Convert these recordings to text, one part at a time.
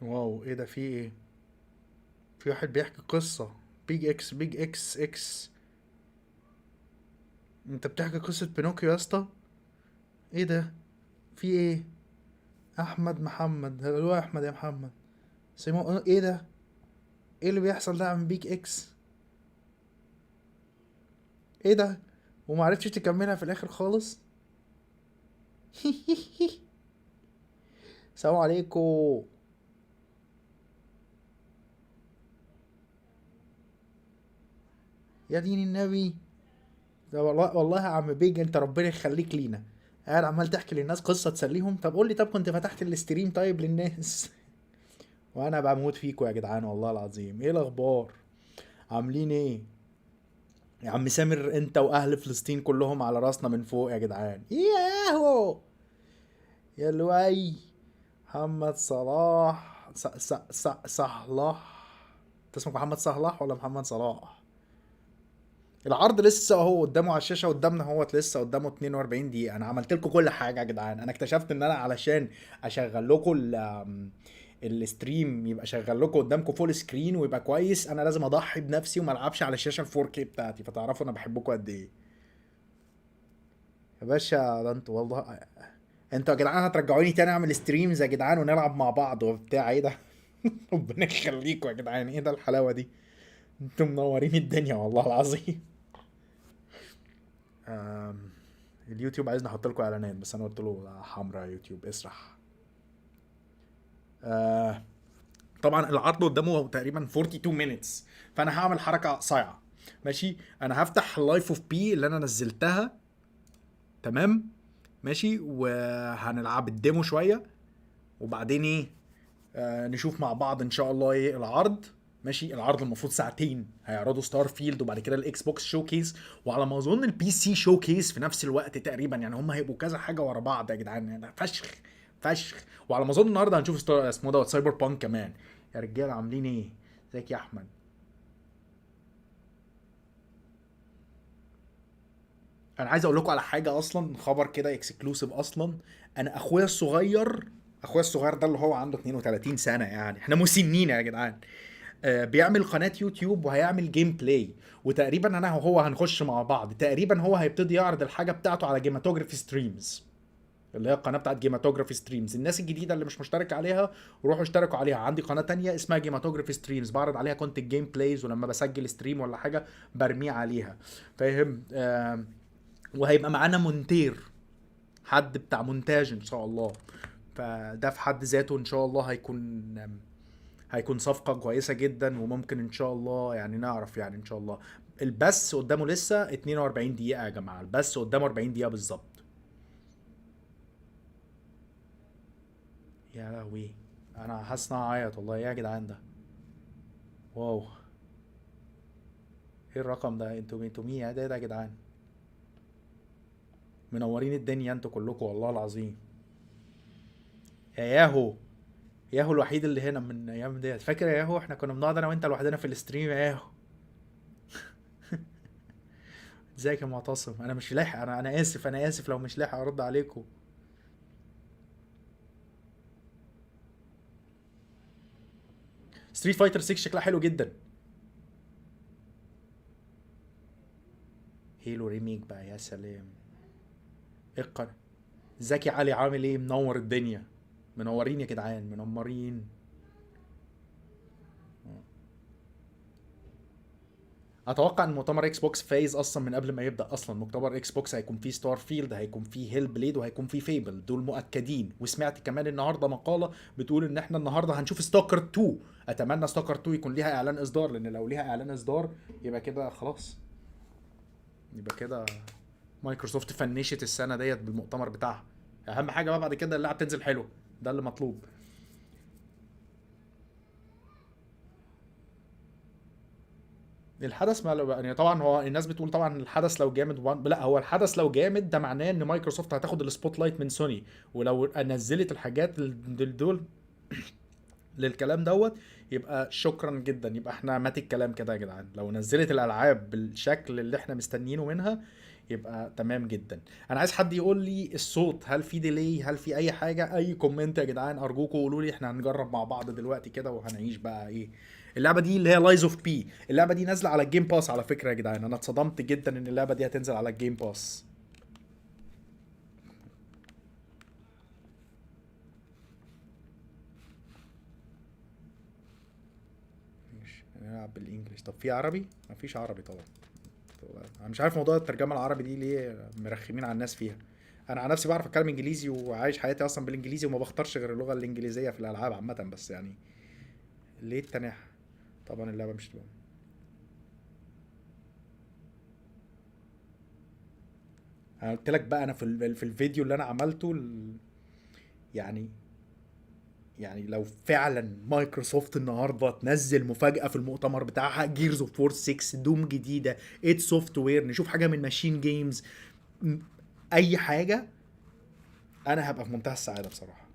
واو، ايه ده؟ في ايه؟ في واحد بيحكي قصة. بيج اكس بيج اكس اكس. انت بتحكي قصة بينوكيو يا اسطى؟ ايه ده؟ في ايه؟ احمد محمد، هو احمد يا محمد. سيمو، ايه ده؟ ايه اللي بيحصل ده عن بيج اكس؟ ايه ده؟ ومعرفتش تكملها في الاخر خالص؟ السلام عليكم. يا دين النبي. ده والله والله يا عم بيج، انت ربنا يخليك لينا. قاعد عمال تحكي للناس قصة تسليهم. طب قول لي، طب كنت فتحت الاستريم طيب للناس؟ وانا بموت فيكم يا جدعان والله العظيم. ايه الاخبار؟ عاملين ايه؟ يا عم سامر، انت واهل فلسطين كلهم على راسنا من فوق يا جدعان. ياهو. يا لؤي. محمد صلاح صلاح. انت اسمك محمد صلاح ولا محمد صلاح؟ العرض لسه اهو قدامه على الشاشه قدامنا اهوت، لسه قدامه 42 دقيقه. انا عملت لكم كل حاجه يا جدعان. انا اكتشفت ان انا علشان اشغل لكم الستريم يبقى شغال لكم قدامكم فول سكرين ويبقى كويس، انا لازم اضحي بنفسي وما العبش على الشاشه ال 4K بتاعتي، فتعرفوا انا بحبكم قد ايه. يا باشا ده انتوا والله. انتوا يا جدعان هترجعوني تاني اعمل ستريمز يا جدعان ونلعب مع بعض وبتاع؟ ايه ده؟ ربنا يخليكم يا جدعان، ايه ده الحلاوه دي؟ انتوا منورين الدنيا والله العظيم. آم، اليوتيوب عايزني احط لكم اعلانات، بس انا قلت له لا، حمرا يوتيوب اسرح. آه، طبعا العرض قدامه تقريبا 42 minutes. فانا هعمل حركه صايعه. ماشي، انا هفتح لايف اوف بي اللي انا نزلتها. تمام. ماشي، وهنلعب الديمو شويه. وبعدين ايه؟ نشوف مع بعض ان شاء الله ايه العرض. ماشي، العرض المفروض ساعتين، هيعرضوا ستار فيلد وبعد كده الاكس بوكس شو كيس، وعلى ما اظن البي سي شو كيس في نفس الوقت تقريبا. يعني هم هيبقوا كذا حاجه ورا بعض يا جدعان، يعني فشخ فشخ. وعلى ما اظن النهارده هنشوف اسمه دوت سايبر بانك كمان. يا رجاله عاملين ايه؟ ازيك يا احمد؟ انا عايز اقول لكم على حاجه اصلا، خبر كده اكسكلوسيف اصلا. انا اخويا الصغير ده اللي هو عنده 32 سنه، يعني احنا مسنين يا جدعان. بيعمل قناه يوتيوب وهيعمل جيم بلاي. وتقريبا انا وهو هنخش مع بعض. تقريبا هو هيبتدي يعرض الحاجه بتاعته على جيماتوجرافي ستريمز، اللي هي القناه بتاعت جيماتوجرافي ستريمز. الناس الجديده اللي مش مشترك عليها روحوا اشتركوا عليها. عندي قناه تانية اسمها جيماتوجرافي ستريمز، بعرض عليها كنت الجيم بلايز، ولما بسجل ستريم ولا حاجه برميه عليها. فاهم؟ وهيبقى معانا مونتير، حد بتاع مونتاج ان شاء الله. فده في حد ذاته ان شاء الله هيكون صفقة كويسة جدا. وممكن ان شاء الله يعني نعرف، يعني ان شاء الله. البث قدامه لسه 42 دقيقة يا جماعة، البث قدامه 40 دقيقة بالظبط. يا لهوي. انا حاسس ان انا هعيط والله. ايه يا جدعان ده؟ واو. ايه الرقم ده؟ انتوا مين ده يا جدعان؟ منورين الدنيا انتوا كلكم والله العظيم. يا ياهو. ياهو الوحيد اللي هنا من ايام ديت. فاكر يا ياهو احنا كنا بنقعد انا وانت لوحدنا في الستريم يا ياهو؟ ازيك يا معتصم؟ انا مش لاحق. انا اسف، انا اسف لو مش لاحق ارد عليكم. ستريت فايتر 6 شكلها حلو جدا. هيلو ريميك بقى، يا سلام. ايه القناة؟ زكي علي عامل ايه؟ منور الدنيا. منورين يا جدعان، منورين. اتوقع ان مؤتمر اكس بوكس فايز اصلا من قبل ما يبدا. اصلا مؤتمر اكس بوكس هيكون فيه ستار فيلد، هيكون فيه هيل بليد، وهيكون فيه فيبل، دول مؤكدين. وسمعت كمان النهارده مقاله بتقول ان احنا النهارده هنشوف ستوكر 2. اتمنى ستوكر 2 يكون ليها اعلان اصدار، لان لو ليها اعلان اصدار يبقى كده خلاص. يبقى كده مايكروسوفت فنشت السنه ديت بالمؤتمر بتاعها. اهم حاجه بقى بعد كده اللعبه تنزل حلوه. ده اللي مطلوب. الحدث ما يعني طبعا هو الناس بتقول طبعا الحدث لو جامد لا، هو الحدث لو جامد ده معناه ان مايكروسوفت هتاخد السبوت لايت من سوني. ولو نزلت الحاجات دول للكلام دوت، يبقى شكرا جدا. يبقى احنا مات الكلام كده يا جدعان. لو نزلت الالعاب بالشكل اللي احنا مستنيينه منها، يبقى تمام جدا. انا عايز حد يقول لي الصوت، هل في ديلي، هل في اي حاجه، اي كومنت يا جدعان ارجوكم قولوا لي. احنا هنجرب مع بعض دلوقتي كده وهنعيش بقى ايه اللعبه دي اللي هي لايز اوف بي. اللعبه دي نازله على الجيم باس على فكره يا جدعان، انا اتصدمت جدا ان اللعبه دي هتنزل على الجيم باس. ماشي نلعب بالانجلش. طب في عربي؟ مفيش عربي طبعا. انا مش عارف موضوع الترجمه العربي دي ليه مرخمين على الناس فيها. انا على نفسي بعرف اتكلم انجليزي وعايش حياتي اصلا بالانجليزي وما بختارش غير اللغه الانجليزيه في الالعاب عامه، بس يعني ليه التناحة؟ طبعا اللعبه مش تبقى. انا قلت لك بقى، انا في الفيديو اللي انا عملته يعني يعني لو فعلا مايكروسوفت النهارده تنزل مفاجأة في المؤتمر بتاعها جيرز اوف وور 6 دوم جديدة، ات سوفت وير، نشوف حاجة من ماشين جيمز، اي حاجة، انا هبقى في منتهى السعادة بصراحة.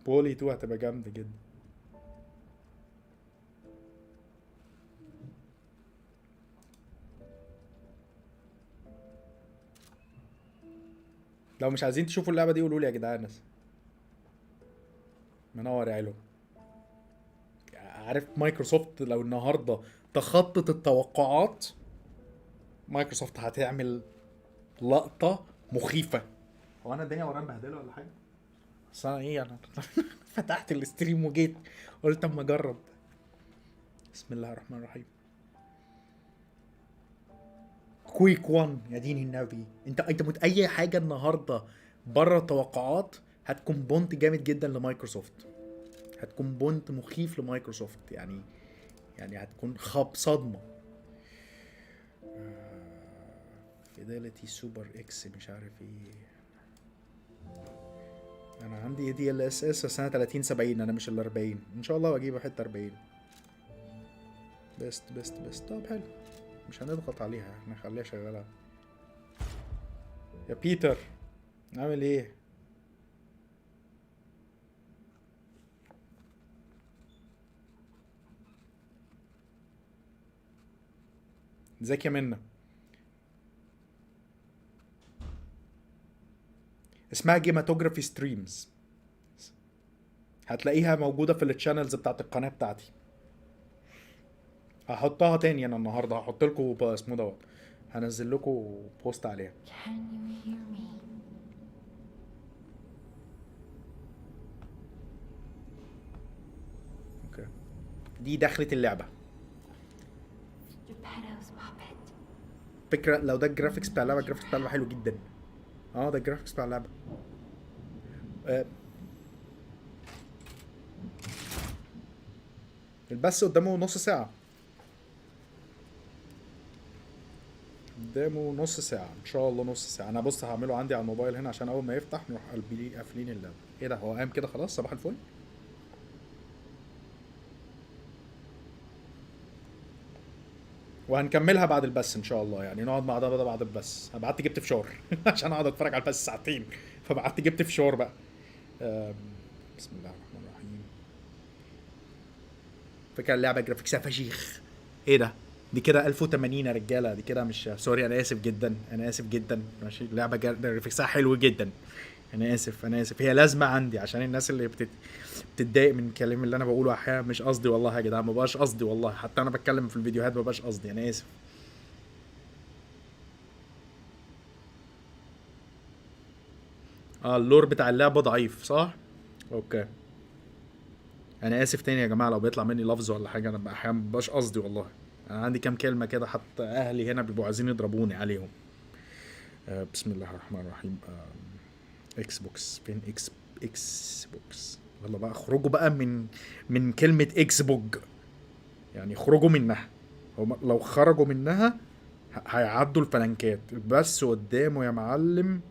بولي 2 هتبقى جامدة جدا. لو مش عايزين تشوفوا اللعبة دي قولوا لي يا جدعان. منور يا علو. عارف مايكروسوفت لو النهارده تخطت التوقعات، مايكروسوفت هتعمل لقطة مخيفة. هو انا الدنيا ورايا مبهدله ولا حاجه؟ بس انا ايه انا فتحت الاستريم وجيت قلت اما اجرب. بسم الله الرحمن الرحيم. كويك 1 يا دين النبي، انت اي حاجه النهارده بره التوقعات هتكون بونت جامد جدا لمايكروسوفت، هتكون بونت مخيف لمايكروسوفت يعني، يعني هتكون صدمه. فيداليتي سوبر اكس مش عارف ايه. انا عندي اي دي ال اس اس سنه 30 70، انا مش ال 40 ان شاء الله واجيب حته 40. بيست طب حلو، مش هنضغط عليها، احنا نخليها شغاله. يا بيتر عامل ايه؟ ازيك يا منى؟ اسمها جيماتوجرافي ستريمز، هتلاقيها موجوده في التشانلز بتاعت القناه بتاعتي. هحطها تاني انا النهارده، هحط لكم اسمه دوت، هنزل لكم بوست عليها. اوكي دي دخلت اللعبه. فكره لو ده الجرافيكس بتاع اللعبه، الجرافيكس بتاع اللعبه حلو جدا. اه ده الجرافيكس بتاع اللعبه. آه البث قدامه نص ساعه، قدامه نص ساعة ان شاء الله، نص ساعة. انا بص هعمله عندي على الموبايل هنا عشان اول ما يفتح نروح قافلين اللاب. ايه ده هو قام كده خلاص؟ صباح الفل. وهنكملها بعد البث ان شاء الله، يعني نقعد مع ده بعد البث. انا بعت جبت فشار عشان اقعد اتفرج على البث ساعتين، فبعت جبت فشار بقى. أم، بسم الله الرحمن الرحيم. فكرة اللعبة جرافيكسها فشيخ. ايه ده؟ دي كده 1080 يا رجاله، دي كده مش سوري، انا اسف جدا، انا اسف جدا. ماشي اللعبه جرافيكسها حلو جدا. انا اسف انا اسف، هي لازمه عندي عشان الناس اللي بتتضايق من الكلام اللي انا بقوله احيانا. مش قصدي والله يا جدعان، ما بقاش قصدي والله، حتى انا بتكلم في الفيديوهات ما بقاش قصدي، انا اسف. اه اللور بتاع اللعبه ضعيف صح؟ اوكي. انا اسف تاني يا جماعه لو بيطلع مني لفظ ولا حاجه، انا احيانا ما بقاش قصدي والله. انا عندي كام كلمه كده حتى اهلي هنا بيبقوا عايزين يضربوني عليهم. بسم الله الرحمن الرحيم. اكس بوكس فين؟ اكس بوكس. يلا بقى اخرجوا بقى من كلمه اكس بوج، يعني اخرجوا منها. هم لو خرجوا منها هيعدوا الفلنكات. بس قدامه يا معلم،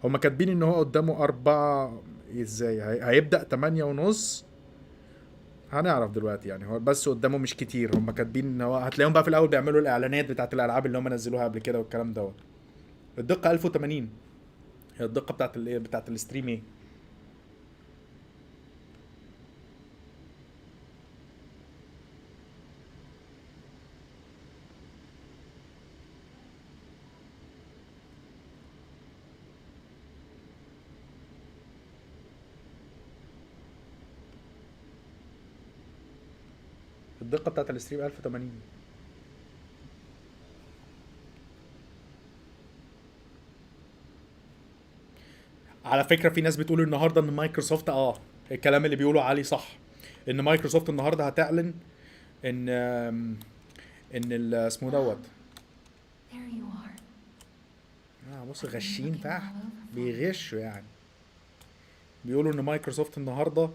هم كاتبين ان هو قدامه 4. ازاي هيبدأ 8:30؟ هنعرف دلوقتي. يعني هو بس قدامه مش كتير، هم كاتبين ان هو هتلاقيهم بقى في الاول بيعملوا الاعلانات بتاعت الالعاب اللي هم نزلوها قبل كده والكلام دوت. الدقة 1080. هي الدقة بتاعت الايه بتاعت الستريم ايه؟ الدقه بتاعت الستريم 1080. على فكره في ناس بتقول النهارده ان مايكروسوفت الكلام اللي بيقولوا عليه صح، ان مايكروسوفت النهارده هتعلن ان اسمه دوت. بص غشين تحت، بيغشوا يعني. بيقولوا ان مايكروسوفت النهارده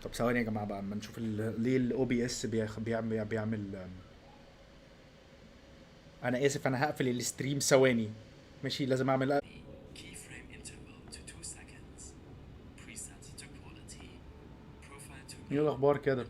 طب ثواني يا جماعه بقى اما نشوف ليه الاو بي اس بيعمل انا اسف انا هقفل الستريم ثواني. ماشي لازم اعمل ايه الاخبار كده.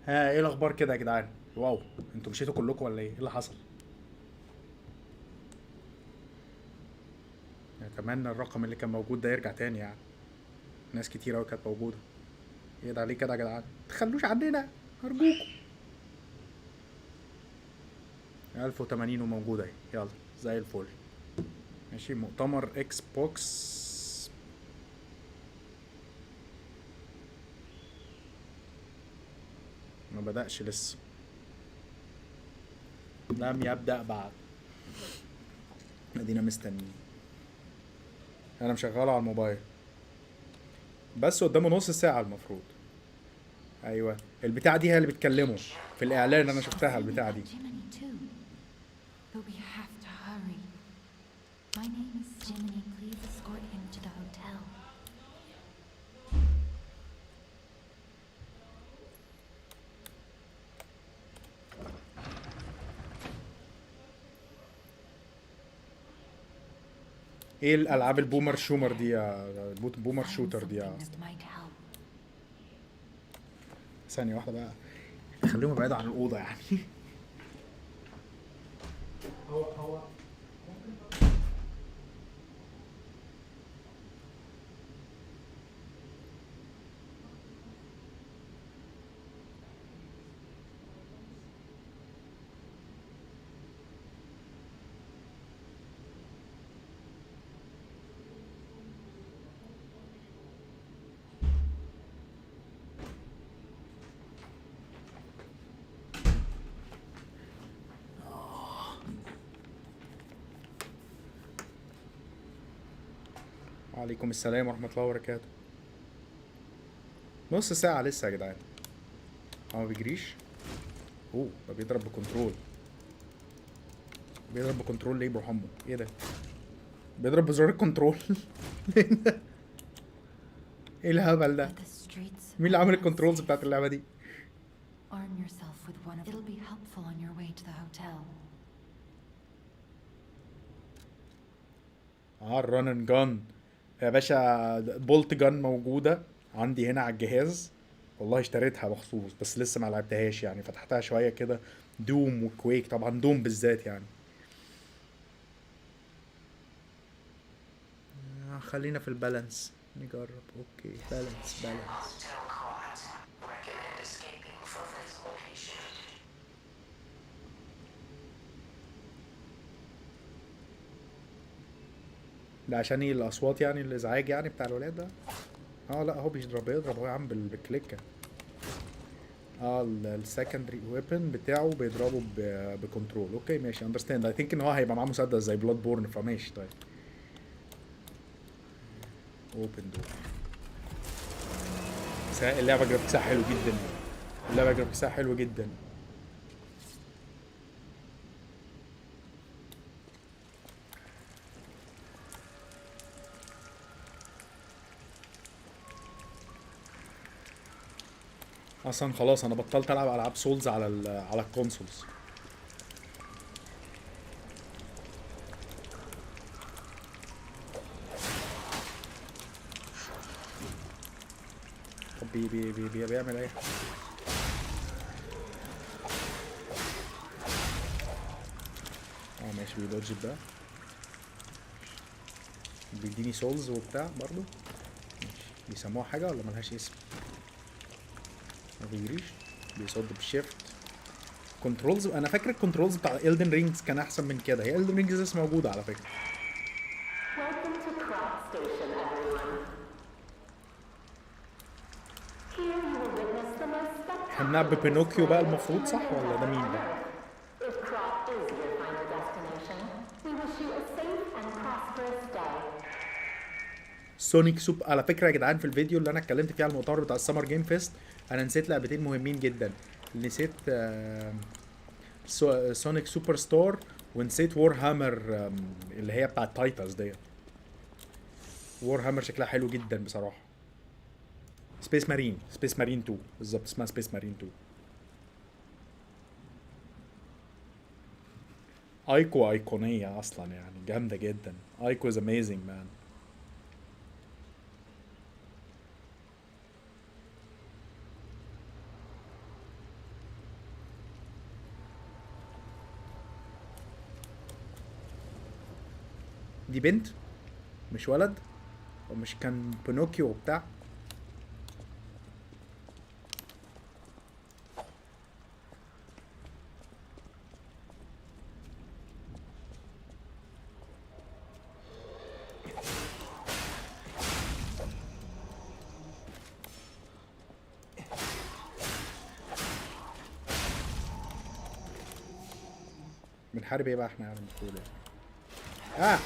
ها ايه الاخبار كده يا جدعان؟ واو انتوا مشيتوا كلكم ولا ايه اللي حصل؟ اتمنى الرقم اللي كان موجود ده يرجع تاني يعني. ناس كتير قوي كانت موجوده. ايه ده عليه كده يا جدعان؟ تخلوش عننا ارجوكم. 1080 وموجوده اهي، يلا زي الفل. ماشي مؤتمر اكس بوكس. ما بدأش لسه، لم يبدأ بعد. ادينا مستنيين. انا مشغله على الموبايل بس قدامه نص ساعة المفروض. ايوه البتاعة دي هي اللي بتكلمه في الاعلان، انا شفتها البتاعة دي. ايه الالعاب البومر شومر دي يا بومر شوتر دي يا اسطى؟ ثانية واحدة بقى، خليهم بعيد عن الأوضة يعني. هو وعليكم السلام ورحمة الله وبركاته. نص ساعة لسه يا جدعان. هو ما بيجريش. ده بيضرب بكنترول. بيضرب بكنترول ليه بروح امه؟ ايه ده؟ بيضرب بزرار الكنترول. ايه الهبل ده؟ مين اللي عامل الكنترولز بتاعت اللعبة دي؟ الران اند جان يا باشا. بولت جان موجودة عندي هنا على الجهاز، والله اشتريتها مخصوص بس لسه ما لعبتهاش يعني، فتحتها شوية كده. دوم وكويك طبعا، دوم بالذات يعني. خلينا في البالانس نجرب. اوكي بالانس بالانس. ده عشان ايه الاصوات يعني الازعاج يعني بتاع الولاد ده؟ لا هو بيضرب هو يا عم بالكليكه. السكندري ويبن بتاعه بيضربه بكنترول. اوكي ماشي اندرستاند. اي ثينك ان هو هيبقى معاه مسدس زي بلاد بورن، فماشي طيب. اوبن دور. اللعبه جرافيكسها حلو جدا. اللعبه جرافيكسها حلو جدا. اصلا خلاص انا بطلت العب العاب سولز على الكونسولز. بيعمل ايه؟ ماشي بيدوج ده، بيديني سولز وبتاع برضو. ماشي بيسموها حاجة ولا ملهاش اسم؟ ما بيجريش، بيصد بالشيفت. كنترولز، انا فاكر الكنترولز بتاع Elden رينجز كان احسن من كده. هي Elden رينجز لسه موجودة على فكرة. احنا ببينوكيو بقى المفروض، صح ولا ده مين ده؟ سونيك سوب. على فكره يا جدعان، في الفيديو اللي انا اتكلمت فيه على المؤتمر بتاع السمر جيم فيست، انا نسيت لعبتين مهمين جدا. نسيت سونيك سوبر ستار، ونسيت وور هامر اللي هي بتاعت تايتنز ديت. وور هامر شكلها حلو جدا بصراحه. سبيس مارين 2 بالظبط، اسمها سبيس مارين 2. ايكو ايقونيه اصلا يعني، جامده جدا. ايكو از اميزنج مان. دي بنت مش ولد؟ ومش كان بينوكيو وبتاع؟ بنحارب ايه بقى احنا يعني المفروض يعني؟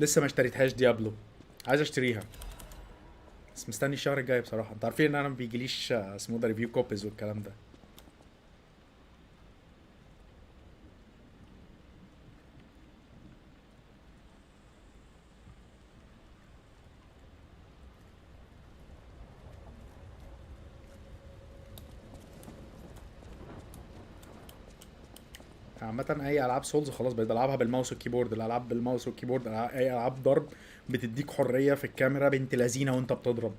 لسه ما اشتريتهاش ديابلو، عايز اشتريها بس مستني الشهر الجاي بصراحه. انتوا عارفين ان انا ما بيجيليش اسمه ده ريفيو كوبيز والكلام ده. عامة اي العاب سولز خلاص بقيت العبها بالماوس والكيبورد. الالعاب بالماوس والكيبورد، اي العاب ضرب بتديك حريه في الكاميرا بنت لذينه وانت بتضرب.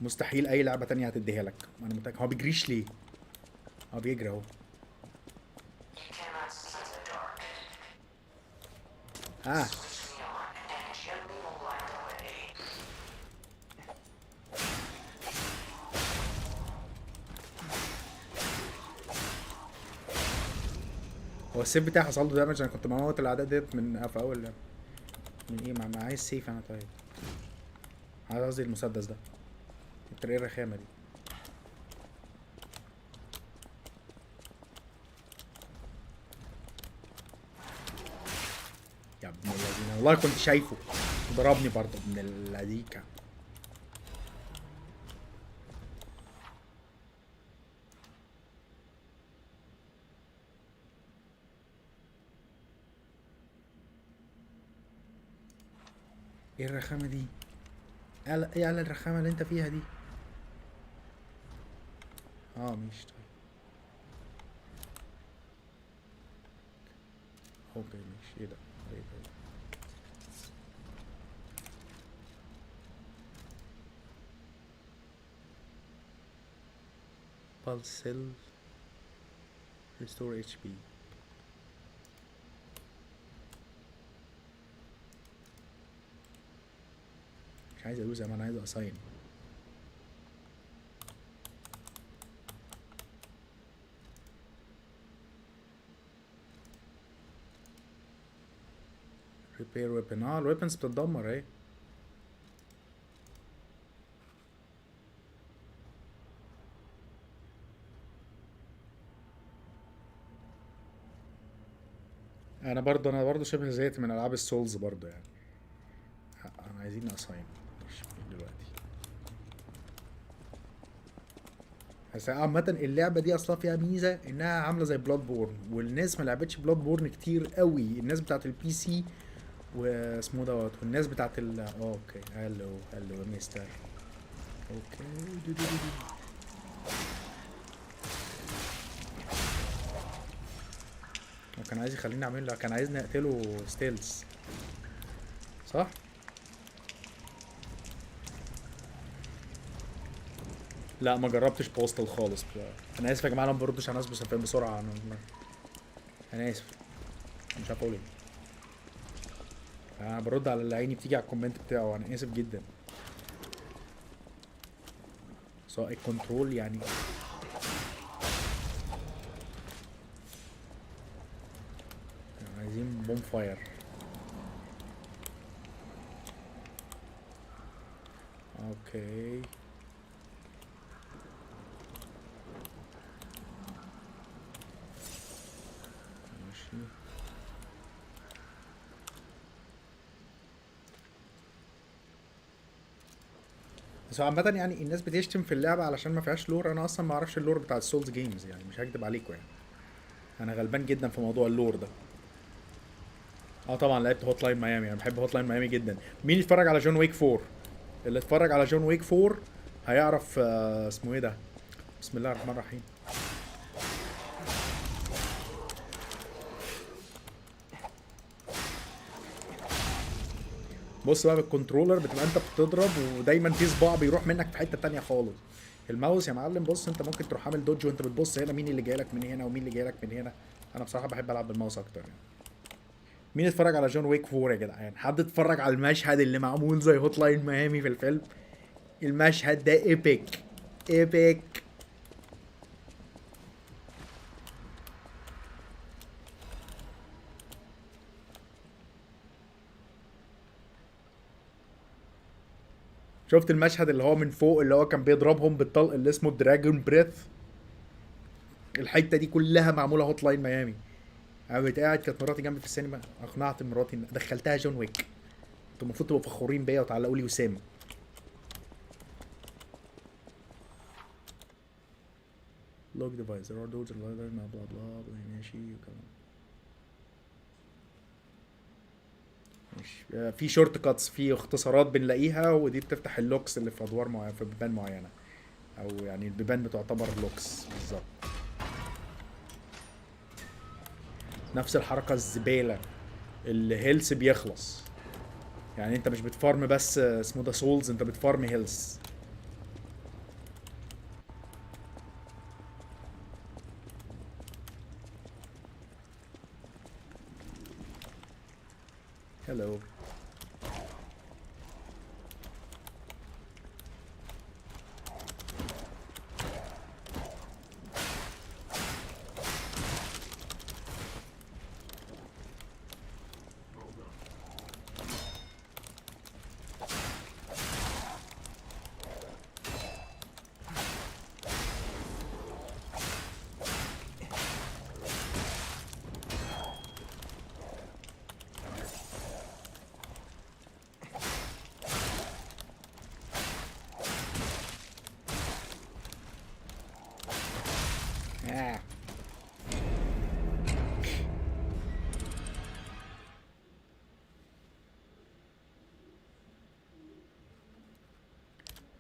مستحيل اي لعبه تانية هتديها لك. انا متاكد. هو بيجريش ليه؟ هو بيجري اهو. اه هو السيف بتاعي حصل له دامج. انا كنت بموت الاعداء ديت من في اول لعبة. من ايه؟ ما عايز سيف انا. طيب عايز، قصدي المسدس ده. انت ايه الرخامه دي؟ يا ابن الذين، والله كنت شايفه ضربني برضه من اللذيكه. ايه الرخامه دي؟ ايه على الرخامه اللي انت فيها دي؟ مش طيب. اوكي ماشي. ايه ده؟ ايه ده؟ pulse cell restore HP. مش عايز ادوس، انا عايز اساين. repair weapon. الويبنز بتتدمر اهي. انا برضو شبه زيت من العاب السولز برضو يعني. انا عايزين اساين مش دلوقتي. بس عامة اللعبة دي اصلا فيها ميزة انها عاملة زي بلاد بورن، والناس ما لعبتش بلاد بورن كتير قوي. الناس بتاعت البي سي واسمه دوت، والناس بتاعت اوكي. هلو مستر. اوكي كان عايز يخليني اعمل له، كان عايزني اقتله ستيلز صح؟ لا ما جربتش بوستال خالص. انا اسف يا جماعه، انا ما بردش على الناس بسرعه. انا اسف، مش عارف اقول ايه. انا برد على اللي عيني بتيجي على الكومنت بتاعه، انا اسف جدا. سواء الكنترول يعني. عايزين بوم فاير. اوكي ماشي. بس هو عامة يعني الناس بتشتم في اللعبة علشان ما فيهاش لور. انا اصلا ما اعرفش اللور بتاع السولز جيمز يعني، مش هكدب عليكم يعني. انا غلبان جدا في موضوع اللور ده. اه طبعا لعبت هوت لاين ميامي، انا بحب هوت لاين ميامي جدا. مين يتفرج على جون ويك 4؟ اللي اتفرج على جون ويك 4 هيعرف اسمه ايه ده. بسم الله الرحمن الرحيم. بص بقى بالكنترولر بتبقى انت بتضرب ودايما في صباع بيروح منك في حته تانية خالص. الماوس يا معلم بص، انت ممكن تروح عامل دوج وانت بتبص هنا مين اللي جاي لك من هنا ومين اللي جاي لك من هنا. انا بصراحه بحب العب بالماوس اكتر يعني. مين اتفرج على جون ويك 4 يا جدعان؟ حد اتفرج على المشهد اللي معمول زي هوت لاين ميامي في الفيلم؟ المشهد ده ايبك، ايبك. شفت المشهد اللي هو من فوق اللي هو كان بيضربهم بالطلق اللي اسمه دراجون بريث؟ الحته دي كلها معموله هوت لاين ميامي. انا بقيت قاعد، كانت مراتي جنبي في السينما، اقنعت مراتي ان دخلتها جون ويك. انتوا المفروض تبقوا فخورين بيا وتعلقوا لي وسام. لوك ديفايس there are doors بلا بلا بلا ماشي وكلام. ماشي. في شورت كاتس، في اختصارات بنلاقيها ودي بتفتح اللوكس اللي في ادوار معينه، في بيبان معينه. او يعني البيبان بتعتبر لوكس بالظبط. نفس الحركه الزباله. الهيلث بيخلص. يعني انت مش بتفارم بس اسمه ده سولز، انت بتفارم هيلث. هلو.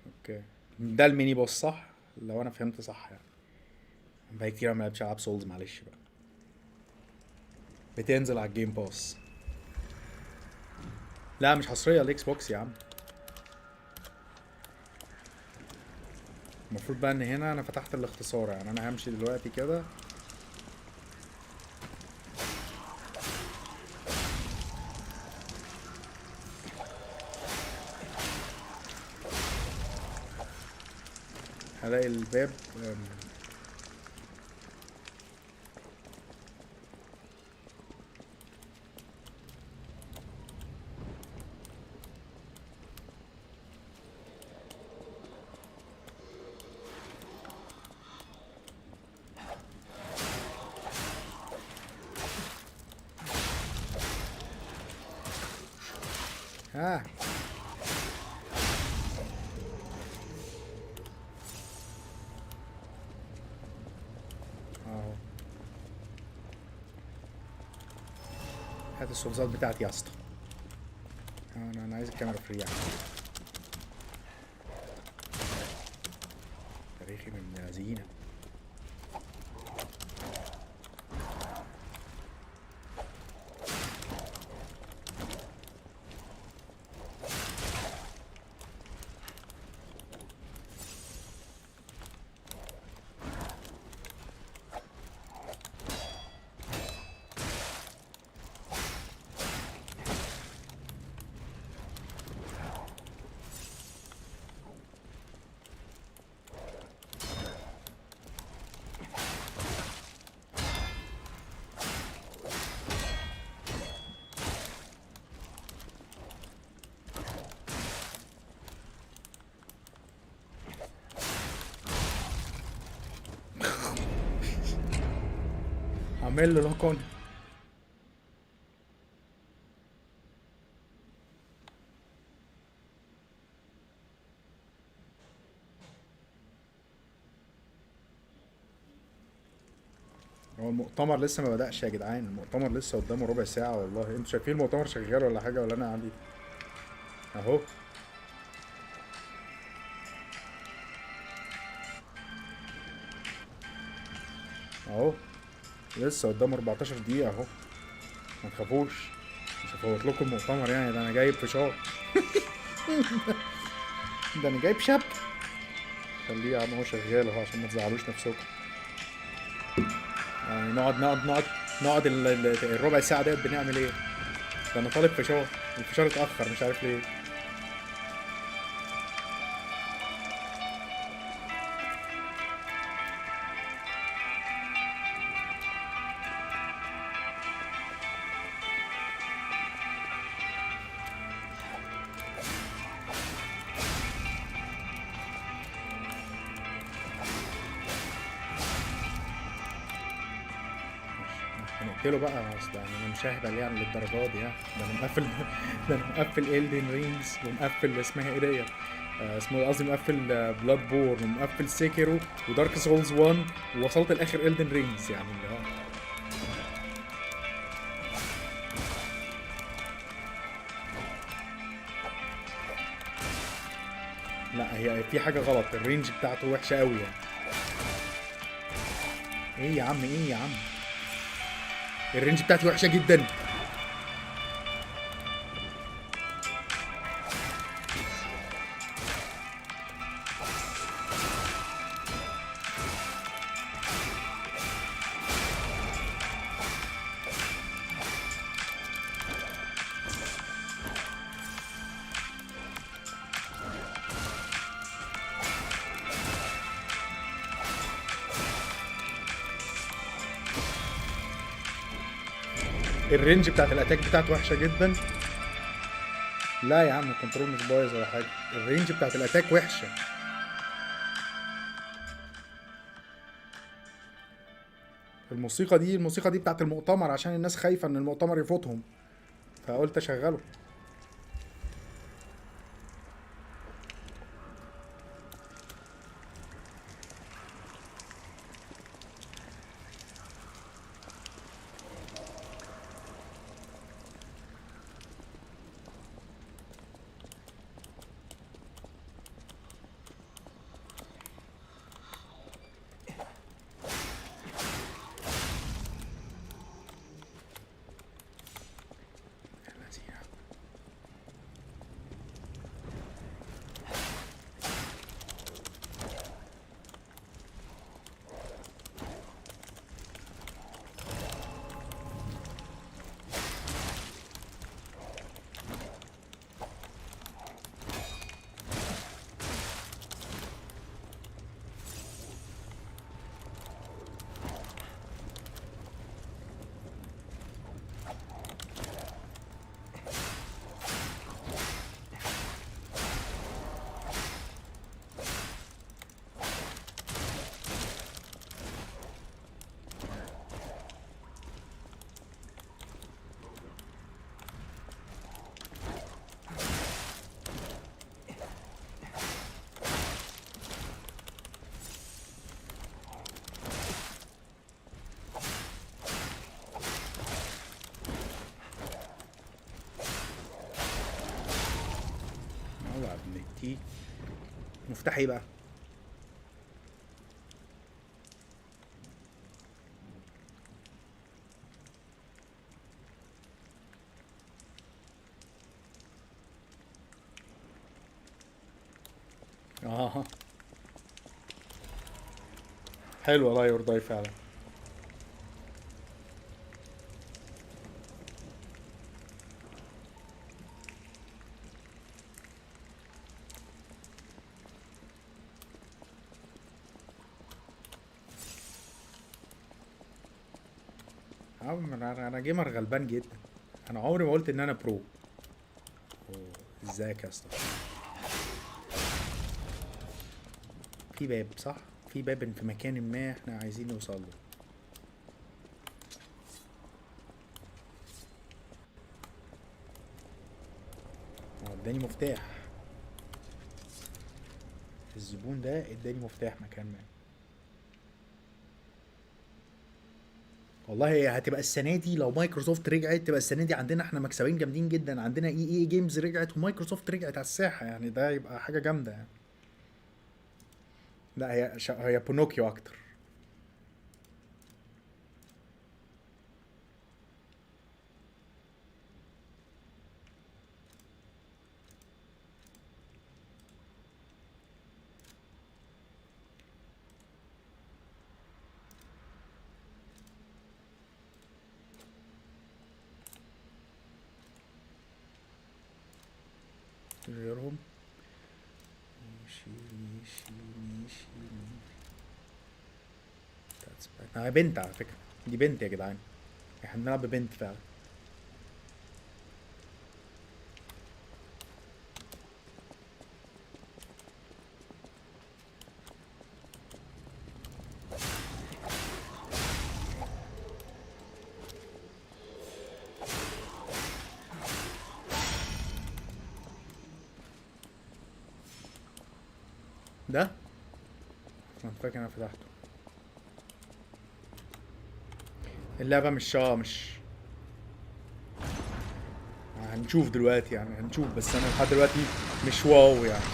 اوكي ده الميني بوس صح؟ لو انا فهمت صح يعني. بقى كتير ما لعبتش العاب سولز، معلش بقى. بتنزل على الجيم باس. لا مش حصريه على الاكس بوكس يا عم. المفروض بقى ان هنا انا فتحت الاختصار، يعني انا همشي دلوقتي كده. هلاقي الباب ها. اهو. هات السولزات بتاعتي يا اسطى. انا عايز الكاميرا فري يعني. تاريخي من زينه. عامل له لوك اون. هو المؤتمر لسه ما بدأش يا جدعان، المؤتمر لسه قدامه ربع ساعة والله. انتوا شايفين المؤتمر شغال ولا حاجة ولا انا عندي؟ اهو. اهو لسه قدامه 14 دقيقة اهو. ما تخافوش، مش هفوت لكم المؤتمر يعني، ده انا جايب فشار. ده انا جايب شاب. خليه يا عم هو شغال اهو عشان ما تزعلوش نفسكم. يعني نقعد الربع ساعة ديت بنعمل ايه؟ ده انا طالب فشار، الفشار اتأخر مش عارف ليه. هنقتله بقى، اصل يعني انا مش ههبل يعني للدرجات دي يعني. ده انا مقفل ده انا مقفل إلدن رينجز، ومقفل اسمها ايه ديت، اسمه إيه؟ قصدي مقفل بلاد بور، ومقفل سيكيرو ودارك سولز 1، ووصلت لاخر إلدن رينجز يعني اللي هو. لا هي في حاجه غلط، الرينج بتاعته وحشه قوي يعني. ايه يا عم، ايه يا عم، الرينج بتاعتي وحشه جدا. الرينج بتاعت الاتاك بتاعته وحشه جدا. لا يا عم الكنترول مش بايظ ولا حاجه، الرينج بتاعت الاتاك وحشه. الموسيقى دي بتاعت المؤتمر عشان الناس خايفه ان المؤتمر يفوتهم، فقلت اشغله. يلا ابن التي، مفتاح ايه بقى؟ اه حلو والله يرضي فعلا. انا جيمر غلبان جدا، انا عمري ما قلت ان انا برو. أوه، ازيك يا اسطى؟ في باب صح، في باب في مكان ما احنا عايزين نوصل له. اداني مفتاح. الزبون ده اداني مفتاح مكان ما. والله هي هتبقى السنه دي لو مايكروسوفت رجعت، تبقى السنه دي عندنا احنا مكسبين جامدين جدا. عندنا اي جيمز رجعت ومايكروسوفت رجعت على الساحه، يعني ده يبقى حاجه جامده يعني. لا هي بونوكيو اكتر. غيرهم. ماشي ماشي ماشي. بنت على فكره، دي بنت يا جدعان، احنا بنلعب ببنت فعلا. ده انا فاكر انا فتحته. اللعبه مش هنشوف دلوقتي يعني، هنشوف، بس انا لحد دلوقتي مش واو يعني.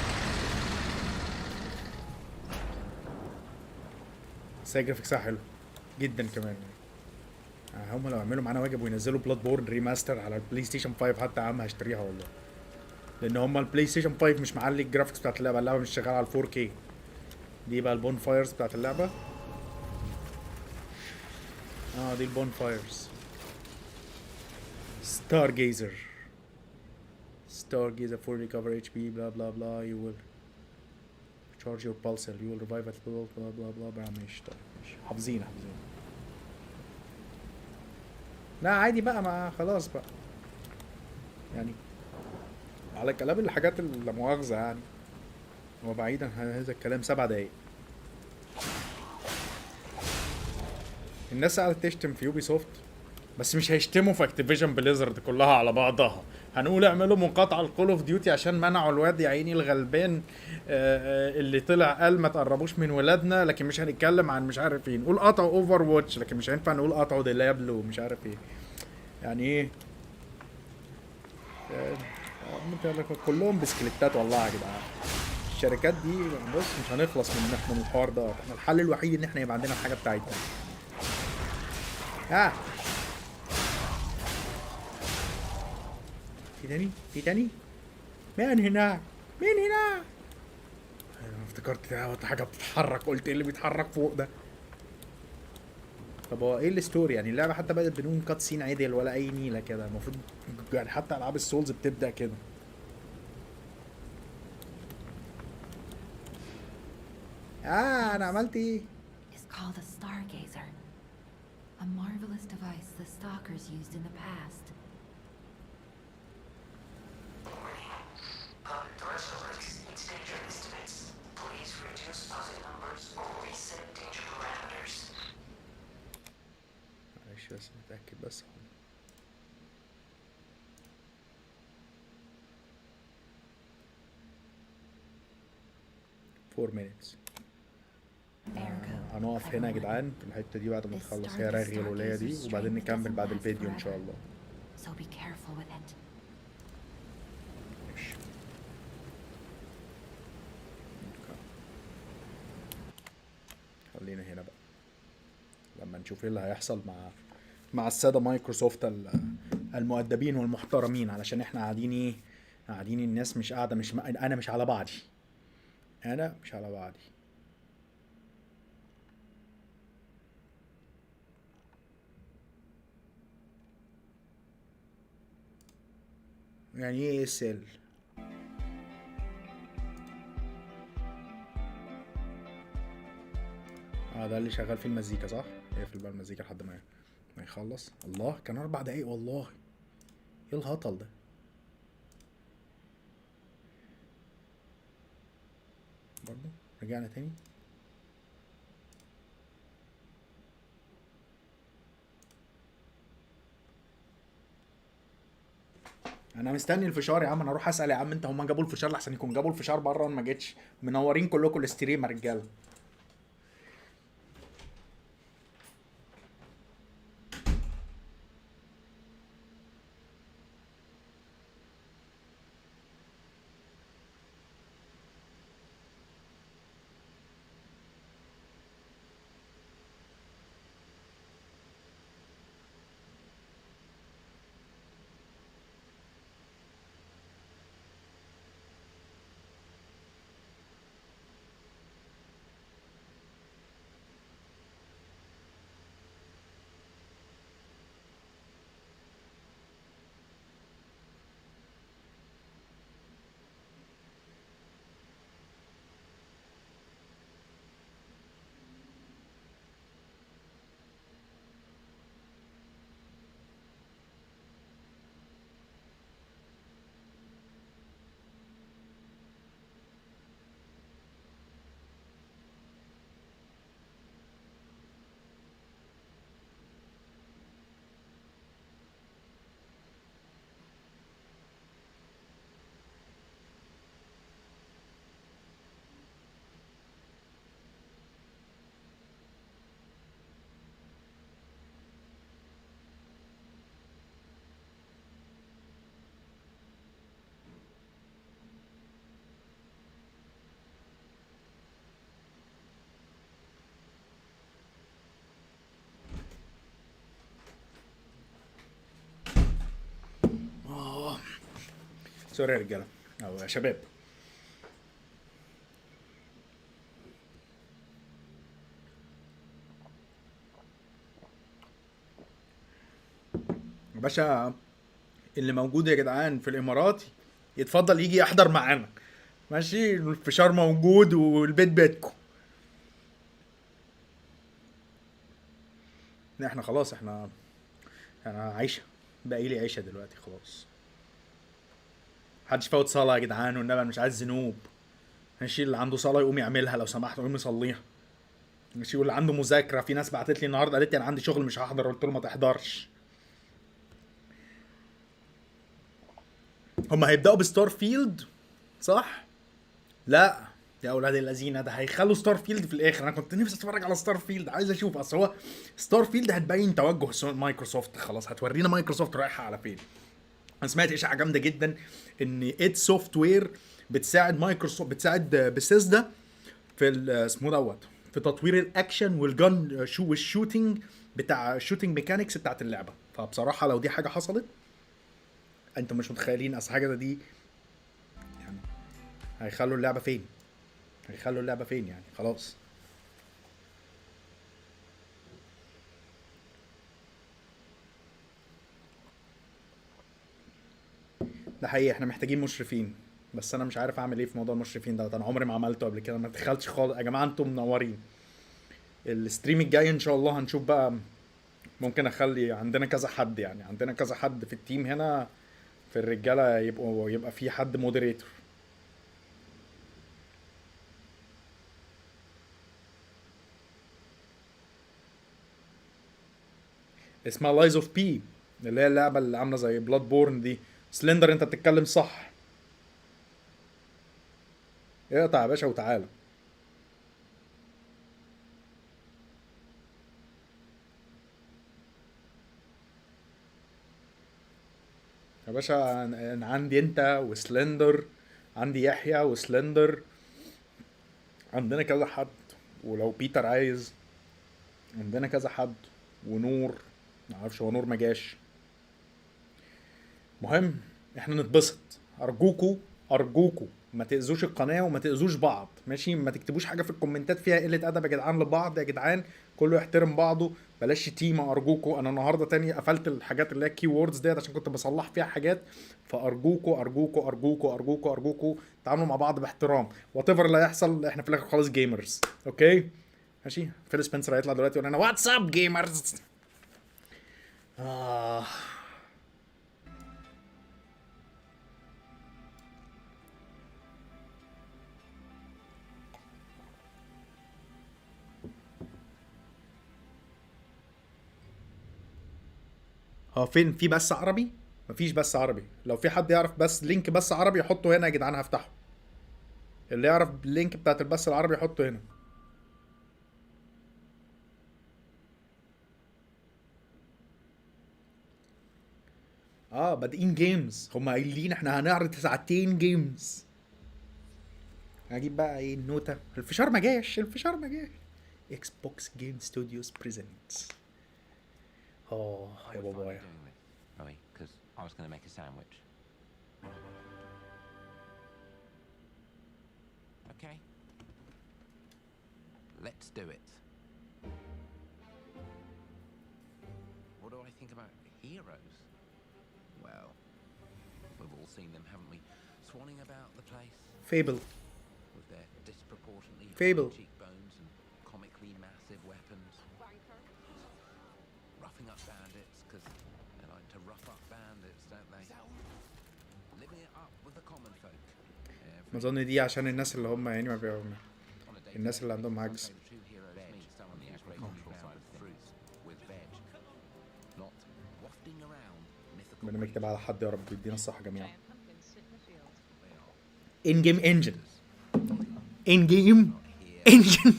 بس هي جرافيكسها حلو جدا كمان يعني. هم لو عملوا معانا واجب وينزلوا بلاد بورن ريماستر على البلاي ستيشن 5 حتى يا عم هشتريها والله. لان هم البلاي ستيشن 5 مش معلي الجرافيكس بتاعت اللعبه، اللعبه مش شغاله على 4K. دي بقى البون فايرز بتاعت اللعبه. دي البون فايرز. ستار جيزر. ستار جيزر for recover HP blah blah blah you will charge your pulsar you will revive at blah blah blah blah blah. ماشي طيب ماشي، حافظين. لا عادي بقى، ما خلاص بقى يعني، على كلام الحاجات اللي مؤاخذة يعني. وبعيدا عن هذا الكلام 7 دقايق. الناس قاعدة تشتم في يوبي سوفت، بس مش هيشتموا في اكتيفيجن بليزرد كلها على بعضها. هنقول اعملوا مقاطعة لكول اوف ديوتي عشان منعوا الواد يا عيني الغلبان اللي طلع قال ما تقربوش من ولادنا، لكن مش هنتكلم عن مش عارف ايه. نقول قطعوا اوفر واتش لكن مش هينفع نقول قطعوا ديلابل ومش عارف ايه. يعني ايه؟ كلهم بسكليتات والله يا جدعان. الشركات دي بص مش هنخلص من الحوار ده. احنا الحل الوحيد ان احنا يبقى عندنا الحاجه بتاعتنا. اه في تاني مين هنا؟ مين هنا؟ انا افتكرت حاجه بتتحرك، قلت ايه اللي بيتحرك فوق ده؟ طب هو ايه الستوري يعني؟ اللعبه حتى بدات بدون كات سين عدل ولا اي نيله كده المفروض يعني، حتى العاب السولز بتبدا كده. انا عملت ايه؟ Is called a stargazer. A marvelous device the stalkers used in the past. Public threat alerts exceeds danger estimates. Please reduce puzzle numbers or reset danger parameters. معلش بس نتاكد بس. 4 minutes. هنقف هنا يا جدعان في الحته دي بعد ما نخلص هي رغي الولايه دي، وبعدين نكمل بعد الفيديو ان شاء الله. So be careful with it. خلينا هنا بقى لما نشوف ايه اللي هيحصل مع الساده مايكروسوفت المؤدبين والمحترمين، علشان احنا قاعدين ايه؟ قاعدين الناس مش قاعده، انا مش على بعضي. انا مش على بعضي. يعني ايه SL؟ ده اللي شغال فيه المزيكا صح؟ اقفل بقى المزيكا لحد ما يخلص. الله كان 4 دقايق والله. ايه الهطل ده؟ برضو رجعنا تاني. انا مستني الفشار يا عم، انا اروح اسال يا عم انت، هم جابوا الفشار لحسن يكون جابوا الفشار بره وانا ما جيتش. منورين كلكم الاستريم يا رجاله. سوري يا رجاله او يا شباب. يا باشا اللي موجود يا جدعان في الاماراتي يتفضل يجي يحضر معانا. ماشي، الفشار موجود والبيت بيتكم. لا احنا خلاص، انا عايشه، باقي لي عيشه دلوقتي خلاص. محدش فوت صلاه يا جدعان والنبي، انا مش عايز ذنوب. ماشي، اللي عنده صلاه يقوم يعملها لو سمحت، يقوم يصليها. ماشي، واللي عنده مذاكره، في ناس بعتت لي النهارده قالت لي انا عندي شغل مش هحضر، قلت له ما تحضرش. هم هيبداوا بستار فيلد صح؟ لا يا اولاد الذين، ده هيخلوا ستار فيلد في الاخر. انا كنت نفسي اتفرج على ستار فيلد، عايز اشوف. اصل هو ستار فيلد هتبين توجه مايكروسوفت، خلاص هتورينا مايكروسوفت رايحه على فين. انا سمعت اشاعه جامده جدا ان اد سوفت وير بتساعد مايكروسوفت، بتساعد بسيسدا في اسمه دوت، في تطوير الاكشن والجن والشوتينج، بتاع الشوتينج ميكانيكس بتاعت اللعبه. فبصراحه لو دي حاجه حصلت، انتوا مش متخيلين اصل حاجه زي دي يعني هيخلوا اللعبه فين، هيخلوا اللعبه فين يعني خلاص. ده حقيقي احنا محتاجين مشرفين، بس انا مش عارف اعمل ايه في موضوع المشرفين ده، انا عمري ما عملته قبل كده، ما دخلتش خالص. يا جماعه انتم منورين. الستريم الجاي ان شاء الله هنشوف بقى، ممكن اخلي عندنا كذا حد، يعني عندنا كذا حد في التيم هنا، في الرجاله يبقى في حد مودريتور. اسمها لايز اوف بي، اللي هي اللعبه اللي عامله زي بلاد بورن دي. سلندر انت بتتكلم صح. اقطع يا باشا وتعالى. يا باشا أنا عندي انت وسلندر، عندي يحيى وسلندر، عندنا كذا حد. ولو بيتر عايز، عندنا كذا حد. ونور، معرفش هو نور ما جاش. مهم احنا نتبسط. ارجوكوا، ارجوكوا ما تاذوش القناه وما تاذوش بعض. ماشي، ما تكتبوش حاجه في الكومنتات فيها قله ادب يا جدعان لبعض. يا جدعان كله يحترم بعضه، بلاش شتيمه ارجوكوا. انا النهارده تاني قفلت الحاجات اللي هي الكي ووردز ديت عشان كنت بصلح فيها حاجات. فارجوكوا ارجوكوا ارجوكوا ارجوكوا ارجوكوا تعاملوا مع بعض باحترام. وات ايفر اللي هيحصل، احنا في الاخر خالص جيمرز. اوكي ماشي. فيل سبنسر هيطلع دلوقتي يقول لنا واتساب جيمرز. آه. هو فين في بس عربي؟ مفيش بس عربي. لو في حد يعرف بس لينك بس عربي يحطه هنا يا جدعان هفتحه. اللي يعرف اللينك بتاعت البث العربي يحطه هنا. بادئين جيمز، هم قايلين احنا هنعرض ساعتين جيمز. هجيب بقى ايه النوتة. الفشار ما جاش، الفشار ما جاش. اكس بوكس جيم ستوديوز بريزنتس. يا بابايا. Really, because I was going to make a sandwich. Okay. Let's do it. What do I think about heroes? Well, we've all seen them, haven't we? Swanning about the place فيبل. with their disproportionately Fable. high cheekbones and comically massive weapons. Roughing up bandits, because they like to rough up bandits, don't they? Living it up with the common folk. ما اظن دي عشان الناس اللي هم يعني ما بيعملوا. الناس اللي عندهم عجز. ربنا يكتب على حد يا رب يدينا الصحة جميعا. ان جيم انجن. ان جيم انجن.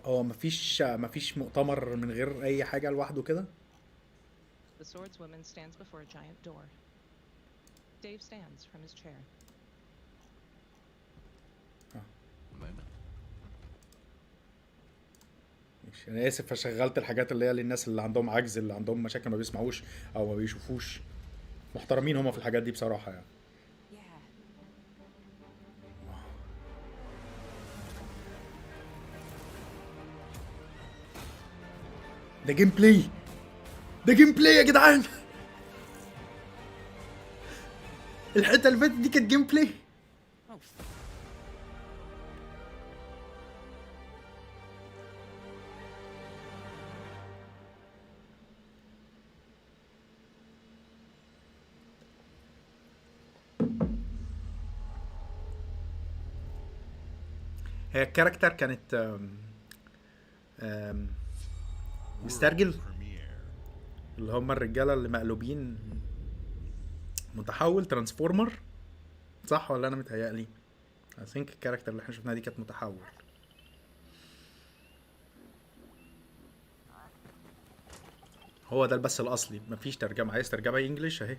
هو مفيش مؤتمر من غير اي حاجة لوحده كده. The swordswoman stands before a giant door. Dave stands from his chair. انا اسف فشغلت الحاجات اللي هي للناس اللي عندهم عجز، اللي عندهم مشاكل ما بيسمعوش او ما بيشوفوش. محترمين هما في الحاجات دي بصراحة يعني. ده جيم بلاي، ده جيم بلاي يا جدعان. الحته اللي فاتت دي كانت جيم بلاي. هي الكاركتر كانت مسترجل، اللي هم الرجاله اللي مقلوبين متحول ترانسفورمر، صح ولا انا متهيألي؟ I think الكاركتر اللي احنا شفناها دي كانت متحول. هو ده البث الاصلي، مفيش ترجمه. عايز ترجمه انجلش اهي.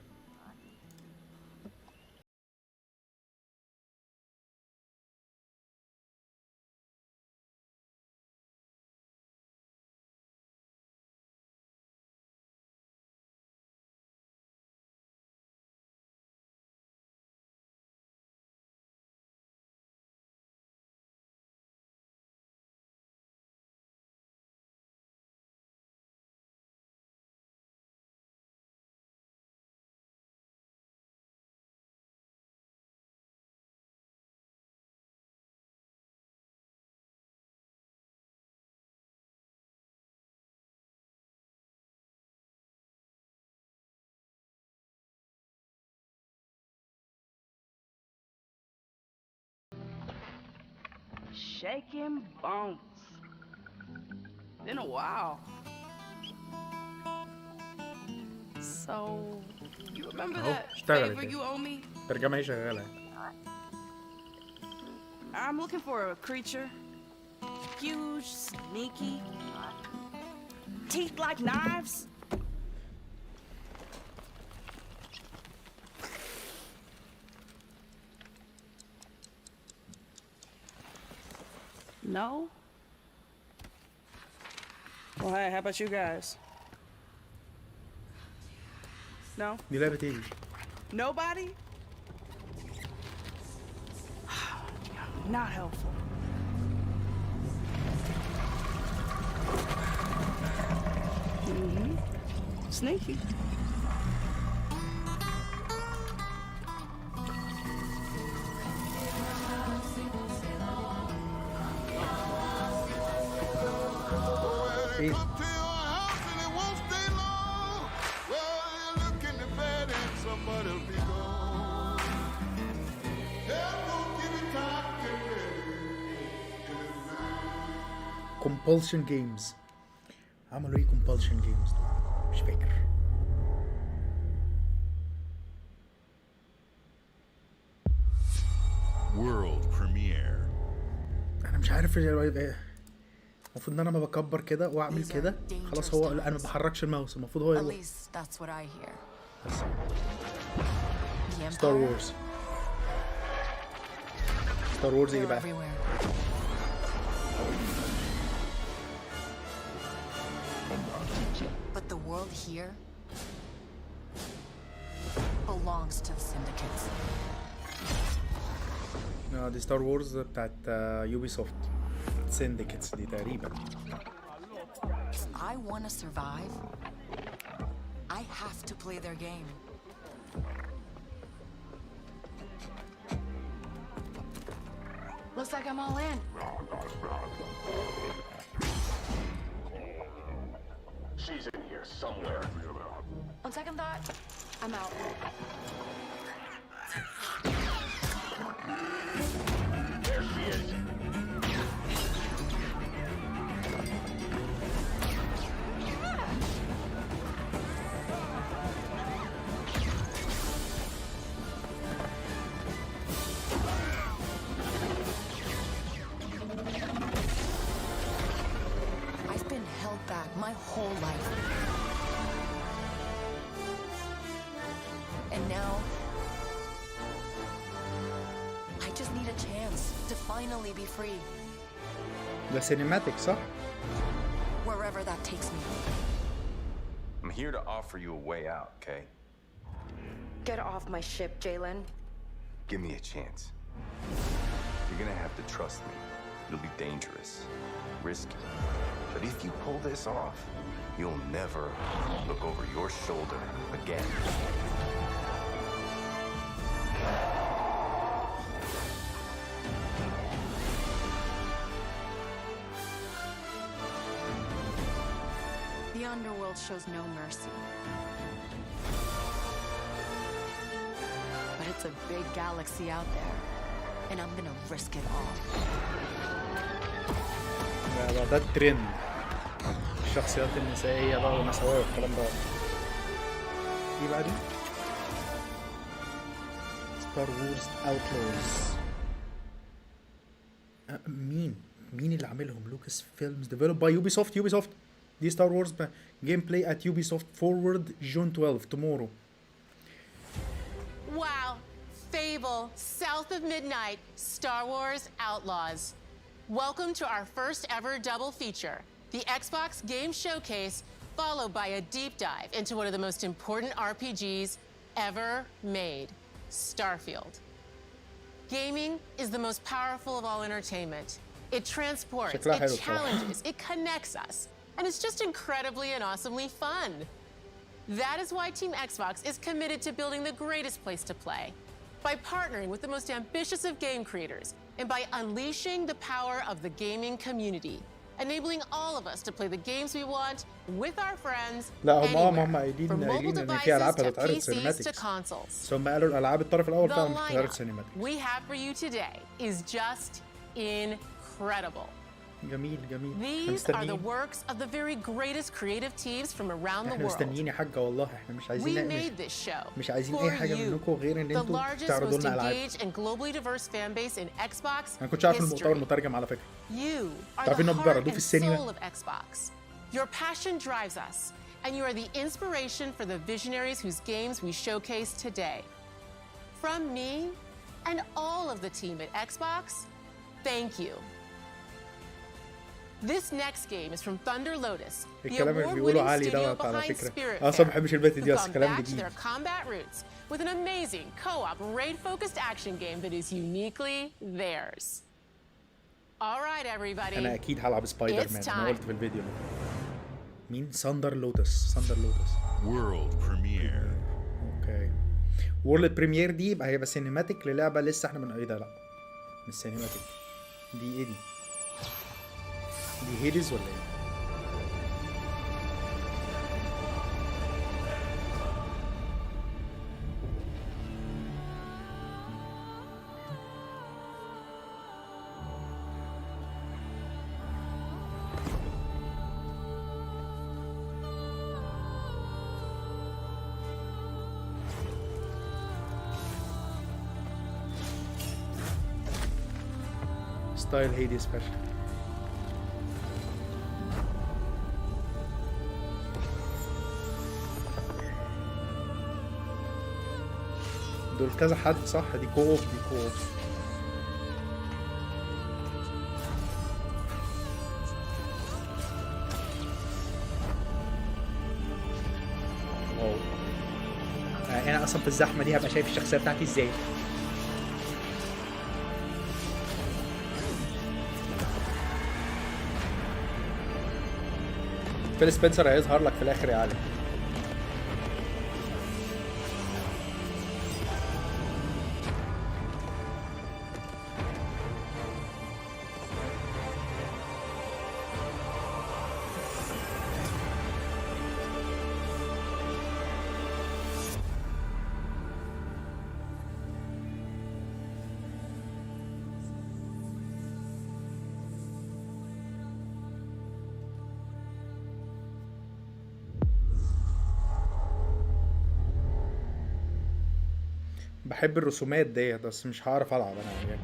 Shaking bones. Been a while. So, you remember Oh, that اشتغلت favor اهي. you owe me? الترجمه اهي شغاله. I'm looking for a creature. Huge, sneaky, teeth like knives. No? Well, hey, how about you guys? No? دي لعبه ايه؟ Nobody? Not helpful. Sneaky. ايه؟ كومبulsion جيمز. عملوا ايه كومبulsion جيمز دول؟ مش فاكر. World premiere. انا مش عارف ايه. المفروض ان انا ما بكبر كده واعمل كده خلاص. هو لا انا ما بحركش الماوس، المفروض هو At يروح. least that's what I hear. The ستار Empire? وورز. ستار وورز ايه They're بقى؟ everywhere. But the world here belongs to the syndicates. دي ستار وورز بتاعت يوبي سوفت. سينديكيتس دي تقريبا. If I want to survive, I have to play their game. Looks like I'm all in. She's in here somewhere. On second thought, I'm out. There she is. I've been held back my whole life. And now, I just need a chance to finally be free, ده سينماتيك صح؟ wherever that takes me. I'm here to offer you a way out, okay? Get off my ship, Jalen. Give me a chance. You're gonna have to trust me. It'll be dangerous, risky. But if you pull this off, you'll never look over your shoulder again. The underworld shows no mercy. But it's a big galaxy out there, and I'm gonna risk it all. ده الترند. الشخصيات النسائية بقى والنسوية والكلام ده. ايه بقى دي؟ ستار وورز اوتلوز. مين اللي عاملهم؟ لوكاس فيلمز ديفلوب باي يوبي سوفت. يوبي سوفت دي ستار وورز جيم بلاي ات يوبي سوفت فورورد جون 12 tomorrow. Wow. Fable, South of Midnight, Star Wars Outlaws. Welcome to our first ever double feature, the Xbox Game Showcase, followed by a deep dive into one of the most important RPGs ever made, Starfield. Gaming is the most powerful of all entertainment. It transports, شكلها حلو it بصراحة. challenges, it connects us, and it's just incredibly and awesomely fun. That is why Team Xbox is committed to building the greatest place to play, by partnering with the most ambitious of game creators, and by unleashing the power of the gaming community, enabling all of us to play the games we want with our friends لا هم anywhere, قايلين from mobile ان في العاب devices to هتتعرض PCs to سينماتكس. consoles. بس هم قالوا الالعاب الطرف الاول The فعلا هتتعرض lineup سينماتكس. we have for you today is just incredible. جميل جميل. احنا These are the مستنيين. works of the very greatest creative teams from around the احنا world. مستنيين يا حاجة والله. احنا مش We عايزين made this show مش عايزين for اي حاجة you, منكم غير ان the انتوا largest, تعرضوا most لنا العاب. engaged and globally diverse fan base in Xbox انا كنتش عارف history. المؤتمر مترجم على فكرة. You are تعرفين the انهم heart بيعرضوه and في السينما؟ soul of Xbox. Your passion drives us, and you are the inspiration for the visionaries whose games we showcase today. From me and all of the team at Xbox, thank you. This next game is from Thunder Lotus, the الكلام اللي بيقولوا award-winning عالي studio دوت على behind فكرة. Spiritfarer, اصلا ما بحبش البت دي who've اصلا. gone كلام back to جديد. their combat roots with an amazing co-op raid-focused action game that is uniquely theirs. All right, everybody. انا اكيد هلعب سبايدر It's مان. time. انا قلت في الفيديو. مين؟ ساندر لوتس. ساندر لوتس. World premiere. اوكي. وورلد بريمير دي يبقى هيبقى سينماتيك للعبه لسه احنا ايه ده؟ لا مش سينماتيك. دي ايه دي؟ دي هيدز ولا ايه؟ ستايل هيديس فشخ. دول كذا حد صح؟ دي كوب دي كوب. واو. انا اصلا في الزحمه دي هبقى شايف الشخصيه بتاعتي ازاي؟ فيل سبنسر هيظهر لك في الاخر يا علي. بحب الرسومات ديت بس مش هعرف العب انا يعني.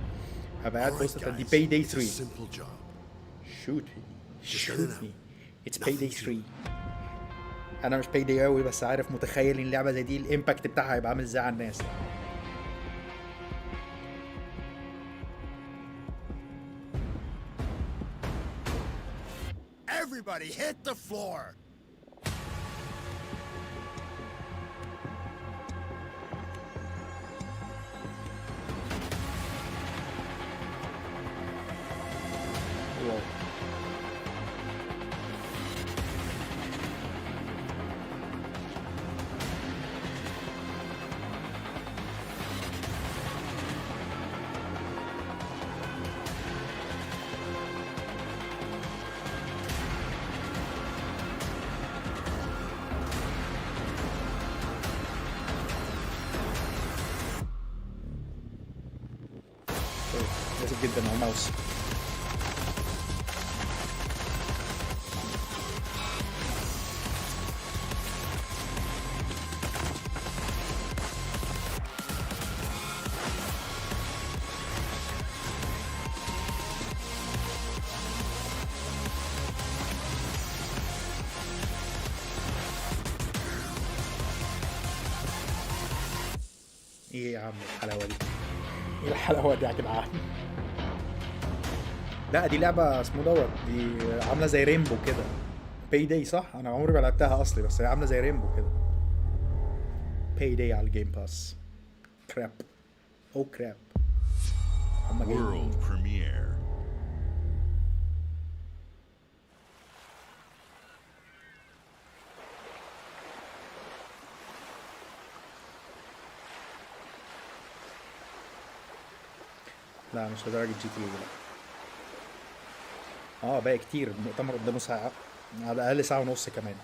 هبقى قاعد بص دي باي داي 3. شوت مي اتس باي داي 3. انا مش باي داي قوي بس عارف متخيل ان لعبه زي دي الامباكت بتاعها هيبقى عامل ازاي على الناس. Everybody hit the floor. لازم جدا على الماوس. ايه يا عم الحلاوه دي؟ ايه الحلاوه دي يا جدعان؟ لا دي لعبه اسمه دوت، دي عامله زي ريمبو كده. باي داي صح؟ انا عمري ما لعبتها اصلي بس هي عامله زي ريمبو كده. باي داي على الجيم باس. كراب او كراب. World premiere. لا مش لدرجة جي تي لا. باقي كتير، المؤتمر قدامه ساعة على الأقل ساعة ونص كمان.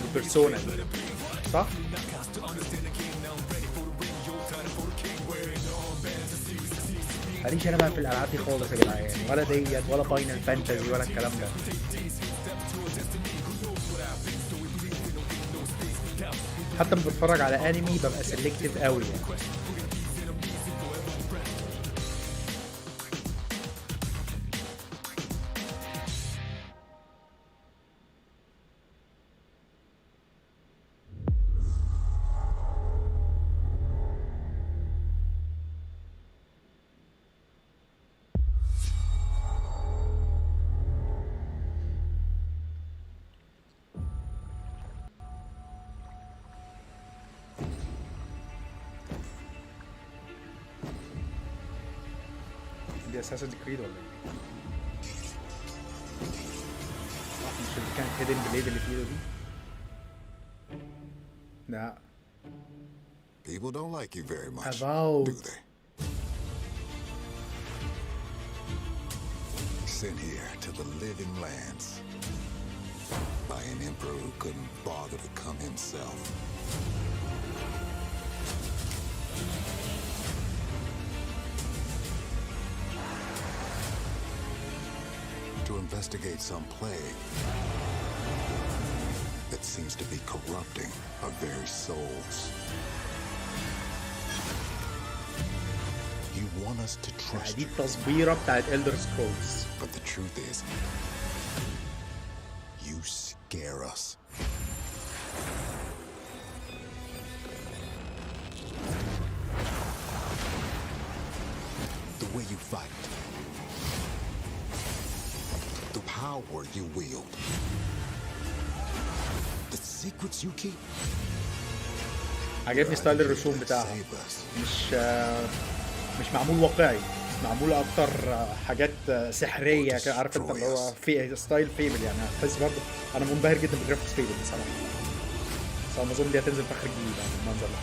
البرسونا دي صح؟ ماليش انا بقى في الالعاب دي خالص يا جدعان، ولا ديت ولا فاينل فانتزي ولا الكلام ده. حتى لما بتفرج على انمي ببقى سيلكتيف قوي يعني. دي اساسن كريد ولا ايه؟ مش اللي كانت هيدن بليد اللي في ايده دي؟ لا. People don't like you very much, About. do they? Sent here to the living lands by an emperor who couldn't bother to come himself. To investigate some plague that seems to be corrupting our very souls. You want us to trust دي you, التصبيره بتاعت Elder Scrolls. but the truth is, you scare us. The way you fight, the power you wield, the secrets you keep. عجبني ستايل الرسوم بتاعها، مش معمول واقعي، معمول اكتر حاجات سحريه كده، عارف انت اللي هو في ستايل فيبل يعني. هتحس برضه انا منبهر جدا بالجرافيكس فيبل بصراحه، بس انا اظن دي هتنزل في اخر الجيل يعني المنظر ده.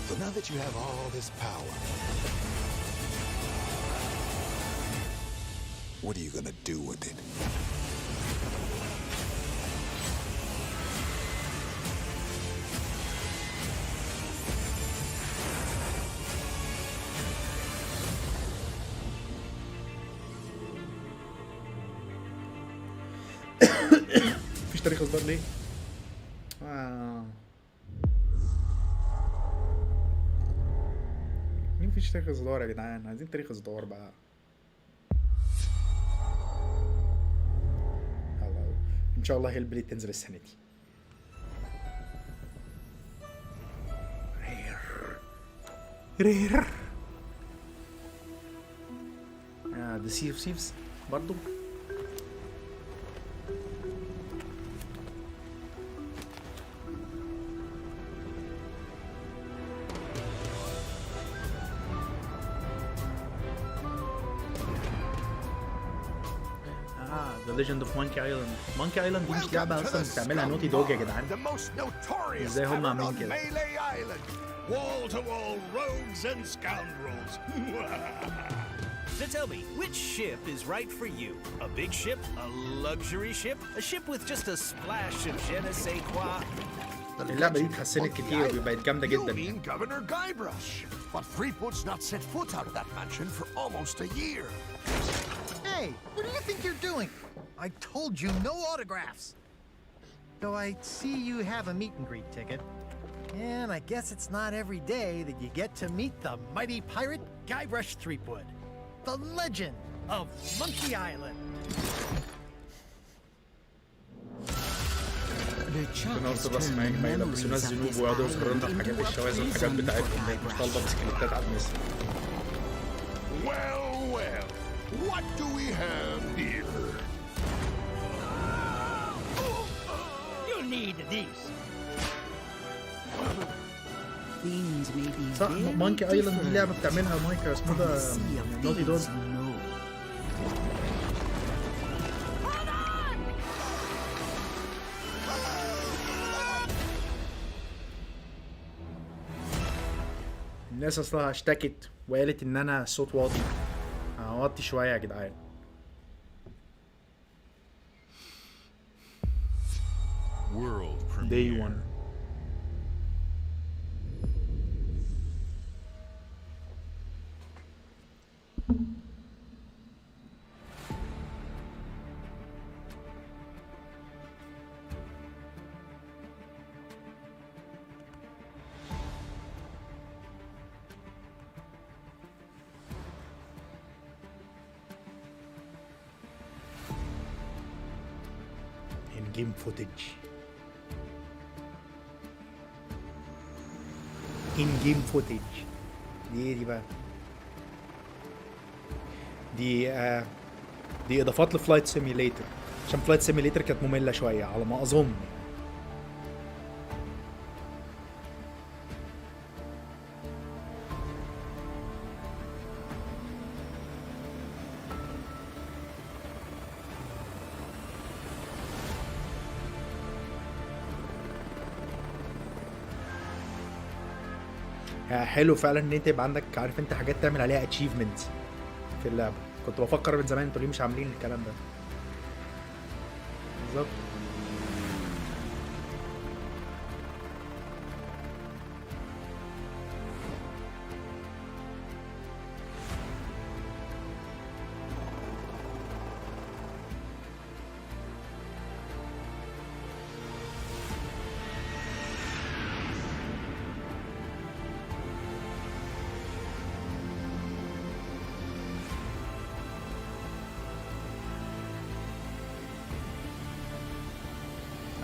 So now that you have all this power, what are you gonna do with it? مفيش تاريخ اصدار ليه؟ ليه مفيش تاريخ اصدار يا جدعان؟ عايزين تاريخ اصدار بقى. ان شاء الله هيل بليد تنزل السنه دي. رير ده سيفز برضو. The Legend of Monkey Island. Monkey Island دي مش لعبة أصلا بتعملها نوتي دوج يا جدعان. ازاي هم عاملين كده؟ Wall to wall rogues and scoundrels. So tell me, which ship is right for you? A big ship? A luxury ship? A ship with just a splash of je ne sais quoi? اللعبة دي اتحسنت كتير وبقت جامدة جدا. You mean Governor Guybrush? But Threepwood's not set foot out of that mansion for almost a year. Hey, what do you think you're doing? I told you no autographs. Though I see you have a meet and greet ticket. And I guess it's not every day that you get to meet the mighty pirate Guybrush Threepwood, the legend of Monkey Island. بنوصل بس ما يلبسوناش ذنوب ويقعدوا يظهروا لنا الحاجات الشواذ والحاجات بتاعتهم اللي مش طالبة بسكليتات على الناس. Well, well, what do we have here? You need these. صح مونكي ايلاند دي لعبه بتعملها مايكرو اسمه ده نوتي دوج. الناس اصلها اشتكت وقالت ان انا صوت واطي. اوطي شويه يا جدعان. World premiere. Day one. In-game footage. In-game footage. دي بقى. دي اضافات لفلايت سيميليتر، عشان فلايت سيميليتر كانت مملة شوية على ما اظن. حلو فعلا ان انت يبقى عندك عارف انت حاجات تعمل عليها اتشيفمنت في اللعبه. كنت بفكر من زمان انتوا ليه مش عاملين الكلام ده بالظبط.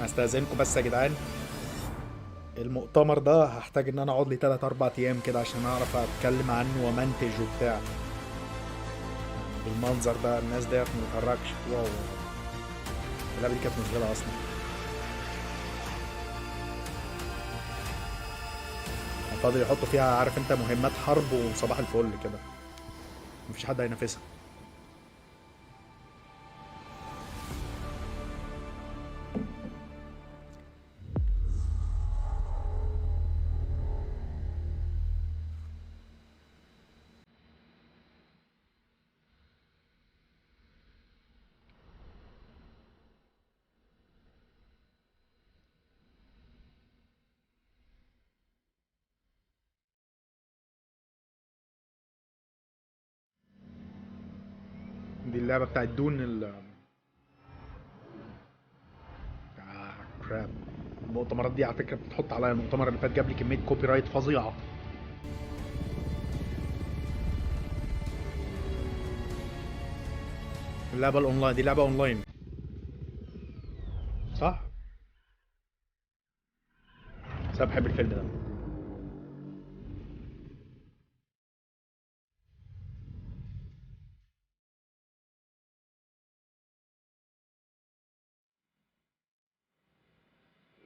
هستأذنكم بس يا جدعان، المؤتمر ده هحتاج ان انا اقعد لي 3-4 ايام كده عشان اعرف اتكلم عنه ومنتج وبتاع. بالمنظر ده الناس ديت ما بتتحركش. واو، اللعبه دي كانت مشغله اصلا. فاضل يحطوا فيها عارف انت مهمات حرب وصباح الفل كده، مفيش حد هينافسها. دي اللعبة بتاعت دون كراب. المؤتمرات دي على فكرة بتحط عليا، المؤتمر اللي فات جاب لي كمية كوبي رايت فظيعة. اللعبة الأونلاين دي لعبة أونلاين صح؟ بس أنا بحب الفيلم ده.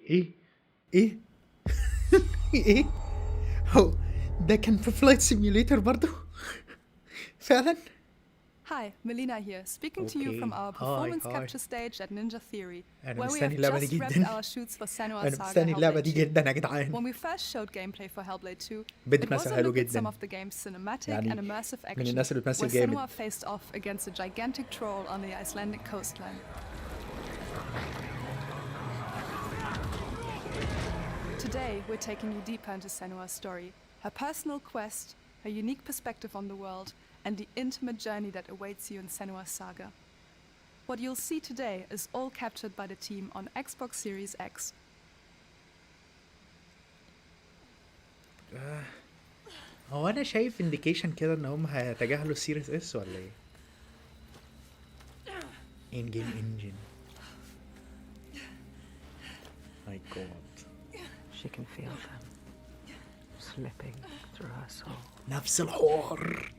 إيه؟ إيه؟ إيه؟ هو ده كان في فلايت سيميوليتر برضه؟ فعلا؟ Hi, Melina here, speaking to you from our performance capture stage at Ninja Theory, where we have just wrapped our shoots for Senua's Saga Hellblade 2. When we first showed gameplay for Hellblade 2, it was a look at some of the game's cinematic and immersive action, where Senua faced off against a gigantic troll on the Icelandic coastline. Today, we're taking you deeper into Senua's story, her personal quest, her unique perspective on the world, and the intimate journey that awaits you in Senua's Saga. What you'll see today is all captured by the team on Xbox Series X. هو أنا شايف إنديكيشن كده إن هم هيتجاهلوا السيريس اس ولا إيه؟ إن جيم إنجن. My God. She can feel them slipping through her soul. نفس الحوار.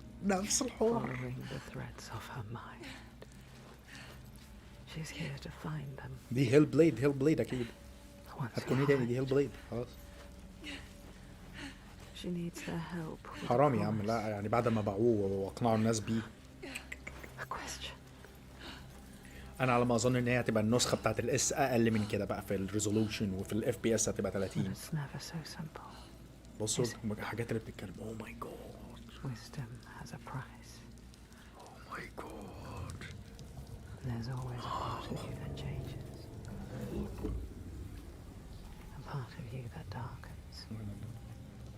Following the threads of her mind. She's here to find them. دي هيل بليد أكيد. هتكون إيه تاني؟ دي هيل بليد خلاص. She needs their help. حرام يا عم، لا يعني بعد ما باعوه واقنعوا الناس بيه. انا على ما اظن ان هي هتبقى النسخه بتاعت الاس اقل من كده بقى في الريزولوشن، وفي الاف بي اس هتبقى 30. بصوا الحاجات اللي بتتكلم. اوه ماي جاد. Wisdom has a price. Oh my God. There's always a part of you that changes. A part of you that darkens.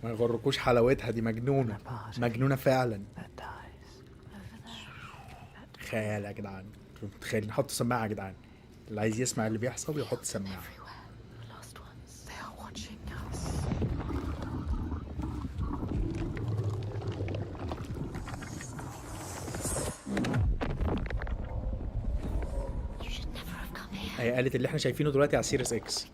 ما يغركوش حلاوتها، دي مجنونة. مجنونة فعلا. خيال يا جدعان. متخيل نحط سماعة يا جدعان، اللي عايز يسمع اللي بيحصل يحط سماعة. هي قالت اللي احنا شايفينه دلوقتي على سيريس اكس.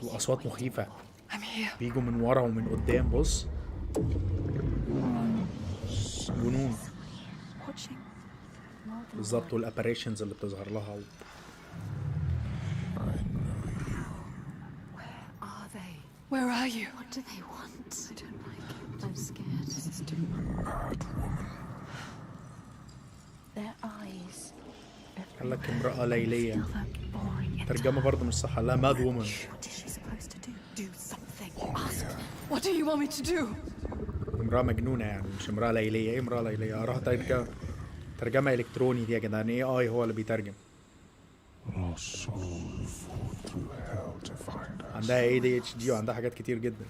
الأصوات مخيفة، بيجوا من ورا ومن قدام. بص جنون بالظبط، والاباريشنز اللي بتظهر لها. Where are you? What do they want? I don't like it. I'm scared. This is too mad woman. Their eyes. قال لك امرأة ليلية. ترجمة برضه مش صح، لا ماد وومن. What is she supposed to do? Do something. Ask them. What do you want me to do? امرأة مجنونة يعني، مش امرأة ليلية. ايه امرأة ليلية؟ اروح ترجمة الكتروني دي يا جدعان. اي هو اللي بيترجم. عندها ADHD وعندها حاجات كتير جدا.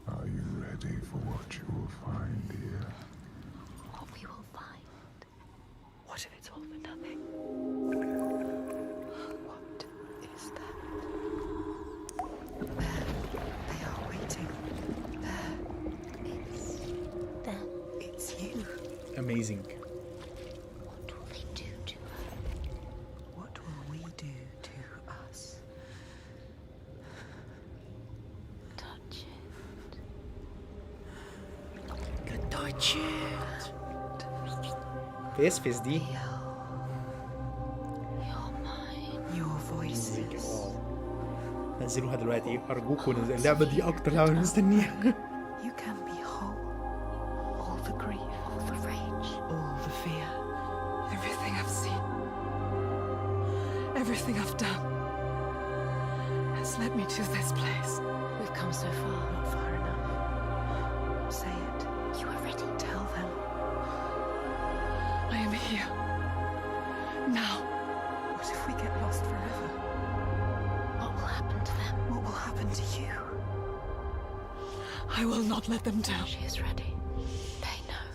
Are you ready for what you will find here? What we will find? What if it's all for nothing? What amazing. What will they do to her? What will we do to us? Touch it. touch it. فيس دي. Your voices. نزلوها دلوقتي ارجوكوا. اللعبه دي اكتر لعبه مستنيها. You can be whole. All the grief, all the rage, all the fear. Everything I've seen. Everything I've done has led me to this place. We've come so far. Not far enough. Say it. You are ready. Tell them. I am here. Now. What if we get lost forever? What will happen to them? What will happen to you? I will not let them down. She is ready. They know.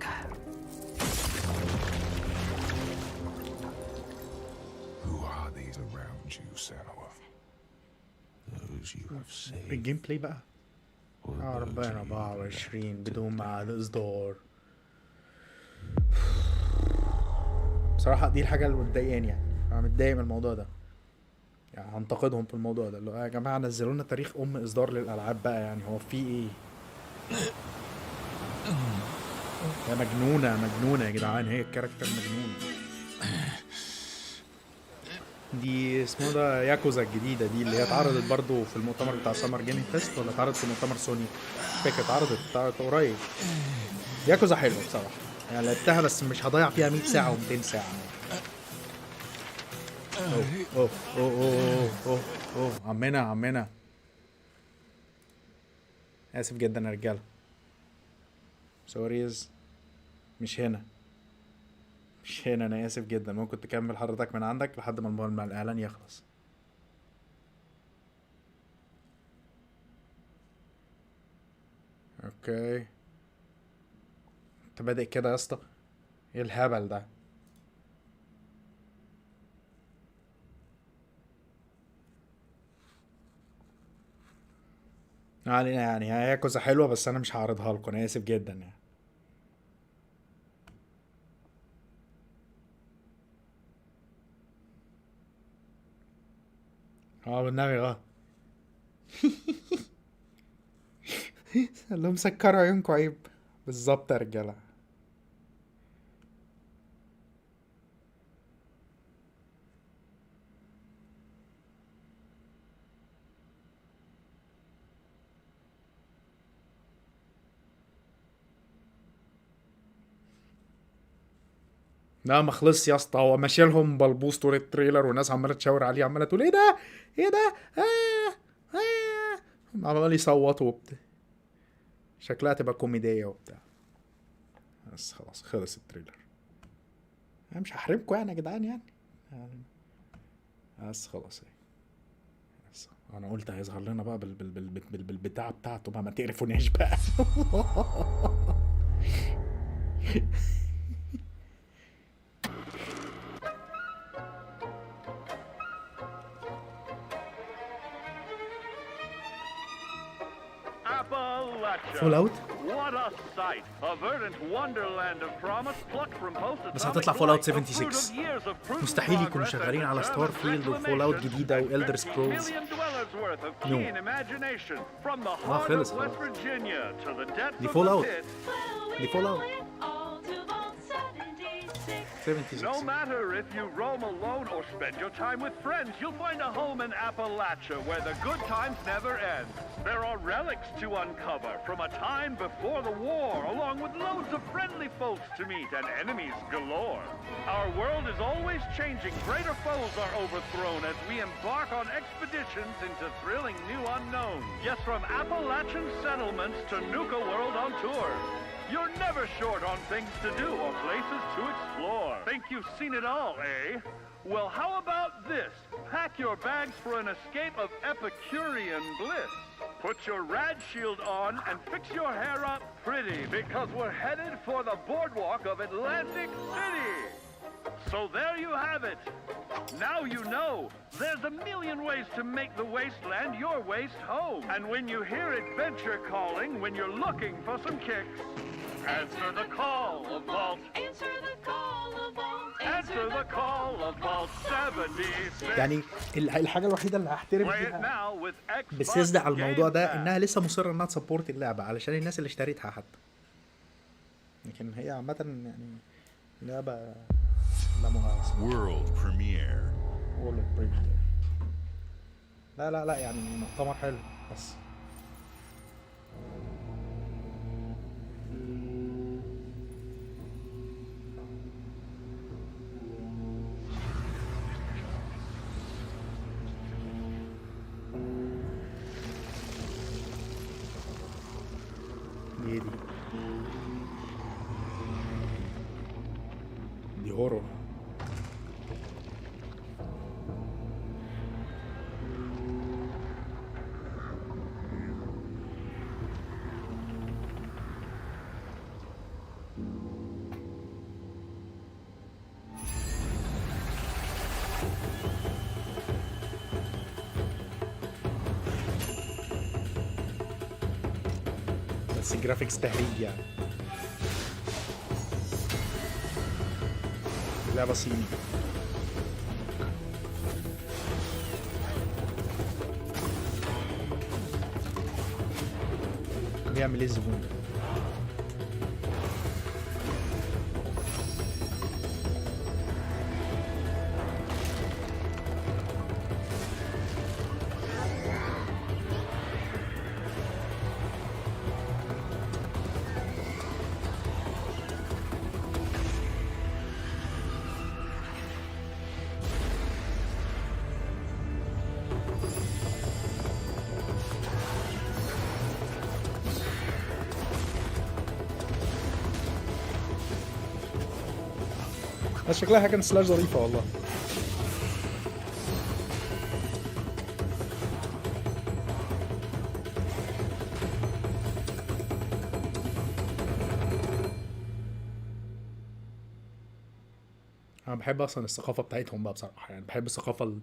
Go. Who are these around you, Senua? Those you have saved. الجيم بلاي بقى 24 بدون ميعاد اصدار. بصراحة دي الحاجة اللي مضايقاني، يعني انا متضايق من الموضوع ده، يعني هنتقدهم في الموضوع ده. اللي هو يا جماعة نزلوا لنا تاريخ اصدار للالعاب بقى، يعني هو في ايه؟ يا مجنونة يا جدعان، هي الكاركتر مجنونة. دي اسمه ده ياكوزا الجديدة دي اللي هي اتعرضت برضو في المؤتمر بتاع سمر جيمنج فيست، ولا اتعرضت في مؤتمر سوني؟ مش فاكر. اتعرضت قريب. ياكوزا حلوة بصراحة، يعني لعبتها بس مش هضيع فيها 100 ساعة و200 ساعة. اوه عمنا اسف جدا يا رجالة. سوريز مش هنا انا اسف جدا. ممكن تكمل حضرتك من عندك لحد ما الاعلان يخلص. اوكي انت بادئ كده يا اسطى؟ ايه الهبل ده؟ يعني هي كوزة حلوة بس انا مش هعرضها لكم، انا اسف جدا يعني. بالنبي اللي مسكروا عيونكم عيب. بالظبط يا رجاله. لا ما خلصش يا اسطى، هو ماشي لهم بلبوس طول التريلر والناس عماله تشاور عليه، عماله تقول ايه ده عمال يصوتوا وبتاع. شكلها تبقى كوميديه وبتاع. بس خلاص خلص التريلر. انا مش هحرمكم يعني يا جدعان يعني بس خلاص. بس انا قلت هيظهر لنا بقى بالبتاع بتاعته بقى، ما تقرفوناش بقى. Fallout. بس هتطلع Fallout 76. مستحيل يكونوا شغالين على Starfield وفول اوت جديدة وإلدر سكرولز. خلص. دي فول اوت. 76. No matter if you roam alone or spend your time with friends, you'll find a home in Appalachia where the good times never end. There are relics to uncover from a time before the war, along with loads of friendly folks to meet and enemies galore. Our world is always changing. Greater foes are overthrown as we embark on expeditions into thrilling new unknowns. Yes, from Appalachian settlements to Nuka World on tour. You're never short on things to do or places to explore. Think you've seen it all, eh? Well, how about this? Pack your bags for an escape of Epicurean bliss. Put your rad shield on and fix your hair up pretty, because we're headed for the boardwalk of Atlantic City. So there you have it. Now you know. There's a million ways to make the wasteland your waste home. And when you hear adventure calling, when you're looking for some kicks, Answer the call of Vault. Answer the call of Vault. Answer the call of Vault 76. يعني الحاجه الوحيده اللي هحترم Play it فيها now with Xbox بسيزدا على الموضوع ده Game انها لسه مصره انها تسبورت اللعبه علشان الناس اللي اشتريتها حتى. لكن هي عامه يعني لعبه لا مؤاخذه. World premiere. لا يعني مؤتمر حلو بس. دي هورو. بس الجرافيكس تهريج يعني. لعبة صيني. بيعمل ايه الزبون ده؟ بس شكلها كانت سلاش ظريفة والله. أنا بحب أصلا الثقافة بتاعتهم بقى بصراحة، يعني بحب الثقافة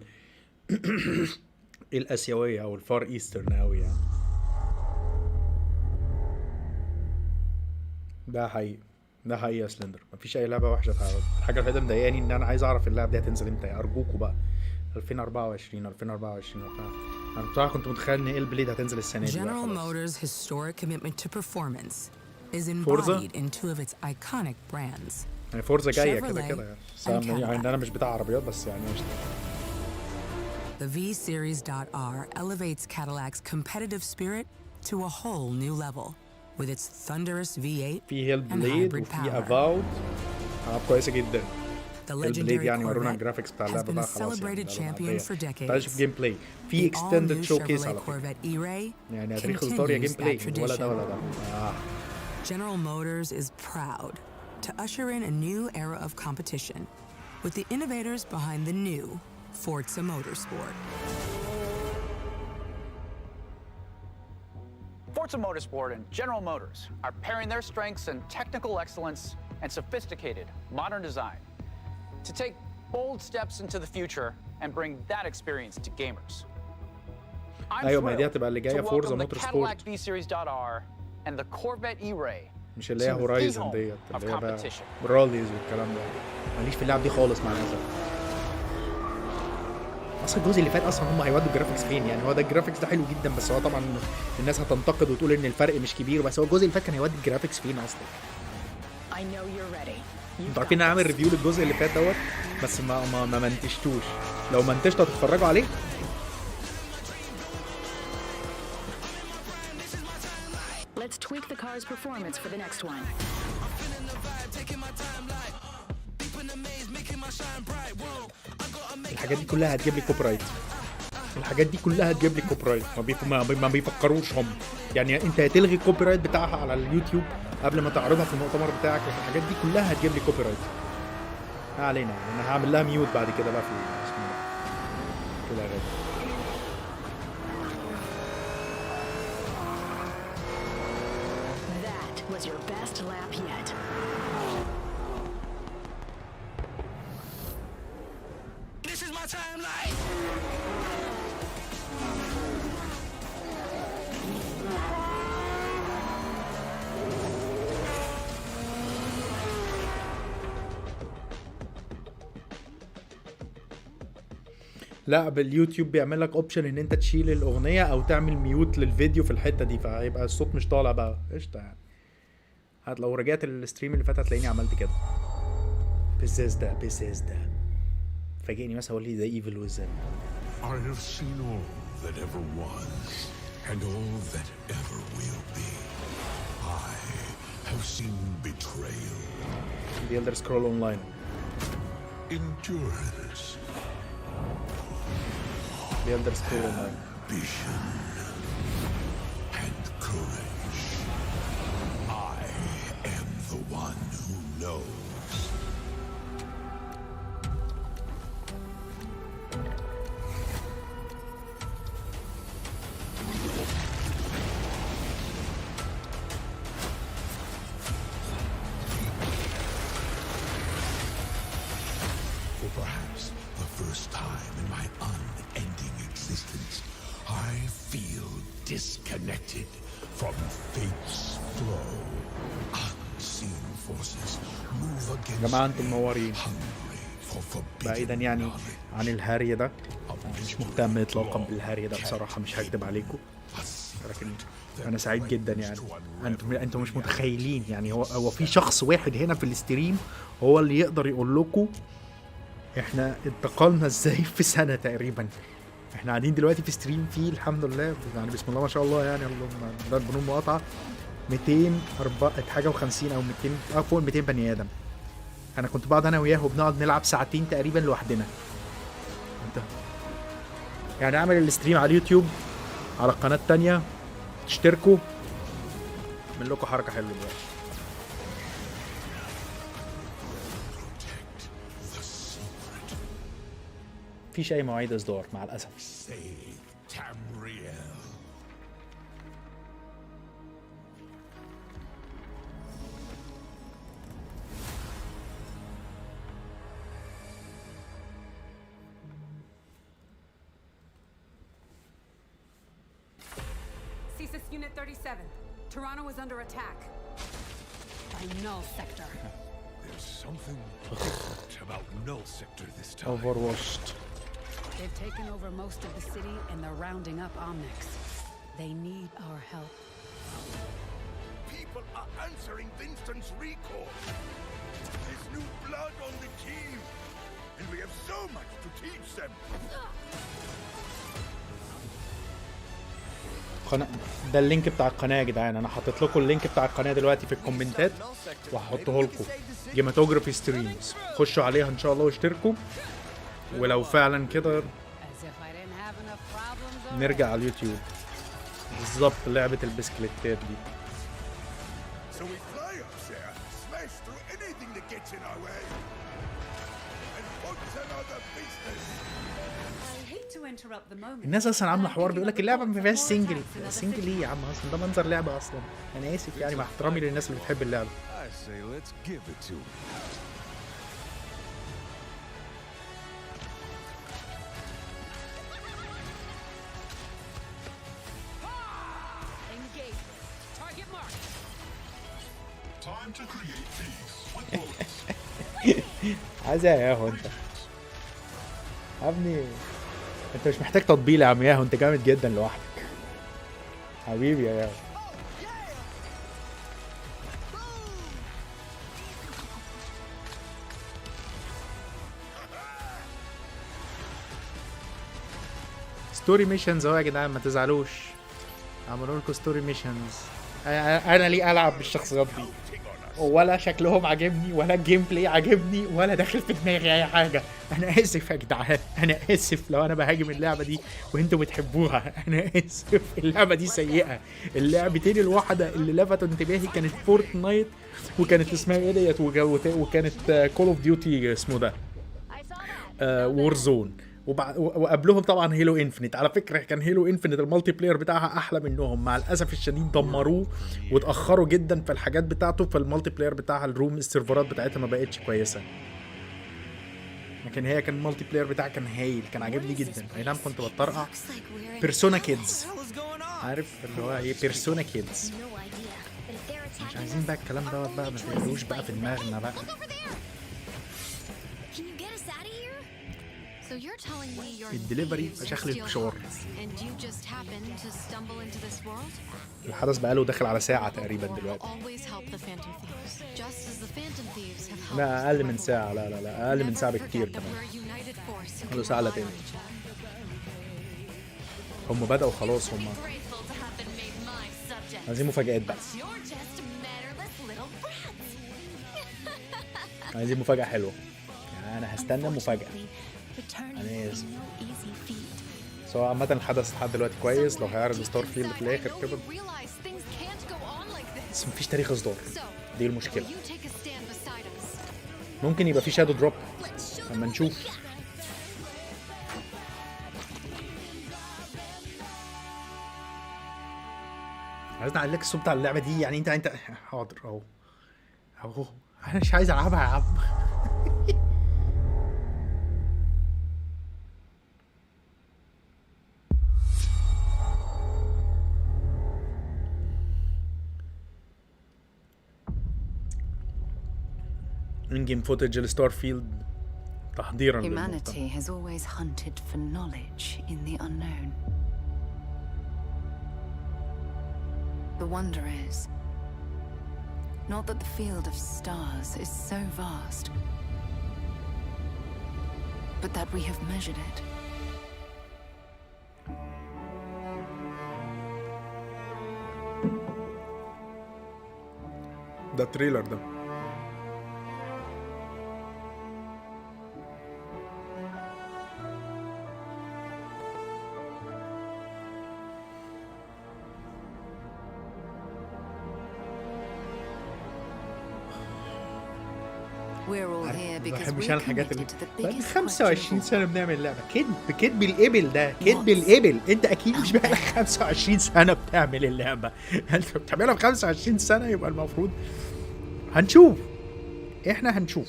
الآسيوية أو الفار إيسترن أوي يعني. ده حقيقي. ده حقيقي يا سلندر، مفيش اي لعبه وحشه تعرض. الحاجه الوحيده مضايقاني ان انا عايز اعرف اللعبه دي هتنزل امتى، ارجوكوا بقى 2024 انا بصراحه كنت متخيل ان البليد هتنزل السنه دي. General Motors' historic commitment to performance is embodied in two of its iconic brands. يعني فورزا جايه كده يعني انا مش بتاع عربيات بس يعني مش. The V-Series.R elevates Cadillac's competitive spirit to a whole new level. With its thunderous V8 فيه and hybrid وفيه power. افاود كويسه جدا. The legendary يعني ورونا Corvette الجرافيكس بتاع has اللعبه been بقى a خلاص celebrated champion for تعال decades. شوف جيم بلاي في The اكستندد all-new شوكيس على Chevrolet فكره Corvette E-Ray يعني تاريخ اصدار يا جيم continues بلاي that ولا ده tradition. General Motors is proud to usher in a new era of competition with the innovators behind the new Forza Motorsport. Forza Motorsport and General Motors are pairing their strengths in technical excellence and sophisticated modern design to take bold steps into the future and bring that experience to gamers. I'm thrilled to welcome the Cadillac V-Series.R and the Corvette E-Ray مش اللي هي هورايزن ديت اللي هي بقى راليز والكلام ده. ماليش في اللعب دي خالص مع الاسف. اصلا الجزء اللي فات اصلا هم هيودوا الجرافيكس فين يعني؟ هو ده الجرافيكس ده حلو جدا بس هو طبعا الناس هتنتقد وتقول ان الفرق مش كبير، بس هو الجزء اللي فات كان هيودي الجرافيكس فين اصلا؟ انتوا عارفين انا عامل ريفيو للجزء اللي فات دوت بس ما منتجتوش. لو منتجته هتتفرجوا عليه. Let's tweak the car's performance for the next one. الحاجات دي كلها هتجيب لي كوبي رايت. الحاجات دي كلها هتجيب لي كوبي رايت. ما بيفكروش هم يعني. انت هتلغي الكوبي رايت بتاعها على اليوتيوب قبل ما تعرضها في المؤتمر بتاعك، لكن الحاجات دي كلها هتجيب لي كوبي رايت. ما علينا يعني. انا هعمل لها ميوت بعد كده بقى في اسمه كده يا غالي. That was your best lap yet. This is my timeline. لا باليوتيوب بيعمل لك اوبشن ان انت تشيل الاغنيه او تعمل ميوت للفيديو في الحته دي، فهيبقى الصوت مش طالع بقى. قشطه يعني. لو رجعت الستريم اللي فات هتلاقيني عملت كده. بيزيزدا فاجئني مثلا اقول لي ذا ايفل ويزن. I have seen all that ever was and all that ever will be. I have seen betrayal. The Elder Scroll Online. Endurance. The Elder Scroll Online. Ambition and courage. I am the one who knows. Perhaps the first time in my unending existence, I feel disconnected from fate's flow. Unseen forces move against جماعة انتم منورين. for forbidden بعيدا يعني عن الهري ده، مش مهتم اطلاقا بالهري ده بصراحة، مش هكدب عليكم، لكن انا سعيد جدا يعني. انتم مش متخيلين يعني. هو في شخص واحد هنا في الاستريم هو اللي يقدر يقول لكم احنا انتقلنا ازاي في سنه تقريبا. احنا قاعدين دلوقتي في ستريم فيه الحمد لله يعني بسم الله ما شاء الله يعني، اللهم ده بدون مقاطعه 200 حاجه و50 او 200 فوق 200 بني ادم. انا كنت بقعد انا وياه وبنقعد نلعب ساعتين تقريبا لوحدنا. انت يعني اعمل الستريم على اليوتيوب على القناه التانية، تشتركوا من لكم حركه حلوه دلوقتي. مفيش اي مواعيد اصدار مع الاسف. CSIS Unit 37. Toronto is under attack by Null Sector. There's something different about Null Sector this time. Overwatched. They've taken over most of the city and they're rounding up Omnics. They need our help. People are answering Winston's recall. There's new blood on the team, and we have so much to teach them. ده اللينك بتاع القناه يا جدعان، انا حاطط لكم اللينك بتاع القناه دلوقتي في الكومنتات وهحطه لكم. جيماتوجرافي ستريمز، خشوا عليها ان شاء الله واشتركوا. ولو فعلا كده نرجع على اليوتيوب بالظبط لعبه البسكليتات دي. So we fly up there, smash through anything that gets in our way, and put another business. الناس اصلا عامله حوار بيقول لك اللعبه ما فيهاش سنجل. سنجل ايه يا عم؟ اصلا ده منظر لعبه اصلا. انا اسف يعني مع احترامي للناس اللي بتحب اللعبه. I say let's give it to him. Engage. Target mark. Time to create peace with bullets. عايز ايه يا ياهو انت؟ يا ابني انت مش محتاج تطبيل يا عم ياهو، انت جامد جدا لوحدك حبيبي يا ياهو. ستوري ميشنز اهو يا جدعان، ما تزعلوش، عملوا لكم ستوري ميشنز. انا ليه العب بالشخصيات دي؟ ولا شكلهم عاجبني ولا الجيم بلاي عاجبني ولا داخل في دماغي اي حاجه. انا اسف يا جدعان، انا اسف لو انا بهاجم اللعبه دي وانتوا بتحبوها. انا اسف، اللعبه دي سيئه. اللعبتين الواحده اللي لفتوا انتباهي كانت فورتنايت وكانت اسمها ايه ديت، وكانت كول اوف ديوتي اسمه ده وور زون، وقبلهم طبعا هيلو انفينيت. على فكره كان هيلو انفينيت المالتي بلاير بتاعها احلى منهم، مع الاسف الشديد دمروه واتاخروا جدا في الحاجات بتاعته. فالمالتي بلاير بتاعها الروم السيرفرات بتاعتها ما بقتش كويسه، لكن هي كان المالتي بلاير بتاعها كان هايل، كان عاجبني جدا. اي نعم كنت بتطرقع. بيرسونا كيدز، عارف اللي هو ايه بيرسونا كيدز. مش عايزين بقى الكلام دوت بقى، ما تقولوش بقى في دماغنا بقى. So you're telling me you're الدليفري فشخ لي الفشار. and you just happened to stumble into this world? الحدث بقاله داخل على ساعة تقريبا دلوقتي. Always help the Phantom Thieves, just as the Phantom Thieves have helped. لا أقل من ساعة، لا أقل من ساعة بكتير كمان. قالوا ساعة إلا تاني. هم بدأوا خلاص، هم عايزين مفاجآت بقى. عايزين مفاجأة حلوة. يعني أنا هستنى مفاجأة. أنا آسف. سواء عامة الحدث لحد دلوقتي كويس، لو هيعرض ستار فيلد في الآخر كده. بس مفيش تاريخ إصدار، دي المشكلة. ممكن يبقى في شادو دروب أما نشوف. عايز اعلق الصوت بتاع اللعبه دي، يعني انت حاضر اهو انا مش عايز العبها يا عم. ان جيم فوتج لستارفيلد تحضيرا للمؤتمر. Humanity has always hunted for knowledge in the unknown. The wonder is not that the field of stars is so vast, but that we have measured it. ده تريلر ده. بحبش انا الحاجات اللي بقى 25 سنه بنعمل لعبه. كدب الابل ده، كدب الابل. انت اكيد مش بقالك 25 سنه بتعمل اللعبه. انت بتعملها ب 25 سنه، يبقى المفروض هنشوف. احنا هنشوف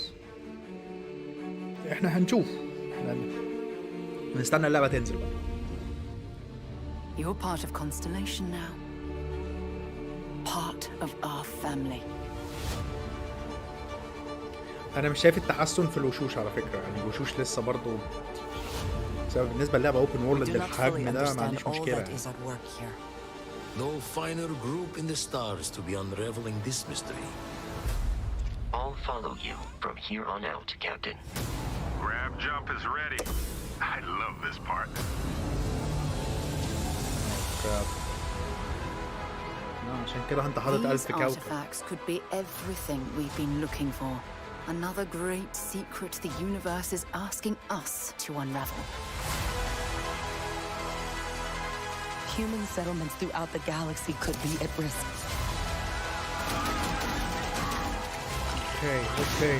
نستنى اللعبه تنزل بقى. You're part of Constellation now. Part of our family. انا مش شايف التحسن في الوشوش على فكره، يعني الوشوش لسه برضو بسبب بالنسبه للعبه اوبن وورلد بالحجم ده ما عنديش مشكله. No finer group in the stars to be unraveling this mystery. I'll follow you from here on out, Captain. Grab jump is ready. I love this part. عشان كده انت حاطط 1000 كوكب. These artifacts could be everything we've been looking for. Another great secret the universe is asking us to unravel. Human settlements throughout the galaxy could be at risk. Okay.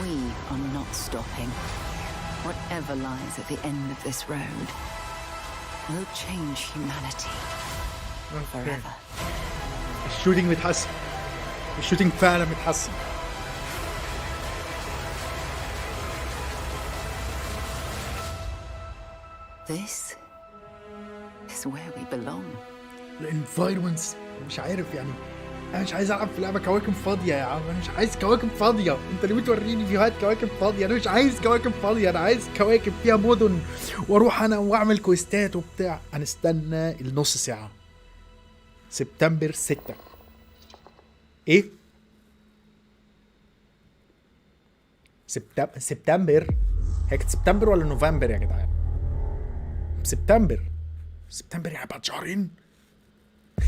We are not stopping. Whatever lies at the end of this road will change humanity forever. الشوتينج متحسن، الشوتينج فعلا متحسن. This is where we belong. الانفايرمنتس مش عارف، يعني انا مش عايز العب في لعبه كواكب فاضيه يا عم. انا مش عايز كواكب فاضيه. انت ليه بتوريني فيديوهات كواكب فاضيه؟ انا مش عايز كواكب فاضيه، انا عايز كواكب فيها مدن واروح انا واعمل كويستات وبتاع. هنستنى النص ساعه. سبتمبر 6. ايه؟ سبتمبر؟ هي كانت سبتمبر ولا نوفمبر يا جدعان؟ سبتمبر يعني بعد شهرين.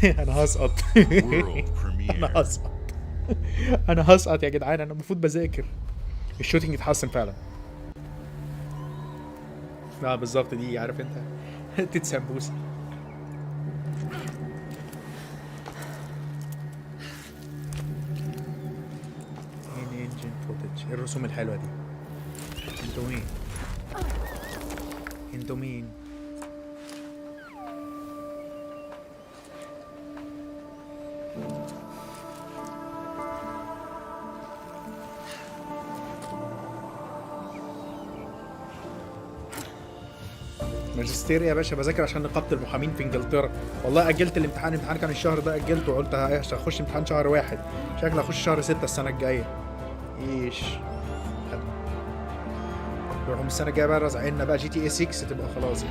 انا هسقط. انا هسقط يا جدعان. انا المفروض بذاكر. الشوتينج اتحسن فعلا. لا بالظبط، دي عارف انت تتسمبوسه. انجن فوتج. الرسوم الحلوه دي. انتوا مين؟ ماجستير يا باشا، بذاكر عشان نقابه المحامين في انجلترا. والله اجلت الامتحان كان الشهر ده اجلته، وقلت هخش امتحان شهر 1، شكلي هخش شهر 6 السنه الجايه. ايش يروحوا السنه الجايه بقى رازعيننا بقى GTA 6 تبقى خلاص.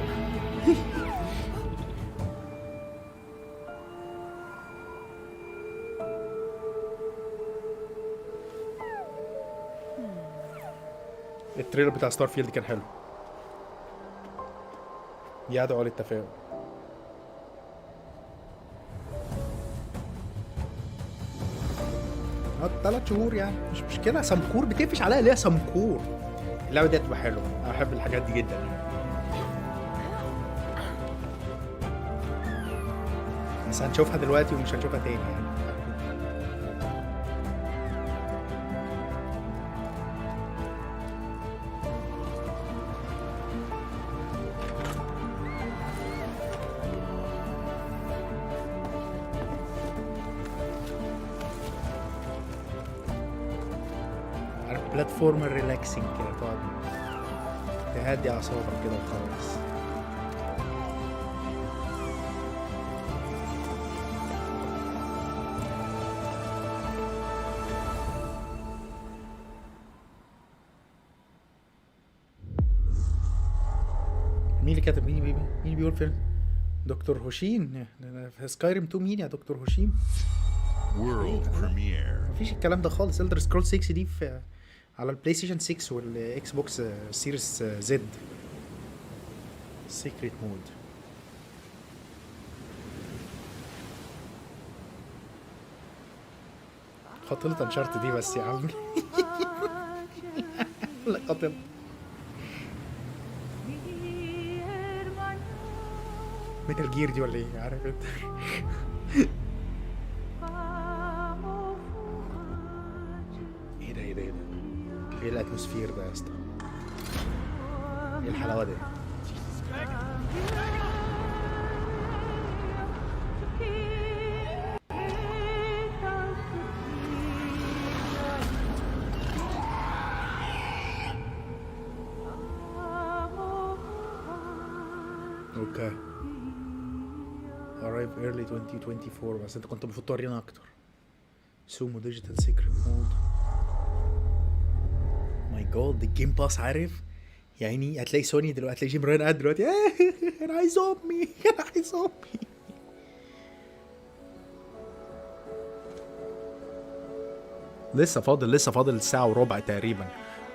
التريلر بتاع ستارفيلد كان حلو، يدعو للتفاؤل. 3 شهور يعني مش مشكله. سمكور بتقفش عليا ليه سمكور؟ اللعبه دي هتبقى حلوه، انا بحب الحاجات دي جدا يعني. بس هنشوفها دلوقتي ومش هنشوفها تاني يعني. بلاتفورمر ريلاكسنج كده، تقعد تهدي اعصابك كده وخلاص. مين اللي كاتب؟ مين بيقول فيلم؟ دكتور هوشين في سكايريم 2. مين يا دكتور هوشين؟ World premiere. مفيش الكلام ده خالص. Elder Scrolls 6 دي في على البلاي ستيشن 6 والاكس بوكس سيريس زد. سيكريت مود. خطلت انشارت دي بس يا عم. لا خطلت. ميتال جير دي ولا ايه؟ عارف انت. ايه الاتموسفير ده يا اسطى؟ ايه الحلاوه دي؟ اوكي. arrive early 2024. بس انت كنت المفروض تورينا اكتر. سومو ديجيتال سيكريت مود. ماي جاد الجيم باس عارف يعني. هتلاقي سوني دلوقتي، هتلاقي جيم راين قاعد دلوقتي انا عايز امي انا عايز امي. لسه فاضل ساعة وربع تقريبا.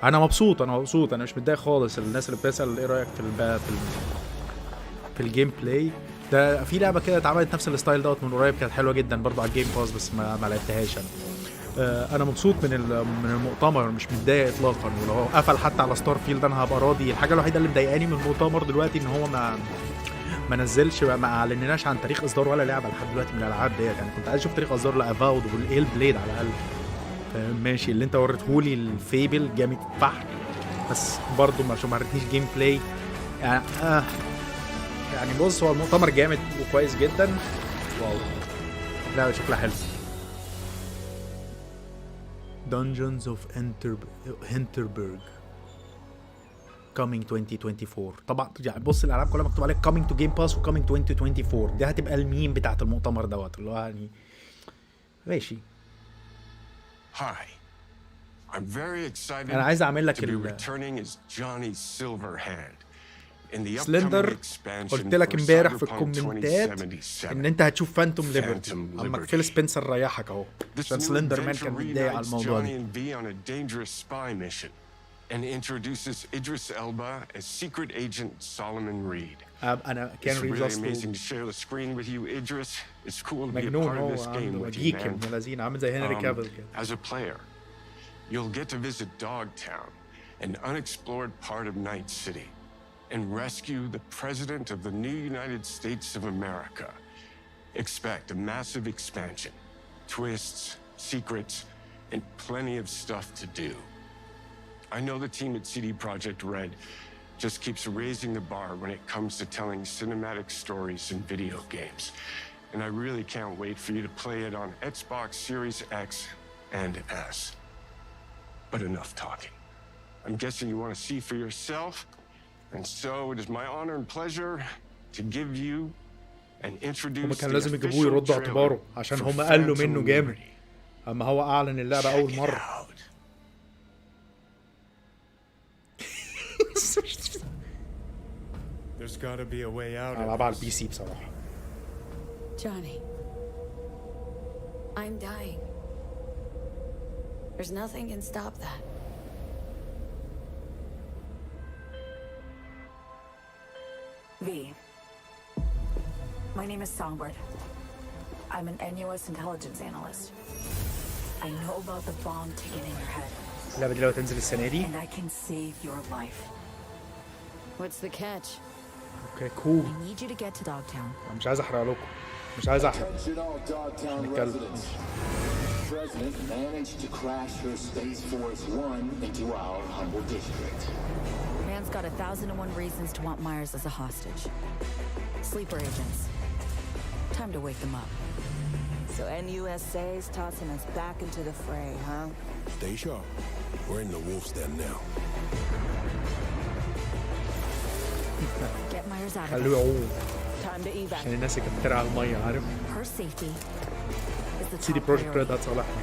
انا مبسوط انا مش متضايق خالص. الناس اللي بتسأل ايه رايك في الجيم بلاي ده، في لعبه كده اتعملت نفس الستايل دوت من قريب، كانت حلوه جدا برضو على الجيم باس، بس ما لعبتهاش انا. انا مبسوط من المؤتمر، مش متضايق اطلاقا. ولو هو قفل حتى على ستار فيلد انا هبقى راضي. الحاجه الوحيده اللي مضايقاني من المؤتمر دلوقتي ان هو ما نزلش، ما اعلنناش عن تاريخ اصدار ولا لعبه لحد دلوقتي من الالعاب ديت. يعني كنت عايز اشوف تاريخ اصدار لافاود والايل بليد على الاقل. ماشي اللي انت وريتهولي الفيبل جامد فحم، بس برضو ما وريتنيش جيم بلاي يعني. يعني بص هو المؤتمر جامد وكويس جدا. واو لا شكلها حلو. Dungeons of Hinterberg coming 2024. طبعا يعني بص الالعاب كلها مكتوب عليها coming to Game Pass و coming 2024. دي هتبقى الميم بتاعت المؤتمر دوت اللي هو يعني ماشي. Hi. I'm very excited انا عايز اعمل لك to be returning as Johnny Silverhand. سلندر. قلت لك امبارح في الكومنتات ان انت هتشوف فانتوم ليبرتي. عمك فيل سبنسر ريحك اهو عشان سلندر مان كان متضايق على الموضوع ده. And introduces Idris Elba as secret agent Solomon Reed. أنا كان It's really amazing to share the screen with you, Idris. It's cool to be a part of this game with you, man. عامل زي هنري كافيل كده. As a player, you'll get to visit Dogtown, an unexplored part of Night City, and rescue the President of the new United States of America. Expect a massive expansion, twists, secrets, and plenty of stuff to do. I know the team at CD Projekt Red just keeps raising the bar when it comes to telling cinematic stories in video games. And I really can't wait for you to play it on Xbox Series X and S. But enough talking. I'm guessing you want to see for yourself? And so it is my honor and pleasure to give you and introduce هما كان the لازم يجيبوه official يردوا trailer اعتباره عشان for هما قالوا Phantom منه جامد. Liberty. اما هو اعلن اللعبة اول مرة. There's gotta be a way out. العبها على البي سي بصراحة. Johnny, I'm dying. There's nothing can stop that. V. My name is Songbird. I'm an NUS intelligence analyst. I know about the bomb ticket in your head. اللعبة دي لو تنزل السنة دي. And I can save your life. What's the catch? اوكي cool. I need you to get to Dogtown. أنا مش عايز احرق لكم. مش عايز احرق. نتكلم. President managed to crash her Space Force One into our humble district. Man's got 1,001 reasons to want Myers as a hostage. Sleeper agents. Time to wake them up. So NUSA's tossing us back into the fray, huh? Stay sharp. We're in the wolf's den now. Get Myers out of خلوه يعوم. Time to evac. عشان الناس اللي كانت بترعى المية عارف. Her safety is the سيدي top بروجكت ريد priority. هتصالحنا.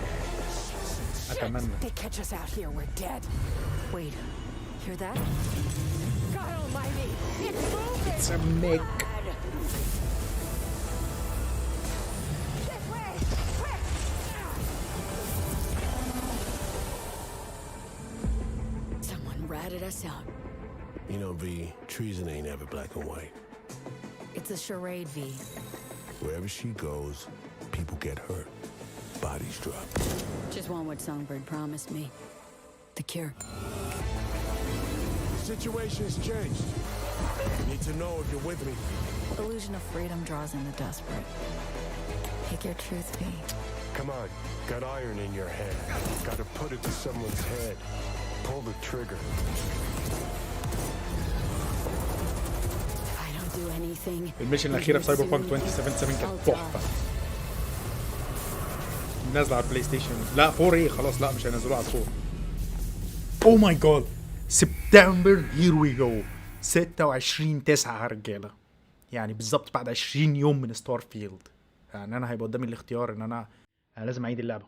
أتمنى. They catch us out here, we're dead. Wait, hear that? God almighty, it's moving! It's a Mick. This way, quick! Someone ratted us out. You know, V, treason ain't ever black and white. It's a charade, V. Wherever she goes, people get hurt. Bodies drop. Just want what Songbird promised me. The cure. The situation's changed. You need to know if you're with me. Illusion of freedom draws in the desperate. Pick your truth, V. Come on, got iron in your hand. Gotta put it to someone's head. Pull the trigger. I don't do anything. الميشن الأخيرة في سايبر بانك 2077 كانت تحفة. نازلة على البلاي ستيشن. لا 4 ايه خلاص لا مش هينزلوها على 4. اوه ماي جاد سبتمبر هير وي جو 26/9 يا رجالة. يعني بالظبط بعد 20 يوم من ستار فيلد. يعني انا هيبقى قدامي الاختيار ان انا لازم اعيد اللعبة.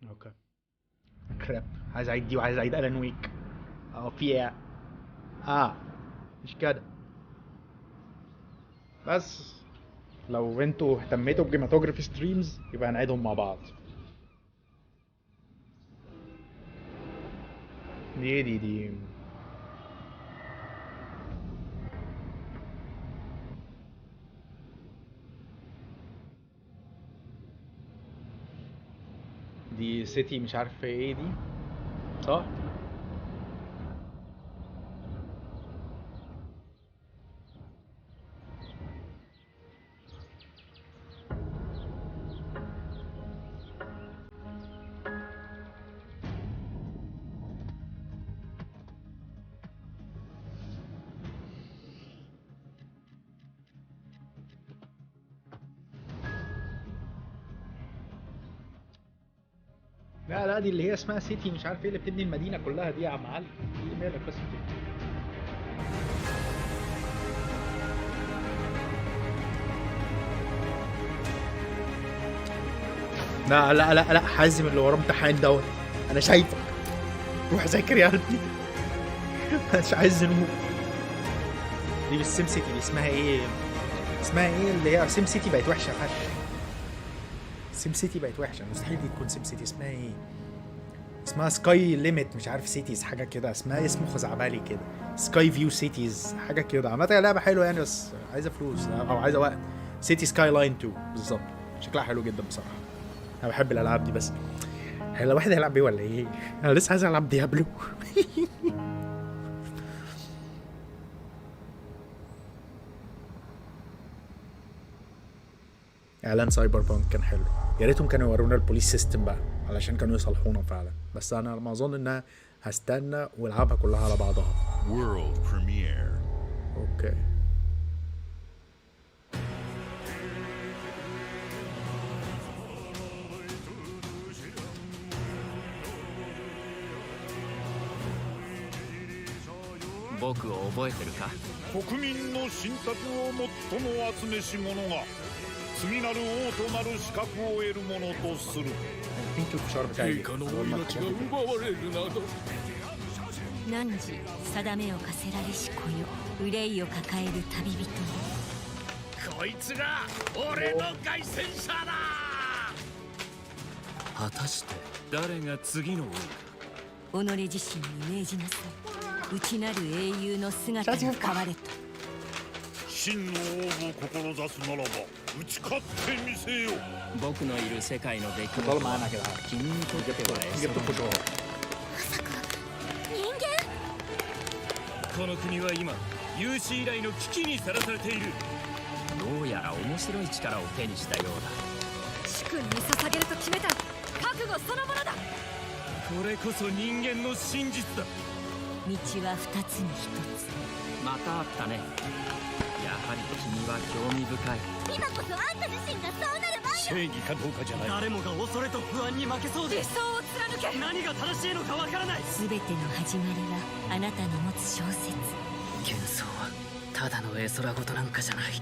اوكي. كراب عايز اعيد دي وعايز اعيد الان ويك. في ايه؟ مش كده. بس لو انتوا اهتميتوا بجيماتوجرافي ستريمز يبقى هنعيدهم مع بعض. دي دي سيتي مش عارف ايه دي صح؟ لا دي اللي هي اسمها سيتي مش عارف ايه اللي بتبني المدينة كلها دي يا عم علي. ايه مالك بس كده؟ لا حازم اللي وراه امتحان دوت. انا شايفك. روح ذاكر يا قلبي. مش عايز ذنوب. دي بالسيم سيتي دي اسمها ايه؟ اللي هي سيم سيتي بقت وحشة فشخ. سيم سيتي بقت وحشة مستحيل دي تكون سيم سيتي. اسمها ايه؟ اسمها سكاي ليميت مش عارف سيتيز حاجة كده. اسمها اسمه خزعبلي كده. سكاي فيو سيتيز حاجة كده. عامة هي لعبة حلوة يعني بس عايزة فلوس او عايزة وقت. سيتي سكاي لاين 2 بالظبط. شكلها حلو جدا بصراحة. انا بحب الالعاب دي بس هلا واحد هيلعب بيه ولا ايه؟ انا لسه عايز العب ديابلو. اعلان سايبر بانك كان حلو. يا ريتهم كانوا يورونا البوليس سيستم بقى علشان كانوا يصلحونا فعلا. بس انا ما اظن انها هستنى والعبها كلها على بعضها. World premiere. اوكي. ークを覚えてるか？国民の信託を最も集めし者が次なる王となる資格を得るものとする。陛下のお命が奪われるなど。汝定めを課せられし子よ、憂いを抱える旅人。こいつが俺の凱旋者だ。果たして誰が次の王か。己自身に命じなさい。内なる英雄の姿に変われと。真の王を志すならば打ち勝ってみせよ。僕のいる世界の出来事は君にとっては餌だ。この国は今有史以来の危機にさらされている。どうやら面白い力を手にしたようだ。主君に捧げると決めた覚悟そのものだ。これこそ人間の真実だ。道は二つに一つ。またあったね。やはり君は興味深い。今こそあんた自身がそうなる番よ。正義かどうかじゃない。誰もが恐れと不安に負けそうで。理想を貫け。何が正しいのかわからない。全ての始まりはあなたの持つ小説。幻想はただの絵空事なんかじゃない。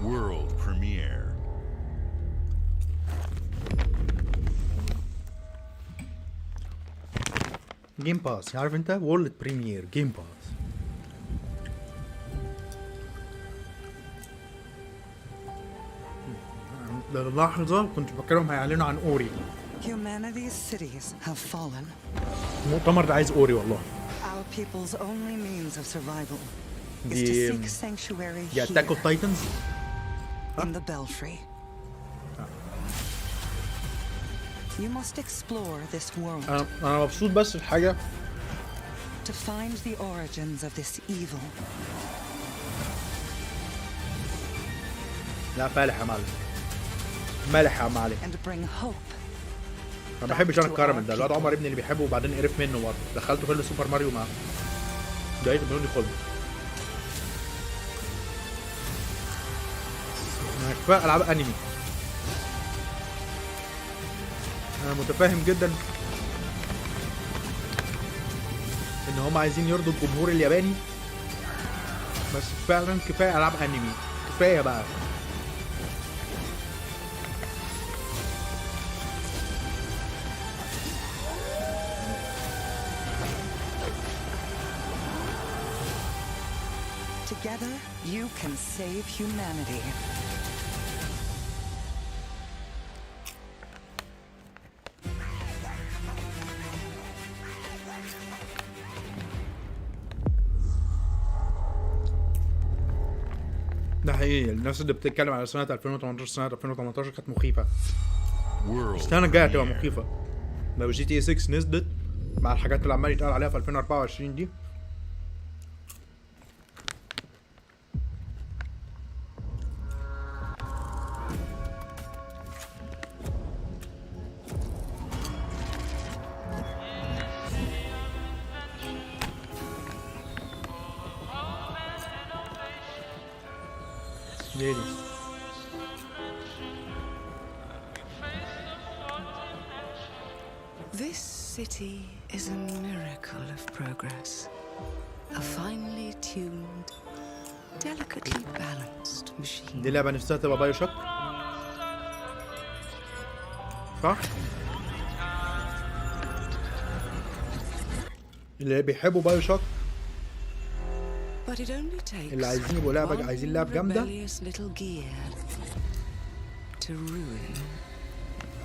World premiere. جيم باس، عارف انت وورلد بريمير جيم باس. لحظة كنت بفكرهم هيعلنوا عن اوري. Humanity's cities have fallen. المؤتمر ده عايز اوري والله. Our people's only means of survival is دي to seek sanctuary دي اتاك اوف تايتنز in the belfry. You must explore this world انا مبسوط بس الحاجة to find the origins of this evil. لا فالح يا معلم، مالح يا معلم. And bring hope. ما بحبش انا الكراميل ده، الواد عمر ابني اللي بيحبه وبعدين قرف منه برضه، دخلته فيلم سوبر ماريو معاه. ده ايه بيقول لي خد. كفايه العاب انمي. انا متفاهم جدا ان هم عايزين يرضوا الجمهور الياباني، بس فعلا كفايه العاب انمي، كفايه بقى. Together, you can save humanity. ده حقيقي، الناس اللي بتتكلم على سنة 2018 سنة 2018 كانت مخيفة. السنة الجاية هتبقى مخيفة. لو جي تي 6 نزلت مع الحاجات اللي عمال يتقال عليها في 2024 دي. Really? This city is a miracle of progress. A finely tuned, delicately balanced machine. دي لعبة نفسها تبقى بايو شوك؟ صح؟ اللي بيحبوا بايو شوك But it only takes اللي عايزين يبقوا لعبة، عايزين لعبة جامدة. rebellious little gear to ruin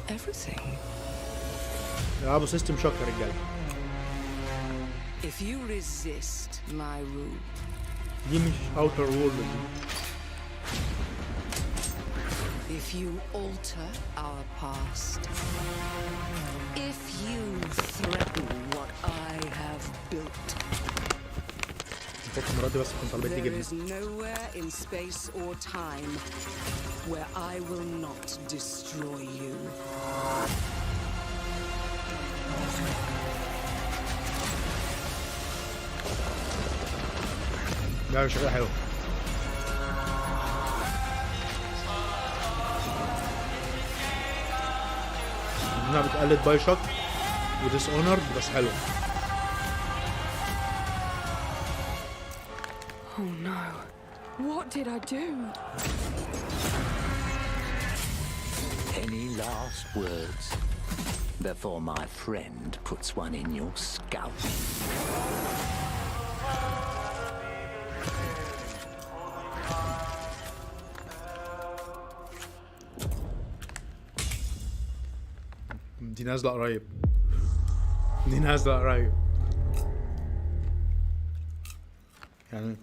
everything. يلعبوا سيستم شوك يا رجالة. If you resist my rule, دي مش اوتر وورلد دي. if you alter our past, if you threaten what I have built, المرة دي بس كنت طالبت لي there جبنة. is nowhere in space or time where I will not destroy you. لا شكلها حلو. انها بتقلد باي شوك وديس اونر بس حلو. Oh no. What did I do? Any last words before my friend puts one in your scalp? دي نازلة قريب. دي نازلة قريب. يعني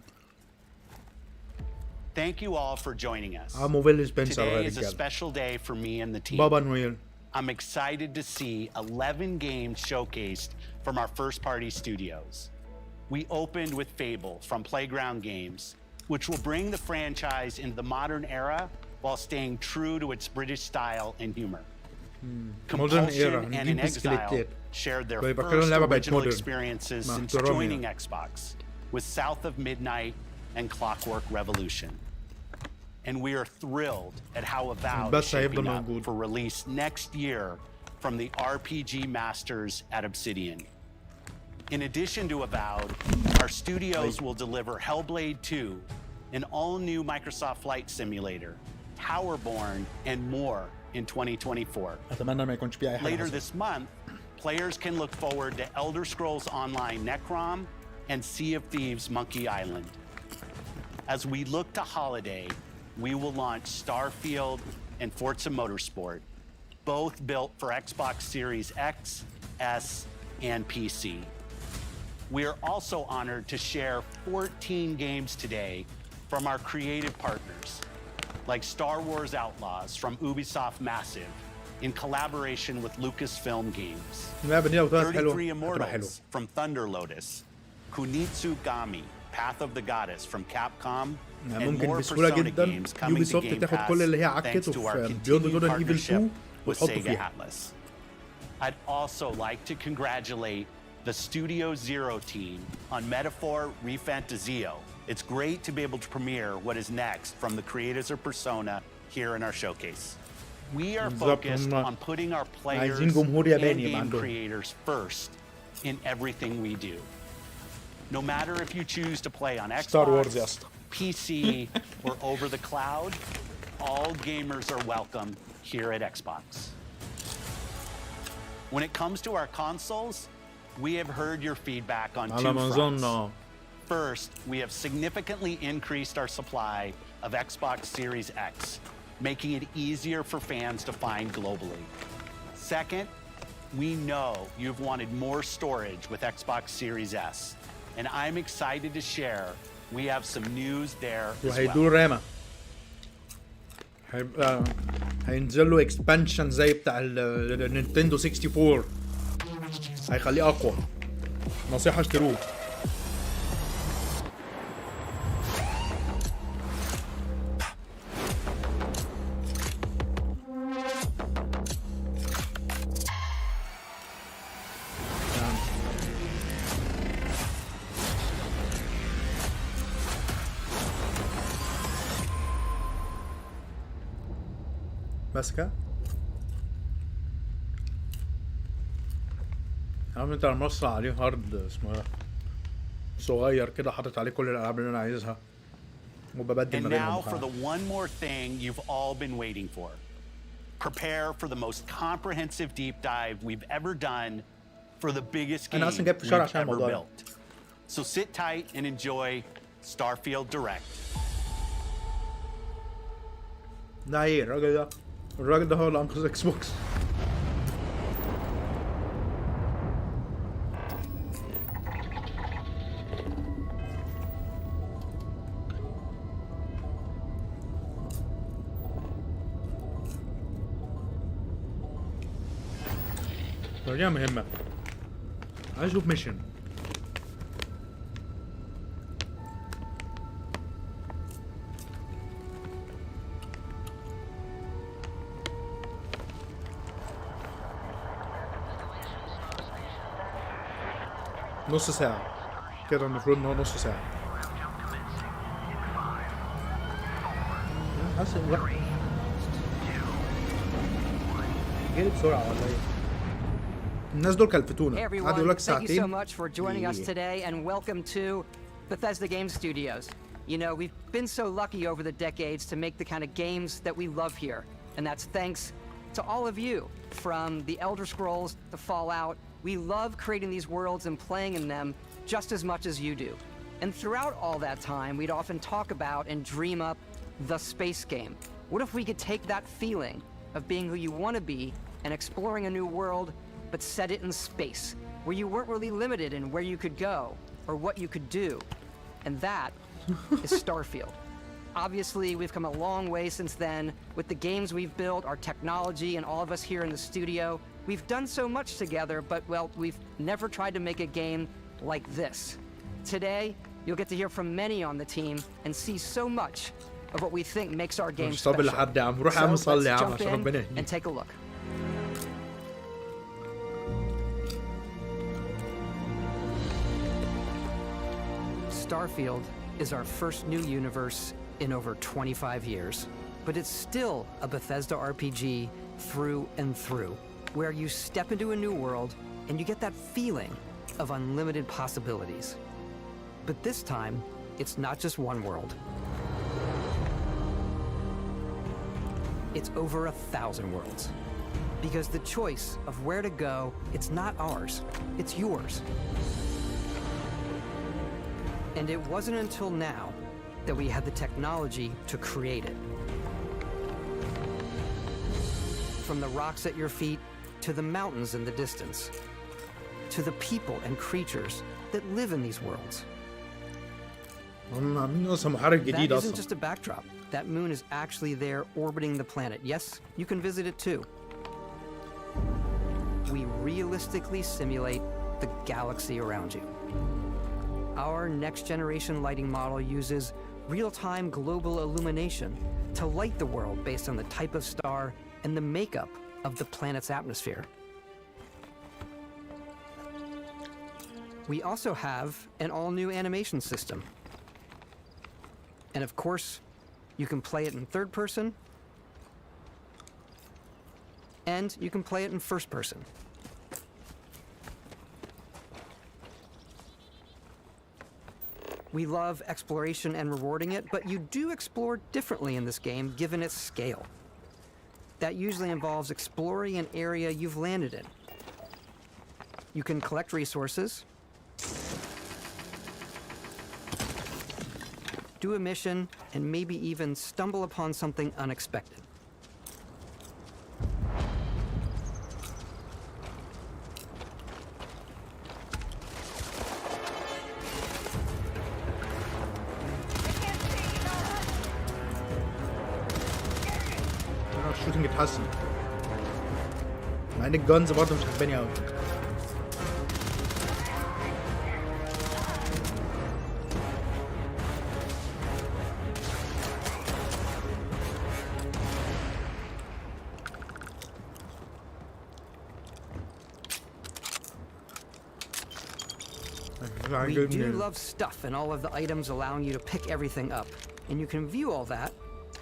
Thank you all for joining us. Today is a special day for me and the team. بابا نويل. I'm excited to see 11 games showcased from our first-party studios. We opened with Fable from Playground Games, which will bring the franchise into the modern era while staying true to its British style and humor. Compulsion and In Exile shared their first original experiences since joining Xbox with South of Midnight and Clockwork Revolution. And we are thrilled at how Avowed is shaping up for release next year from the RPG masters at Obsidian. In addition to Avowed, our studios will deliver Hellblade 2, an all-new Microsoft Flight Simulator, Towerborn, and more in 2024. Later this month, players can look forward to Elder Scrolls Online Necrom and Sea of Thieves Monkey Island. As we look to holiday, we will launch Starfield and Forza Motorsport, both built for Xbox Series X, S, and PC. We are also honored to share 14 games today from our creative partners, like Star Wars Outlaws from Ubisoft Massive, in collaboration with Lucasfilm Games. 33 Immortals from Thunder Lotus, Kunitsu Gami, Path of the Goddess from Capcom, and more Persona games coming to Game Pass thanks to our continued partnership with Sega Atlas. I'd also like to congratulate the Studio Zero team on Metaphor Refantasio. It's great to be able to premiere what is next from the creators of Persona here in our showcase. We are focused on putting our players and game creators first in everything we do. No matter if you choose to play on Xbox, PC, or over the cloud, all gamers are welcome here at Xbox. When it comes to our consoles, we have heard your feedback on two fronts. First, we have significantly increased our supply of Xbox Series X, making it easier for fans to find globally. Second, we know you've wanted more storage with Xbox Series S, and I'm excited to share we have some news there as well. هينزل له اكسبانشن زي بتاع النينتندو 64 هيخليه اقوى. نصيحة اشتروه. ماسكه عم انت مرصع عليه هارد اسمه ايه صغير كده حاطط عليه كل الالعاب اللي انا عايزها وببدل ما بينهم. And now for the one more thing you've all been waiting for. Prepare for the most comprehensive deep dive we've ever done for the biggest game we've ever built. So sit tight and enjoy Starfield Direct. ده ايه الراجل ده هو اللي انقذ اكس بوكس. طريقة مهمة. عايز اشوف ميشن. نص ساعة كده المفروض ان هو نص ساعة. حاسس جري بسرعة ولا ايه؟ الناس دول كلفتونا. Hey قعدوا everyone, يقول لك thank you so ساعتين. much for joining us today and welcome to Bethesda Game Studios. You know, we've been so lucky over the decades to make the kind of games that we love here. And that's thanks to all of you. From the Elder Scrolls to Fallout, we love creating these worlds and playing in them just as much as you do. And throughout all that time, we'd often talk about and dream up the space game. What if we could take that feeling of being who you want to be and exploring a new world, but set it in space, where you weren't really limited in where you could go or what you could do? And that is Starfield. Obviously, we've come a long way since then with the games we've built, our technology, and all of us here in the studio. We've done so much together, but, well, we've never tried to make a game like this. Today, you'll get to hear from many on the team and see so much of what we think makes our game special. So let's jump in and take a look. Starfield is our first new universe in over 25 years, but it's still a Bethesda RPG through and through, where you step into a new world and you get that feeling of unlimited possibilities. But this time, it's not just one world. It's over 1,000 worlds. Because the choice of where to go, it's not ours, it's yours. And it wasn't until now that we had the technology to create it. From the rocks at your feet, to the mountains in the distance, to the people and creatures that live in these worlds. That isn't just a backdrop. That moon is actually there orbiting the planet. Yes, you can visit it too. We realistically simulate the galaxy around you. Our next-generation lighting model uses real-time global illumination to light the world based on the type of star and the makeup of the planet's atmosphere. We also have an all-new animation system. And of course, you can play it in third person, and you can play it in first person. We love exploration and rewarding it, but you do explore differently in this game given its scale. That usually involves exploring an area you've landed in. You can collect resources, do a mission, and maybe even stumble upon something unexpected. الشوتنج اتحسن مع ان الجانز برضه مش عجباني قوي. We do love stuff and all of the items allowing you to pick everything up, and you can view all that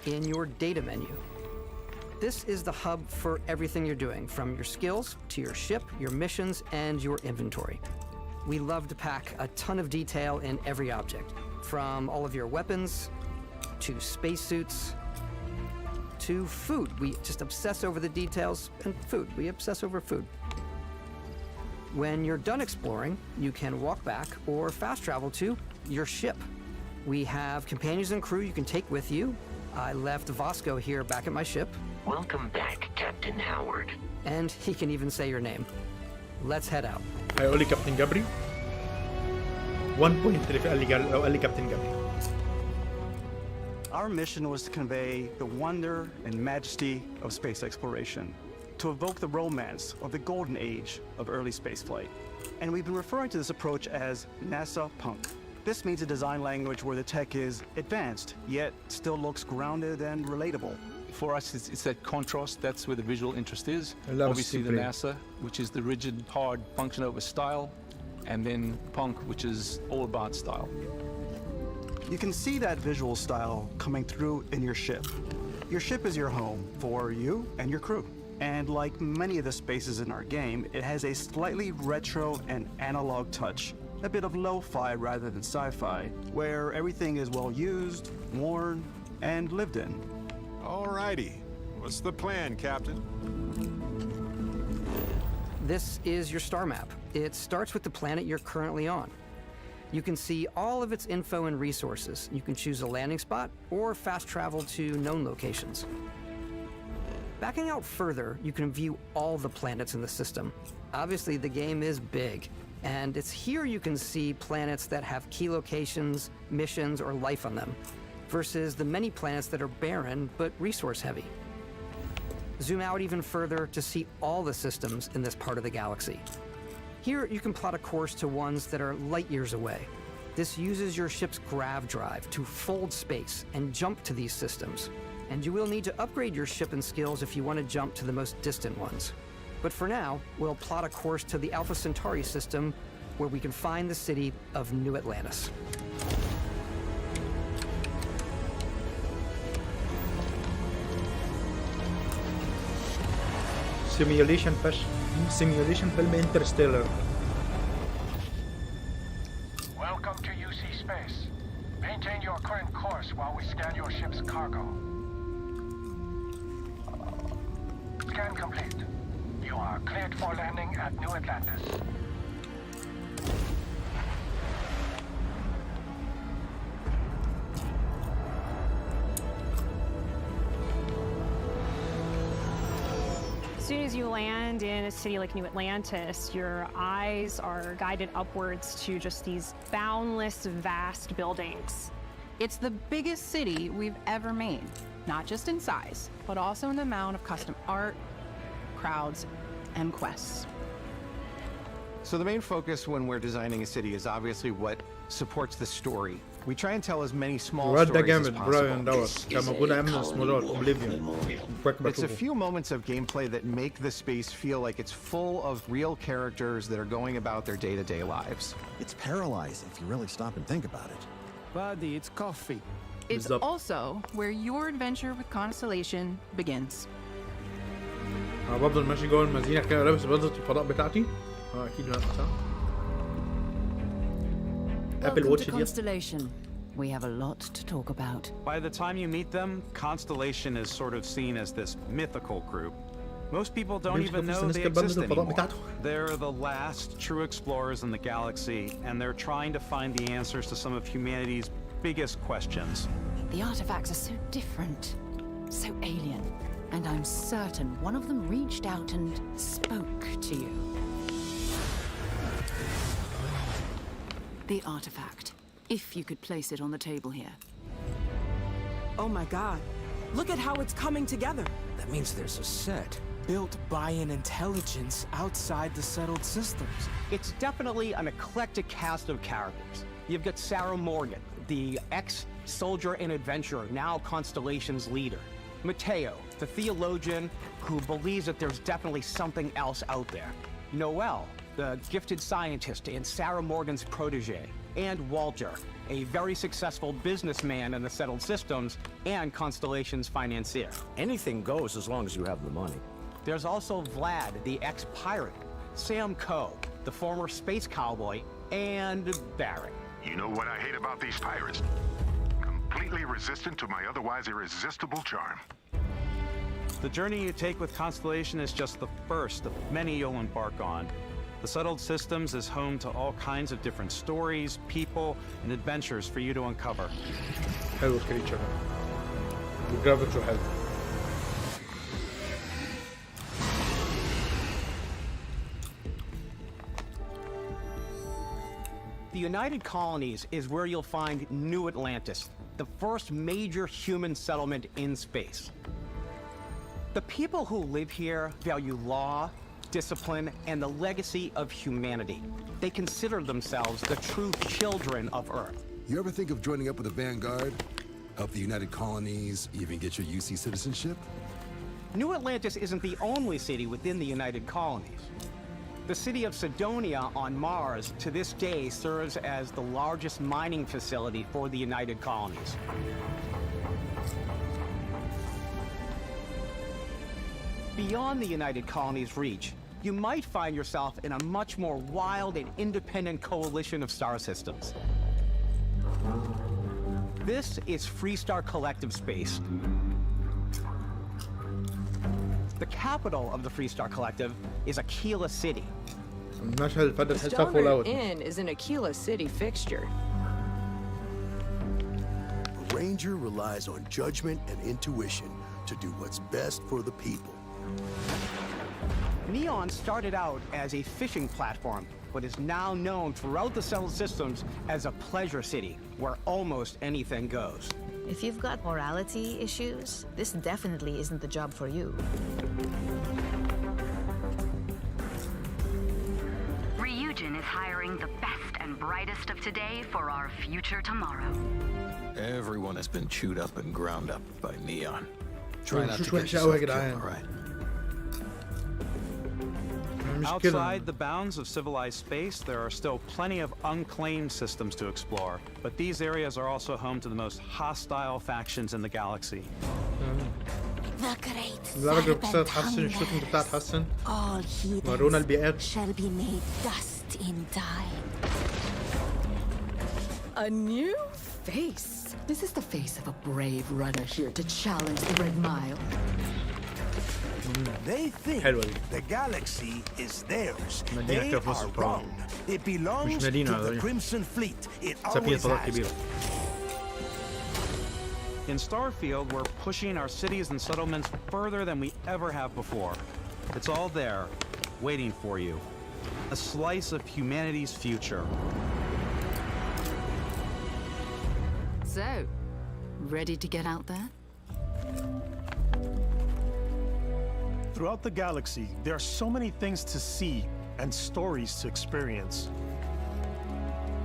in your data menu. This is the hub for everything you're doing, from your skills to your ship, your missions, and your inventory. We love to pack a ton of detail in every object, from all of your weapons to spacesuits to food. We just obsess over the details, and food. We obsess over food. When you're done exploring, you can walk back or fast travel to your ship. We have companions and crew you can take with you. I left Vasco here back at my ship. Welcome back, Captain Howard. And he can even say your name. Let's head out. هيقول لي كابتن جبري 1.3 قال لي كابتن جبري. Our mission was to convey the wonder and majesty of space exploration, to evoke the romance of the golden age of early spaceflight. And we've been referring to this approach as NASA Punk. This means a design language where the tech is advanced, yet still looks grounded and relatable. For us, it's that contrast. That's where the visual interest is. Obviously, the NASA, which is the rigid, hard function over style, and then Punk, which is all about style. You can see that visual style coming through in your ship. Your ship is your home for you and your crew. And like many of the spaces in our game, it has a slightly retro and analog touch, a bit of lo-fi rather than sci-fi, where everything is well used, worn, and lived in. Alrighty. What's the plan, Captain? This is your star map. It starts with the planet you're currently on. You can see all of its info and resources. You can choose a landing spot or fast travel to known locations. Backing out further, you can view all the planets in the system. Obviously, the game is big, and it's here you can see planets that have key locations, missions, or life on them, versus the many planets that are barren but resource-heavy. Zoom out even further to see all the systems in this part of the galaxy. Here, you can plot a course to ones that are light years away. This uses your ship's grav drive to fold space and jump to these systems. And you will need to upgrade your ship and skills if you want to jump to the most distant ones. But for now, we'll plot a course to the Alpha Centauri system, where we can find the city of New Atlantis. Simulation film Interstellar. Welcome to UC Space. Maintain your current course while we scan your ship's cargo. Scan complete. You are cleared for landing at New Atlantis. As soon as you land in a city like New Atlantis, your eyes are guided upwards to just these boundless, vast buildings. It's the biggest city we've ever made, not just in size, but also in the amount of custom art, crowds, and quests. So the main focus when we're designing a city is obviously what supports the story. We try and tell as many small stories as possible. It's a few moments of gameplay that make the space feel like it's full of real characters that are going about their day-to-day lives. It's paralyzing if you really stop and think about it. Buddy, it's coffee. It's also where your adventure with Constellation begins. بفضل ماشي جوه المدينة كده لابس بدلة الفضاء بتاعتي. أكيد لا صح. Welcome to Constellation. We have a lot to talk about. By the time you meet them, Constellation is sort of seen as this mythical group. Most people don't even know they exist anymore. They're the last true explorers in the galaxy, and they're trying to find the answers to some of humanity's biggest questions. The artifacts are so different, so alien, and I'm certain one of them reached out and spoke to you. The artifact, if you could place it on the table here. Oh my god, look at how it's coming together. That means there's a set built by an intelligence outside the settled systems. It's definitely an eclectic cast of characters. You've got Sarah Morgan, the ex-soldier and adventurer, now Constellation's leader. Mateo, the theologian who believes that there's definitely something else out there. Noel, the gifted scientist and Sarah Morgan's protege. And Walter, a very successful businessman in the settled systems and Constellation's financier. Anything goes as long as you have the money. There's also Vlad, the ex-pirate, Sam Coe, the former space cowboy, and Barrett. You know what I hate about these pirates? Completely resistant to my otherwise irresistible charm. The journey you take with Constellation is just the first of many you'll embark on. The Settled Systems is home to all kinds of different stories, people, and adventures for you to uncover. حلو الكريتشر والجرافيكس حلو. The United Colonies is where you'll find New Atlantis, the first major human settlement in space. The people who live here value law, discipline, and the legacy of humanity. They consider themselves the true children of Earth. You ever think of joining up with the Vanguard? Help the United Colonies, even get your UC citizenship? New Atlantis isn't the only city within the United Colonies. The city of Cydonia on Mars to this day serves as the largest mining facility for the United Colonies. Beyond the United Colonies' reach, you might find yourself in a much more wild and independent coalition of star systems. This is Freestar Collective Space. The capital of the Freestar Collective is Aquila City. The Stoner Inn is an Aquila City fixture. A ranger relies on judgment and intuition to do what's best for the people. Neon started out as a fishing platform, but is now known throughout the settled systems as a pleasure city, where almost anything goes. If you've got morality issues, this definitely isn't the job for you. Ryujin is hiring the best and brightest of today for our future tomorrow. Everyone has been chewed up and ground up by Neon. Try not to شو get وحشة أوي يا yourself killed, جدعان. all right? Outside the bounds of civilized space, there are still plenty of unclaimed systems to explore, but these areas are also home to the most hostile factions in the galaxy. The great لدرجة بتصير تحسن الشوتنج بتاعها تحسن. all ورونا البيئات. shall be made dust in time. A new face. This is the face of a brave runner here to challenge the Red Mile. They think the galaxy is theirs. They are wrong. It belongs to the Crimson Fleet. It always has. In Starfield, we're pushing our cities and settlements further than we ever have before. It's all there, waiting for you. A slice of humanity's future. So, ready to get out there? Throughout the galaxy, there are so many things to see and stories to experience.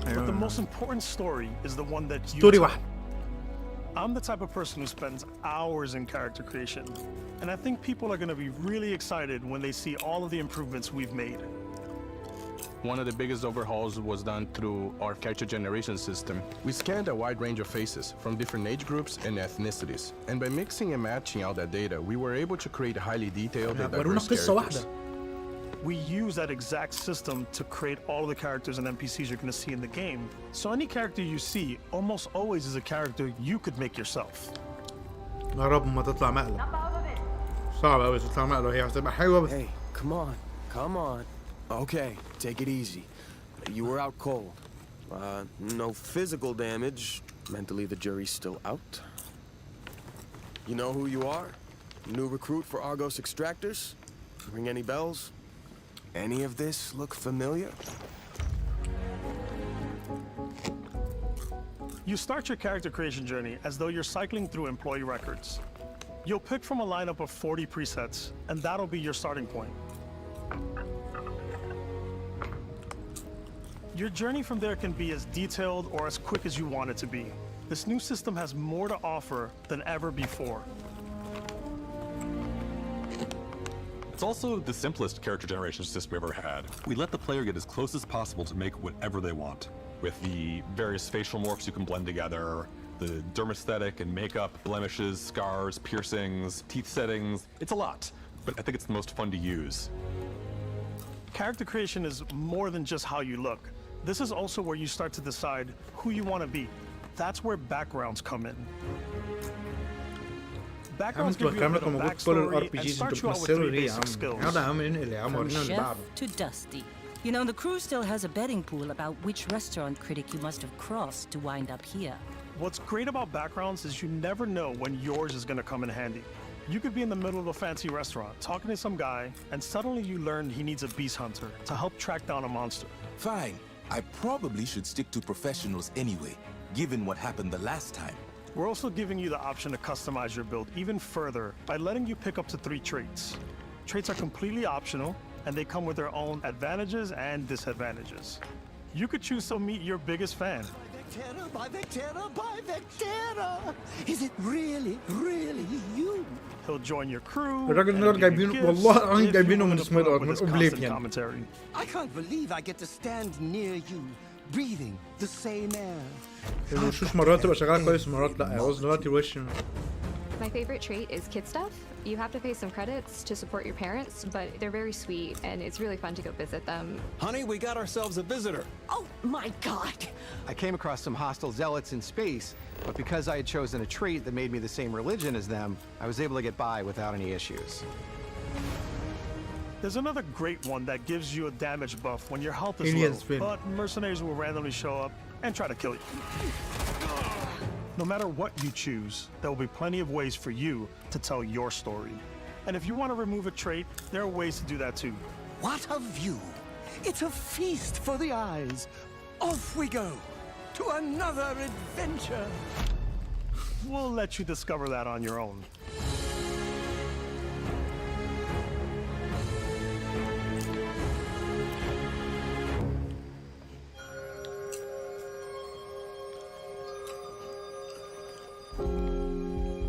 But the most important story is the one that you tell. I'm the type of person who spends hours in character creation, and I think people are going to be really excited when they see all of the improvements we've made. One of the biggest overhauls was done through our character generation system. We scanned a wide range of faces from different age groups and ethnicities, and by mixing and matching out that data, we were able to create highly detailed and diverse characters. We use that exact system to create all of the characters and NPCs you're going to see in the game. So any character you see almost always is a character you could make yourself. يا رب ما تطلع مقلب. صعب قوي تطلع مقلب، هي هتبقى حلوة بس. Hey, come on. Okay, take it easy. You were out cold. No physical damage. Mentally, the jury's still out. You know who you are? New recruit for Argos Extractors? Ring any bells? Any of this look familiar? You start your character creation journey as though you're cycling through employee records. You'll pick from a lineup of 40 presets, and that'll be your starting point. Your journey from there can be as detailed or as quick as you want it to be. This new system has more to offer than ever before. It's also the simplest character generation system we've ever had. We let the player get as close as possible to make whatever they want. With the various facial morphs you can blend together, the dermesthetic and makeup, blemishes, scars, piercings, teeth settings. It's a lot, but I think it's the most fun to use. Character creation is more than just how you look. This is also where you start to decide who you want to be. That's where backgrounds come in. Backgrounds give you a bit of backstory and start you out with 3 basic skills. From chef to dusty. You know, the crew still has a betting pool about which restaurant critic you must have crossed to wind up here. What's great about backgrounds is you never know when yours is going to come in handy. You could be in the middle of a fancy restaurant talking to some guy, and suddenly you learn he needs a beast hunter to help track down a monster. Fine. I probably should stick to professionals anyway, given what happened the last time. We're also giving you the option to customize your build even further by letting you pick up to 3 traits. Traits are completely optional, and they come with their own advantages and disadvantages. You could choose to meet your biggest fan. By Vectera! Is it really you? He'll join your crew. الراجل النهارده جايبينه والله العظيم جايبينه من اسمه ده من اوبليفيون. I can't believe I get to stand near you, breathing the same air. الوشوش مرات تبقى شغاله كويس ومرات لا. عاوز دلوقتي وش. My favorite trait is kid stuff. You have to pay some credits to support your parents, but they're very sweet, and it's really fun to go visit them. Honey, we got ourselves a visitor. Oh my God! I came across some hostile zealots in space, but because I had chosen a trait that made me the same religion as them, I was able to get by without any issues. There's another great one that gives you a damage buff when your health is low, but mercenaries will randomly show up and try to kill you. No matter what you choose, there will be plenty of ways for you to tell your story. And if you want to remove a trait, there are ways to do that too. What a view! It's a feast for the eyes. Off we go to another adventure. We'll let you discover that on your own.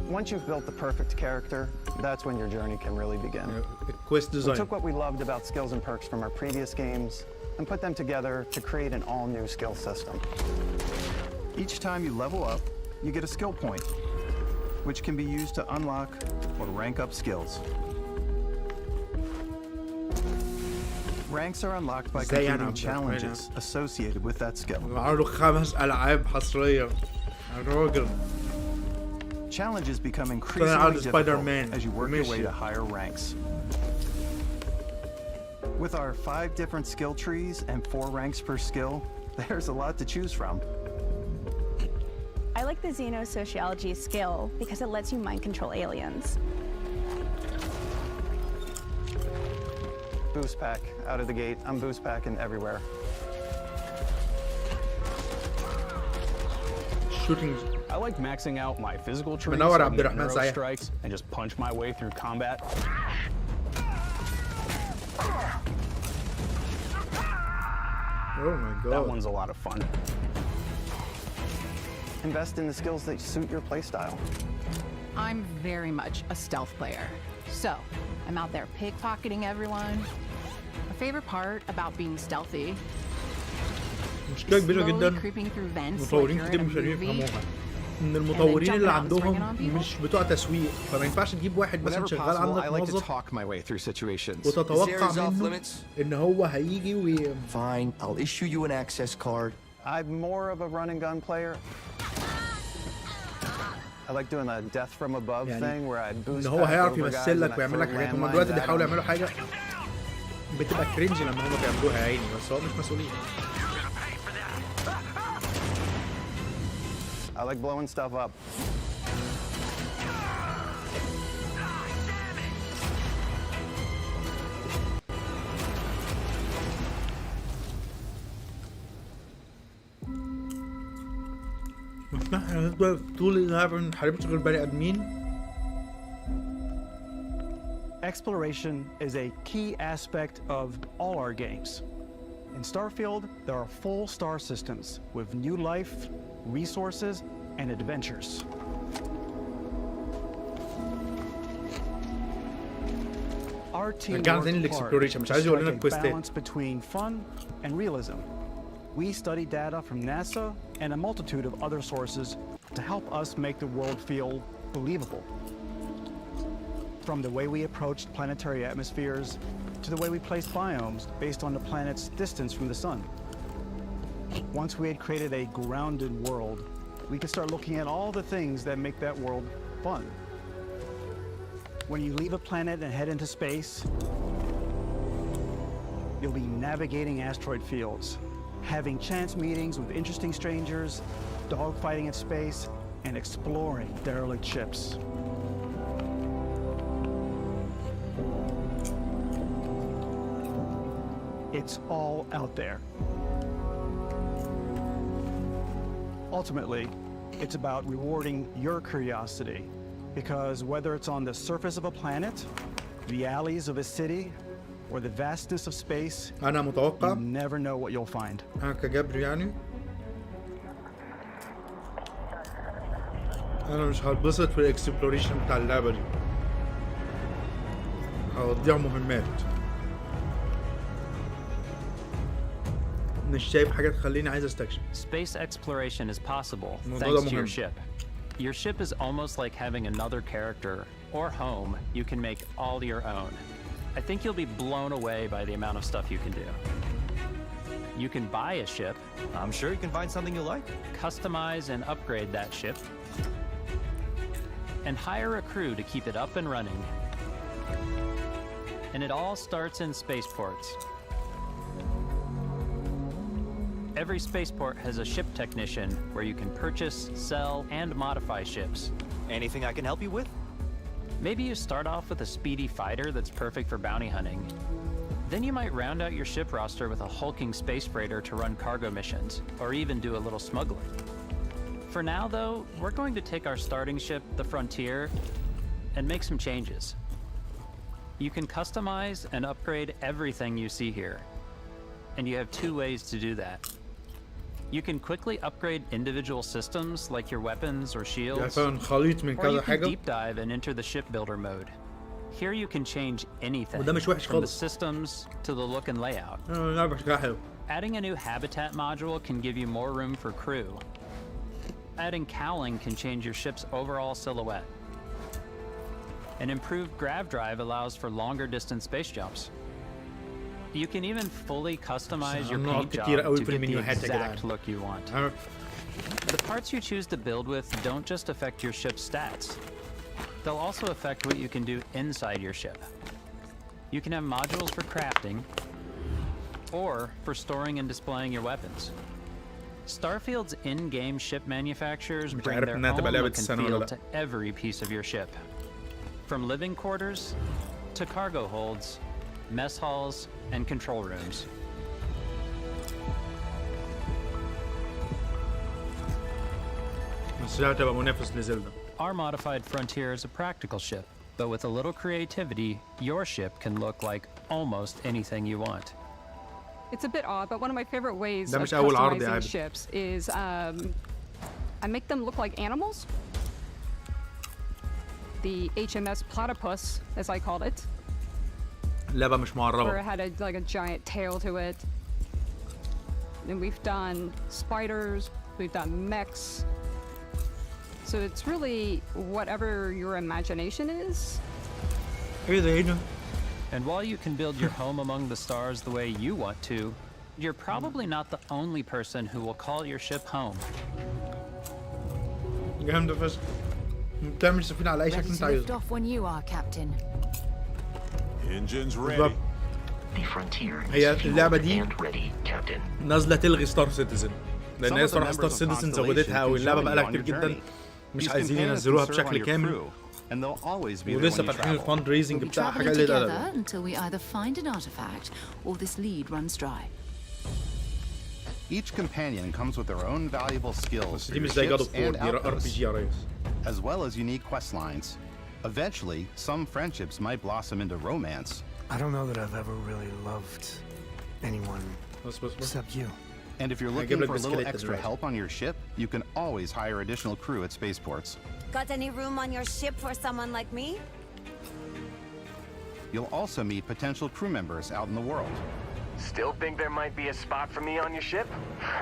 Once you've built the perfect character, that's when your journey can really begin. Quest design. We took what we loved about skills and perks from our previous games and put them together to create an all-new skill system. Each time you level up, you get a skill point, which can be used to unlock or rank up skills. Ranks are unlocked by completing challenges associated with that skill. معه 5 ألعاب حصرية. الراجل. Challenges become increasingly difficult as you work your way to higher ranks. With our 5 different skill trees and 4 ranks per skill, there's a lot to choose from. I like the Xenosociology skill because it lets you mind control aliens. Boost pack out of the gate. I'm boost packing everywhere. Shooting. I like maxing out my physical trees strikes and just punch my way through combat. Oh my God. That one's a lot of fun. Invest in the skills that suit your playstyle. I'm very much a stealth player. So, I'm out there pickpocketing everyone. My favorite part about being stealthy مشكلة كبيرة جدا مطورين كتير مش عارفين يفهموها ان المطورين اللي عندهم مش بتوع تسويق فما ينفعش تجيب واحد مثلا شغال عندك موظف وتتوقع منه ان هو هيجي Fine, I'll issue you an access card. I'm more of a run and gun player. I like doing a death from above thing where I boost. ان هو هيعرف يمثل لك ويعمل لك حاجات هم دلوقتي بيحاولوا يعملوا حاجة بتبقى كرنج لما هم بيعملوها يا عيني بس هو مش مسؤولين. I like blowing stuff up. مش احنا هنفضل طول اللعبة ما نحاربش غير بني آدمين. Exploration is a key aspect of all our games. In Starfield, there are full star systems with new life, resources, and adventures. Our team works hard to strike a balance between fun and realism. We study data from NASA and a multitude of other sources to help us make the world feel believable. From the way we approached planetary atmospheres to the way we placed biomes based on the planet's distance from the sun. Once we had created a grounded world, we could start looking at all the things that make that world fun. When you leave a planet and head into space, you'll be navigating asteroid fields, having chance meetings with interesting strangers, dogfighting in space, and exploring derelict ships. It's all out there. Ultimately, it's about rewarding your curiosity, because whether it's on the surface of a planet, the alleys of a city, or the vastness of space, you never know what you'll find. أنا مش هتبسط في الإكسبلوريشن بتاع اللعبة دي. هوديها مهمات. مش شايف حاجة تخليني عايز استكشف. Space exploration is possible thanks to your ship. Your ship is almost like having another character or home you can make all your own. I think you'll be blown away by the amount of stuff you can do. You can buy a ship. I'm sure you can find something you like. Customize and upgrade that ship. And hire a crew to keep it up and running. And it all starts in spaceports. Every spaceport has a ship technician where you can purchase, sell, and modify ships. Anything I can help you with? Maybe you start off with a speedy fighter that's perfect for bounty hunting. Then you might round out your ship roster with a hulking space freighter to run cargo missions, or even do a little smuggling. For now, though, we're going to take our starting ship, the Frontier, and make some changes. You can customize and upgrade everything you see here, and you have 2 ways to do that. You can quickly upgrade individual systems like your weapons or shields, or you can deep dive and enter the shipbuilder mode. Here you can change anything, from the systems to the look and layout. Adding a new habitat module can give you more room for crew. Adding cowling can change your ship's overall silhouette. An improved grav drive allows for longer distance space jumps. You can even fully customize your paint job to get the exact look you want. The parts you choose to build with don't just affect your ship's stats. They'll also affect what you can do inside your ship. You can have modules for crafting or for storing and displaying your weapons. Starfield's in-game ship manufacturers bring their own look and feel to every piece of your ship. From living quarters to cargo holds, mess halls, and control rooms. Our modified Frontier is a practical ship, but with a little creativity, your ship can look like almost anything you want. It's a bit odd, but one of my favorite ways of customizing ships is I make them look like animals. The HMS Platypus, as I called it. لعبة مش معربة. Where it had like a giant tail to it. And we've done spiders, we've done mechs. So it's really whatever your imagination is. And while you can build your home among the stars the way you want to, you're probably not the only person who will call your ship home. جامدة فشخ. بتعمل سفينة على أي شكل أنت عايزه. Lift off when you are, Captain. Engines ready. The Frontier هي is اللعبة fueled دي and ready, Captain. نازلة تلغي ستار سيتيزن لأن هي صراحة ستار سيتيزن زودتها واللعبة بقالها كتير جدا مش عايزين ينزلوها بشكل كامل ولسه فاتحين الفاند ريزنج بتاع حاجة قليلة أدب. Until we either find an artifact or this lead runs dry. Each companion comes with their own valuable skills for دي your مش زي جاد ships اوف وور and دي ار بي outposts, جي يا ريس. as well as unique quest lines. Eventually, some friendships might blossom into romance. I don't know that I've ever really loved anyone except you. And if you're looking for a little extra help on your ship, you can always hire additional crew at spaceports. Got any room on your ship for someone like me? You'll also meet potential crew members out in the world. Still think there might be a spot for me on your ship?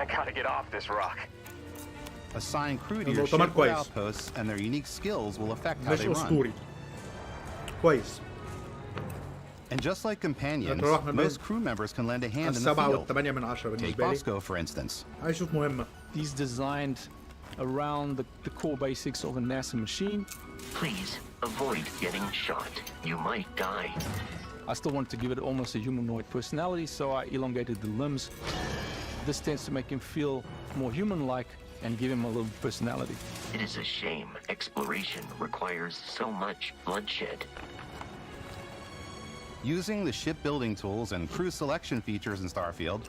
I gotta get off this rock. Assign crew to your ship or outposts, and their unique skills will affect how they run. كويس. And just like companions, most crew members can lend a hand in the field. Take Bosco, for instance. He's designed around the core basics of a NASA machine. Please avoid getting shot. You might die. I still wanted to give it almost a humanoid personality, so I elongated the limbs. This tends to make him feel more human-like and give him a little personality. It is a shame exploration requires so much bloodshed. Using the shipbuilding tools and crew selection features in Starfield,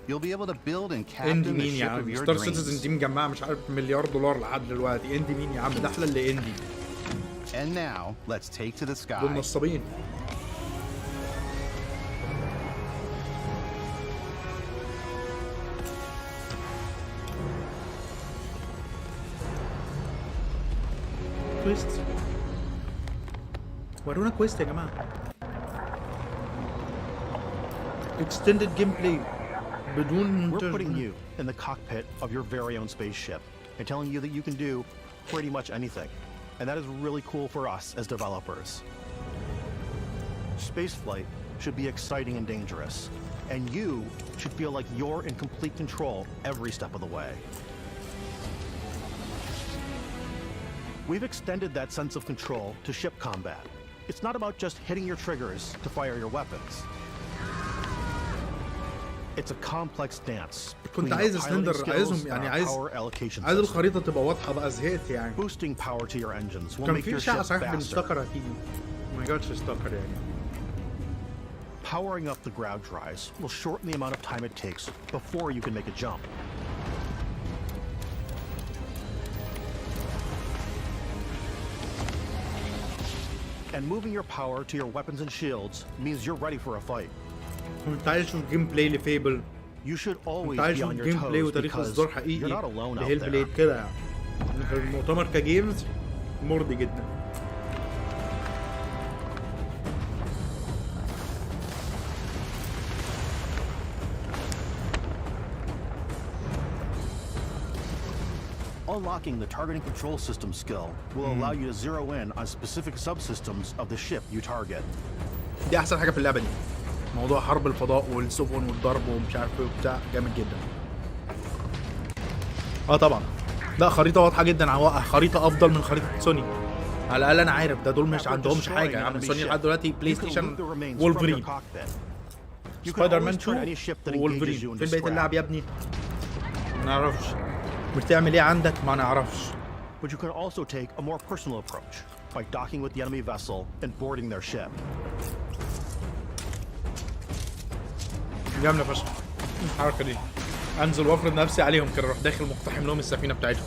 you'll be able to build and captain اندي the مين يا ship of عم؟ your ستار dreams. سيتيزن دي مجمعة مش عارف $1 مليار لحد دلوقتي. اندي مين يا عم؟ ده احلى اللي اندي. And now, let's take to the sky. دول نصابين. كويست. ورونا كويست يا جماعة. Extended gameplay. We're putting you in the cockpit of your very own spaceship and telling you that you can do pretty much anything, and that is really cool for us as developers. Spaceflight should be exciting and dangerous, and you should feel like you're in complete control every step of the way. We've extended that sense of control to ship combat. It's not about just hitting your triggers to fire your weapons. It's a complex dance. كنت عايز سلندر عايزهم يعني عايز الخريطة تبقى واضحة بقى زهقت يعني. Boosting power to your engines will كان make your في شقة ship صحيح faster. بنستكر هتيجي. ما جاتش استكر يعني. Powering up the ground drives will shorten the amount of time it takes before you can make a jump. And moving your power to your weapons and shields means you're ready for a fight. كنت عايز اشوف جيم بلاي لفيبل. You should always كنت عايز be اشوف on your جيم بلاي toes وتاريخ because اصدار you're حقيقي not alone out لهيل there. بليد كده يعني. المؤتمر كجيمز مرضي جدا. Unlocking the targeting control system skill will allow you to zero in on specific subsystems of the ship you target. دي احسن حاجة في اللعبة دي. موضوع حرب الفضاء والسفن والضرب ومش عارف ايه وبتاع جامد جدا. طبعا. لا خريطة واضحة جدا، خريطة افضل من خريطة سوني. على الاقل انا عارف ده دول مش عندهمش حاجة يا عم. سوني لحد دلوقتي بلاي ستيشن وولفرين. سبايدر مان 2 وولفرين. فين بقية اللعب يا ابني؟ ما نعرفش. بتعمل ايه عندك؟ ما نعرفش. But you can also take a more personal approach by docking with the enemy vessel and boarding their ship. جامدة فشخ الحركة دي. انزل وافرض نفسي عليهم كده، اروح داخل مقتحم لهم السفينة بتاعتهم.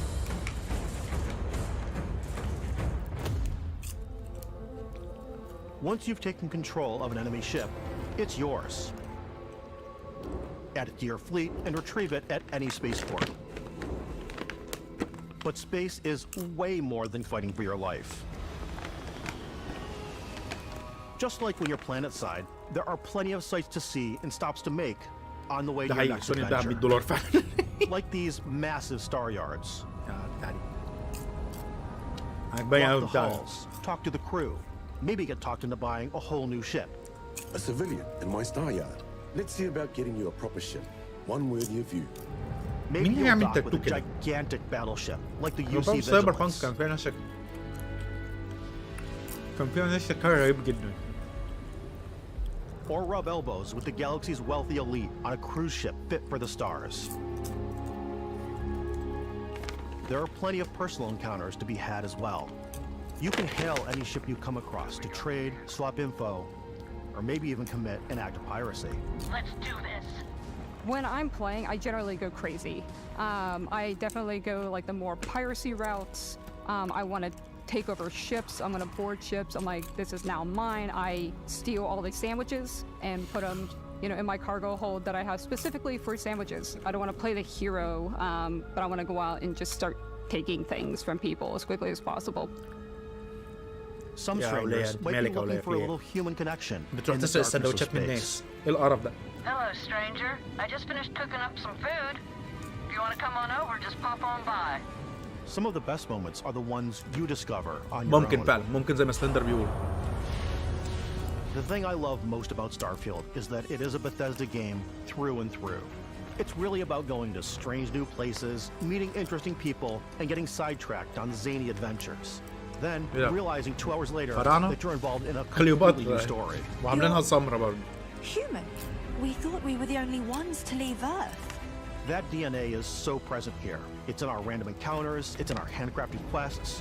Once you've taken control of an enemy ship, it's yours. Add it to your fleet and retrieve it at any spaceport. But space is way more than fighting for your life. Just like when you're planetside, there are plenty of sights to see and stops to make on the way to your next adventure. Like these massive star yards. Walk the halls, talk to the crew, maybe get talked into buying a whole new ship. A civilian in my star yard. Let's see about getting you a proper ship, one worthy of you. Maybe you'll dock with a gigantic battleship, like the UC Vigilance. كان فيها نفس رهيب جدا. Or rub elbows with the galaxy's wealthy elite on a cruise ship fit for the stars. There are plenty of personal encounters to be had as well. You can hail any ship you come across to trade, swap info, or maybe even commit an act of piracy. Let's do this. When I'm playing, I generally go crazy. I definitely go like the more piracy routes. I want to take over ships. I'm gonna board ships. I'm like, this is now mine. I steal all the sandwiches and put them, you know, in my cargo hold that I have specifically for sandwiches. I don't want to play the hero, but I want to go out and just start taking things from people as quickly as possible. Some strangers might be looking for a little human connection. بتروح تسرق السندوتشات من الناس. ايه القرف ده؟ Hello, stranger. I just finished cooking up some food. If you want to come on over, just pop on by. Some of the best moments are the ones you discover on your ممكن own. فعلا ممكن زي ما سلندر بيقول. The thing I love most about Starfield is that it is a Bethesda game through and through. It's really about going to strange new places, meeting interesting people, and getting sidetracked on zany adventures. Then, realizing 2 hours later that you're involved in a completely new story. وعاملينها سمرة برضه. Human? We thought we were the only ones to leave Earth. That DNA is so present here. It's in our random encounters, it's in our handcrafted quests.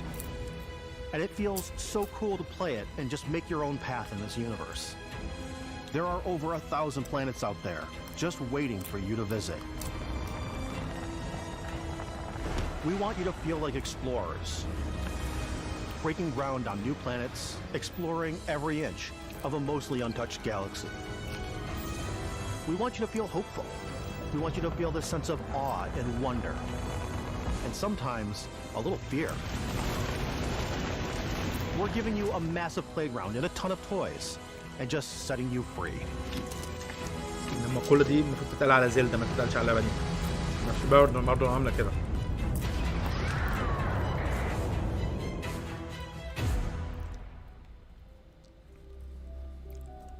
And it feels so cool to play it and just make your own path in this universe. There are over 1,000 planets out there, just waiting for you to visit. We want you to feel like explorers, breaking ground on new planets, exploring every inch of a mostly untouched galaxy. We want you to feel hopeful. We want you to feel this sense of awe and wonder, and sometimes a little fear. We're giving you a massive playground and a ton of toys, and just setting you free. لما كل دي المفروض تتقال على زلدة ما تتقالش على اللعبة دي. مش برضه عاملة كده.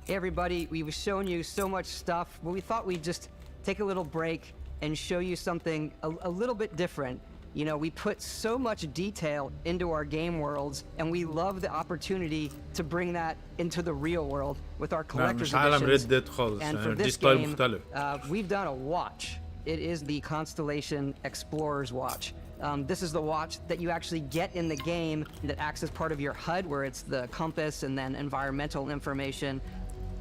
Hey everybody, we've shown you so much stuff, but we thought we'd just take a little break and show you something a little bit different. You know, we put so much detail into our game worlds, and we love the opportunity to bring that into the real world with our collector's editions. And for this game, we've done a watch. It is the Constellation Explorer's Watch. This is the watch that you actually get in the game that acts as part of your HUD, where it's the compass and then environmental information.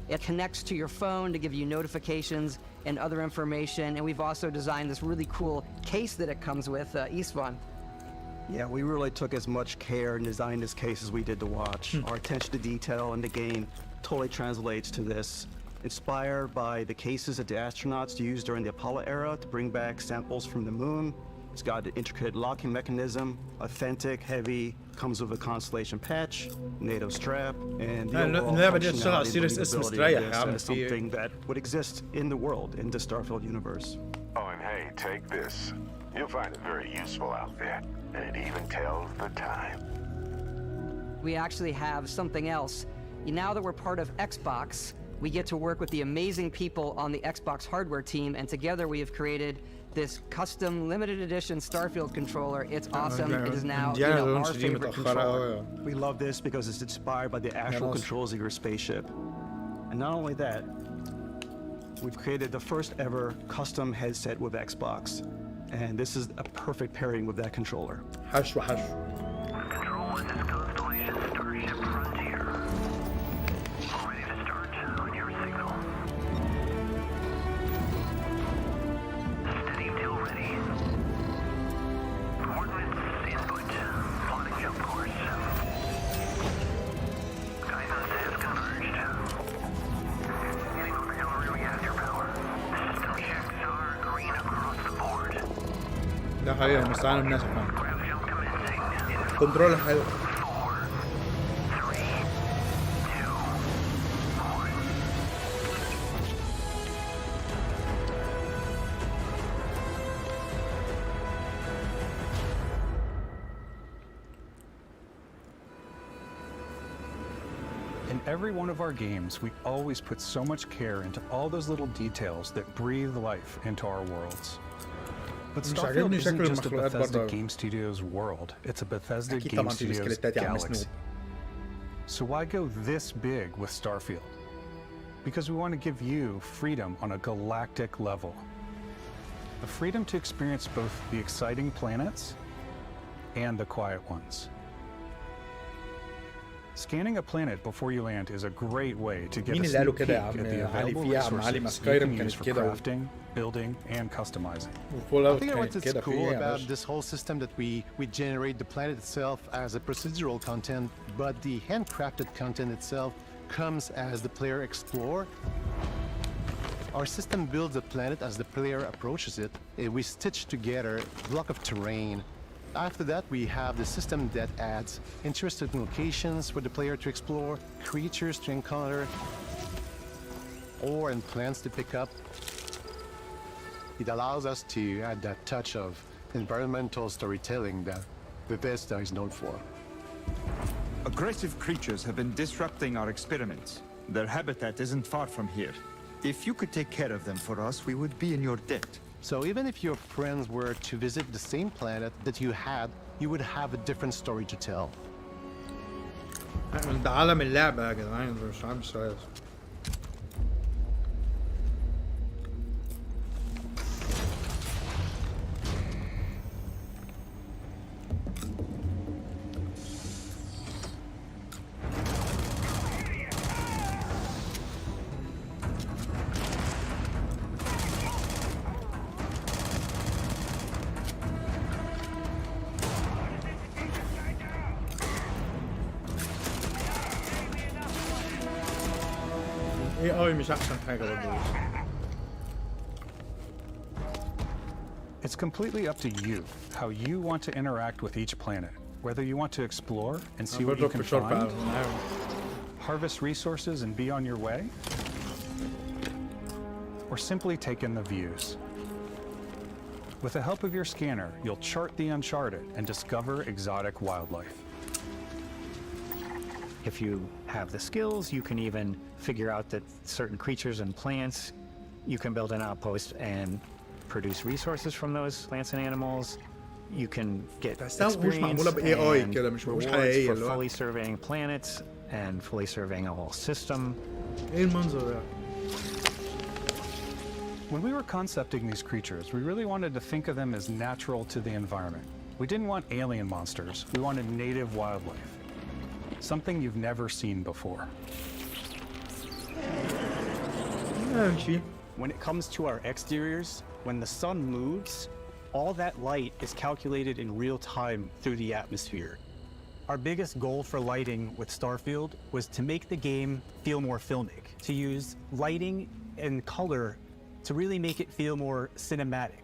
It connects to your phone to give you notifications and other information, and we've also designed this really cool case that it comes with, Istvan. Yeah, we really took as much care in designing this case as we did the watch. Our attention to detail in the game totally translates to this. Inspired by the cases that the astronauts used during the Apollo era to bring back samples from the moon. It's got an intricate locking mechanism, authentic, heavy, comes with a Constellation patch, NATO strap, and the overall functionality of something that would exist in the world, in the Starfield universe. Oh, and hey, take this. You'll find it very useful out there, and it even tells the time. We actually have something else. Now that we're part of Xbox, we get to work with the amazing people on the Xbox hardware team, and together we have created this custom limited edition Starfield controller. It's awesome. It is now our favorite controller. We love this because it's inspired by the actual controls of your spaceship. And not only that, we've created the first ever custom headset with Xbox. And this is a perfect pairing with that controller. Control, this is Constellation Starship Frontier. Ready to start on your signal. Steady till ready. Coordinates input. Plotting jump course. Guidance has converged. Getting auxiliary reactor power. System checks are green across the board. ده حقيقة مستعان الناس كنترول حلو. In every one of our games, we always put so much care into all those little details that breathe life into our worlds. But Starfield isn't just a Bethesda Game Studios world, it's a Bethesda Game Studios galaxy. So why go this big with Starfield? Because we want to give you freedom on a galactic level. The freedom to experience both the exciting planets and the quiet ones. Scanning a planet before you land is a great way to get a sneak peek at the available resources you can use for crafting, building, and customizing. I think what's cool about this whole system that we generate the planet itself as a procedural content, but the handcrafted content itself comes as the player explores. Our system builds the planet as the player approaches it. We stitch together a block of terrain. After that, we have the system that adds interesting locations for the player to explore, creatures to encounter, ore and plants to pick up. It allows us to add that touch of environmental storytelling that Bethesda is known for. Aggressive creatures have been disrupting our experiments. Their habitat isn't far from here. If you could take care of them for us, we would be in your debt. So even if your friends were to visit the same planet that you had, you would have a different story to tell. ده عالم اللعبة يا جدعان، مش عامل سؤال. It's completely up to you how you want to interact with each planet, whether you want to explore and see what you can find, harvest resources and be on your way, or simply take in the views. With the help of your scanner, you'll chart the uncharted and discover exotic wildlife. مين اللي قالوا كده يا عم؟ كنترول حلو. 'Cause Starfield isn't just a Bethesda Game Studios galaxy. So why go this big with Starfield? Because we want to give you freedom on a galactic level. The freedom to experience both the exciting planets and the quiet ones. كنترول حلو. If you have the skills, you can even figure out that certain creatures and plants, you can build an outpost and produce resources from those plants and animals. You can get experience and rewards for fully surveying planets and fully surveying a whole system. When we were concepting these creatures, we really wanted to think of them as natural to the environment. We didn't want alien monsters. We wanted native wildlife. Something you've never seen before. When it comes to our exteriors, when the sun moves, all that light is calculated in real time through the atmosphere. Our biggest goal for lighting with Starfield was to make the game feel more filmic, to use lighting and color to really make it feel more cinematic.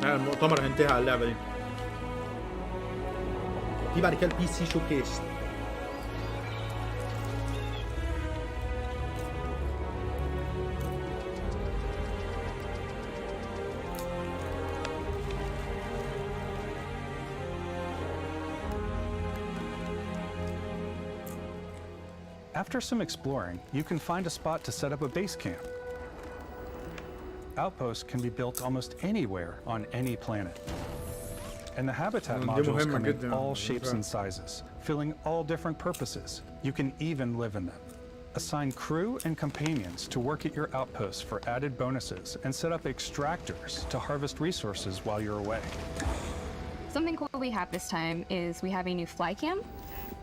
المؤتمر هينتهي على اللعبة دي. في بعد كده البي سي شوكيس. After some exploring, you can find a spot to set up a base camp. Outposts can be built almost anywhere on any planet. And the habitat modules come in all shapes and sizes, filling all different purposes. You can even live in them. Assign crew and companions to work at your outposts for added bonuses and set up extractors to harvest resources while you're away. Something cool we have this time is we have a new fly cam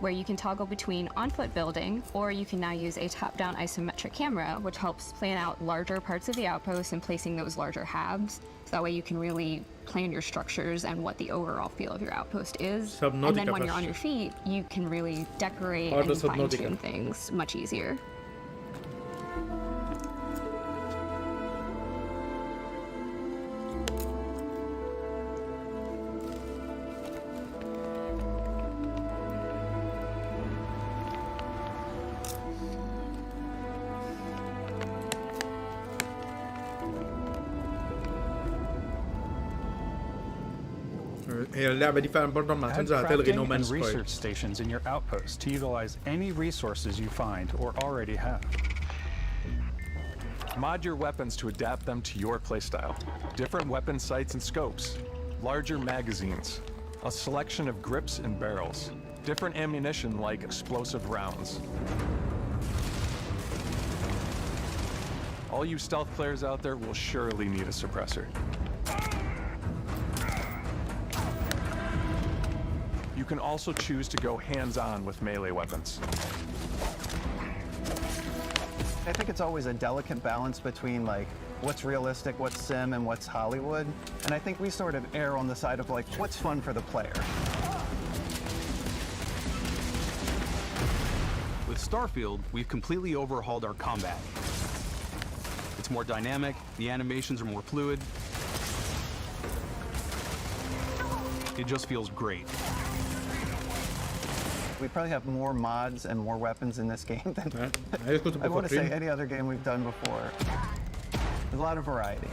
where you can toggle between on-foot building, or you can now use a top-down isometric camera, which helps plan out larger parts of the outpost and placing those larger halves. So that way you can really plan your structures and what the overall feel of your outpost is. And then when you're on your feet, you can really decorate and fine-tune things much easier. هي اللعبة دي فعلا برضه لما هتنزل هتلغي No Man's Sky. Research stations in your outposts to utilize any resources you find or already have. Mod your weapons to adapt them to your playstyle. Different weapon sights and scopes, larger magazines, a selection of grips and barrels, different ammunition like explosive rounds. All you stealth players out there will surely need a suppressor. You can also choose to go hands-on with melee weapons. I think it's always a delicate balance between like what's realistic, what's sim, and what's Hollywood. And I think we sort of err on the side of like what's fun for the player. With Starfield, we've completely overhauled our combat. It's more dynamic, the animations are more fluid. It just feels great. We probably have more mods and more weapons in this game than I want to say any other game we've done before. There's a lot of variety.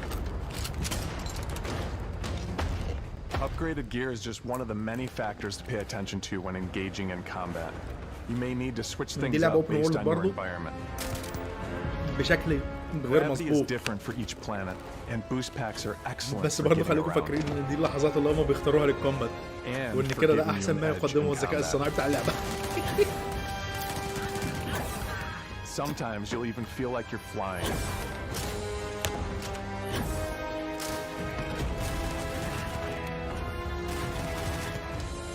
Upgraded gear is just one of the many factors to pay attention to when engaging in combat. You may need to switch things up based on your environment. بشكل غير مسبوق. Gravity is different for each planet, and boost packs are excellent. بس برضه خليكم فاكرين ان دي اللحظات اللي هم بيختاروها للكومبات وان كده ده احسن ما يقدمه الذكاء الصناعي بتاع اللعبه. Sometimes you'll even feel like you're flying.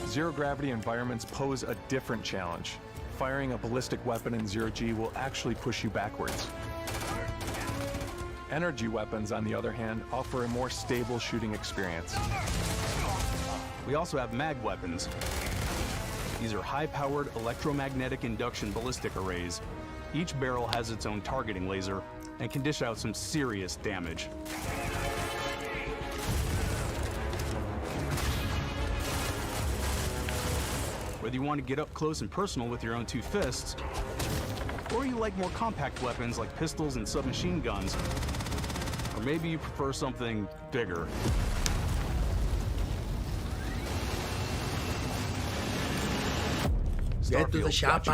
Zero gravity environments pose a different challenge. Firing a ballistic weapon in zero-G will actually push you backwards. Energy weapons, on the other hand, offer a more stable shooting experience. We also have mag weapons. These are high-powered electromagnetic induction ballistic arrays. Each barrel has its own targeting laser and can dish out some serious damage. Whether you want to get up close and personal with your own two fists, Or you like more compact weapons like pistols and submachine guns. Or maybe you prefer something bigger. Get to the shopper.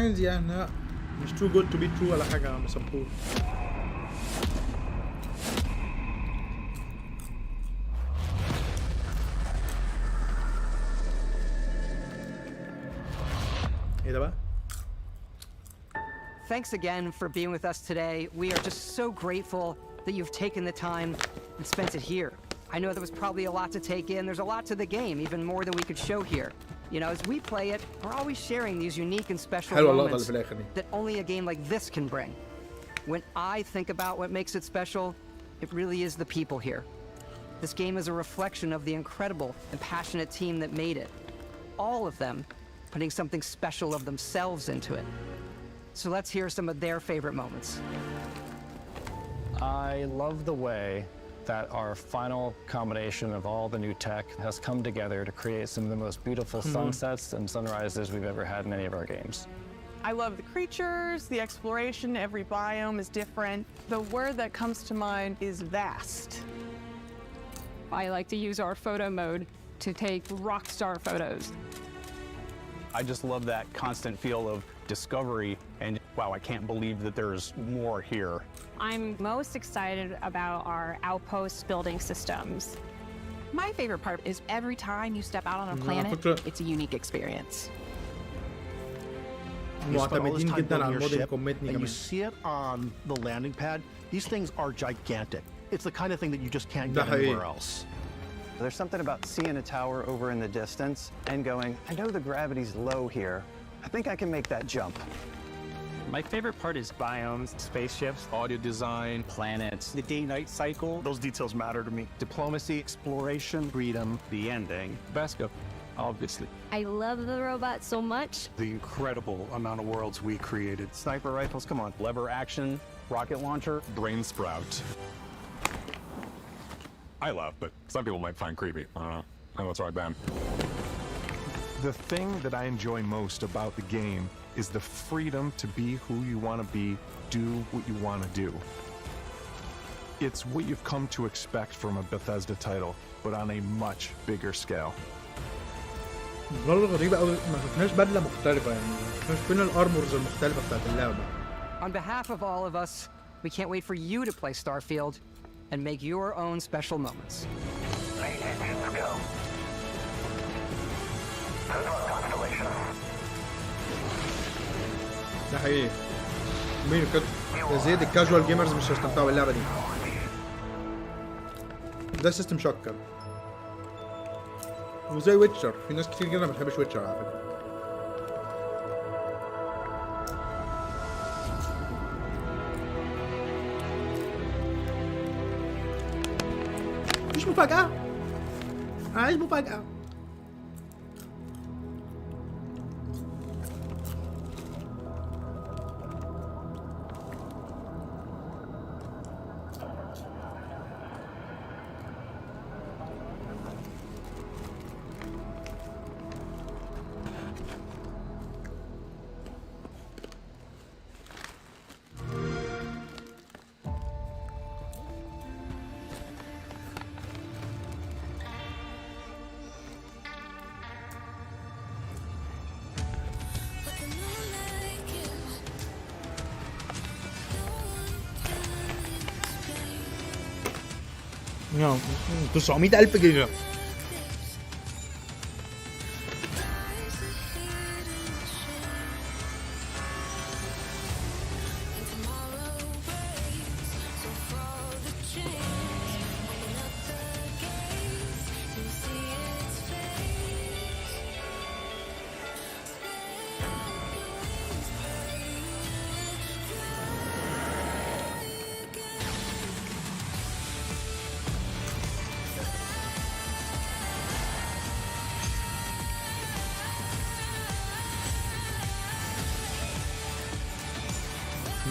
عادي يعني لا مش too good to be true ولا حاجة يا عم سمبور. ايه ده بقى؟ Thanks again for being with us today. We are just so grateful that you've taken the time and spent it here. I know there was probably a lot to take in. There's a lot to the game, even more than we could show here. You know, as we play it, we're always sharing these unique and special moments that only a game like this can bring. When I think about what makes it special, it really is the people here. This game is a reflection of the incredible and passionate team that made it. All of them putting something special of themselves into it. So let's hear some of their favorite moments. I love the way that our final combination of all the new tech has come together to create some of the most beautiful sunsets and sunrises we've ever had in any of our games. I love the creatures, the exploration, every biome is different. The word that comes to mind is vast. I like to use our photo mode to take rock star photos. I just love that constant feel of discovery and wow, I can't believe that there's more here. I'm most excited about our outpost building systems. My favorite part is every time you step out on a planet, it's a unique experience. معتمدين جدا على الموديل كوميتني كمان. You see it on the landing pad. These things are gigantic. It's the kind of thing that you just can't get anywhere else. There's something about seeing a tower over in the distance and going, I know the gravity's low here. I think I can make that jump. My favorite part is biomes, spaceships, audio design, planets, the day-night cycle. Those details matter to me. Diplomacy, exploration, freedom, the ending. Basco, obviously. I love the robot so much. The incredible amount of worlds we created. Sniper rifles, come on. Lever action, rocket launcher. Brain sprout. I love, but some people might find creepy. I don't know. I know it's right, Ben. The thing that I enjoy most about the game is the freedom to be who you want to be, do what you want to do. It's what you've come to expect from a Bethesda title, but on a much bigger scale. والله غريبة قوي ما شفناش بدلة مختلفة يعني ما شفناش فين الارمورز المختلفة بتاعت اللعبة. On behalf of all of us, we can't wait for you to play Starfield and make your own special moments. Let's go. Good luck, Constellation. ده حقيقي. مين كده؟ يا زيد الكاجوال جيمرز مش هيستمتعوا باللعبة دي. ده سيستم شكر. وزي ويتشر، في ناس كتير جدا ما بتحبش ويتشر على فكرة. مش مفاجأة. عايز مفاجأة. 900,000 جيجا.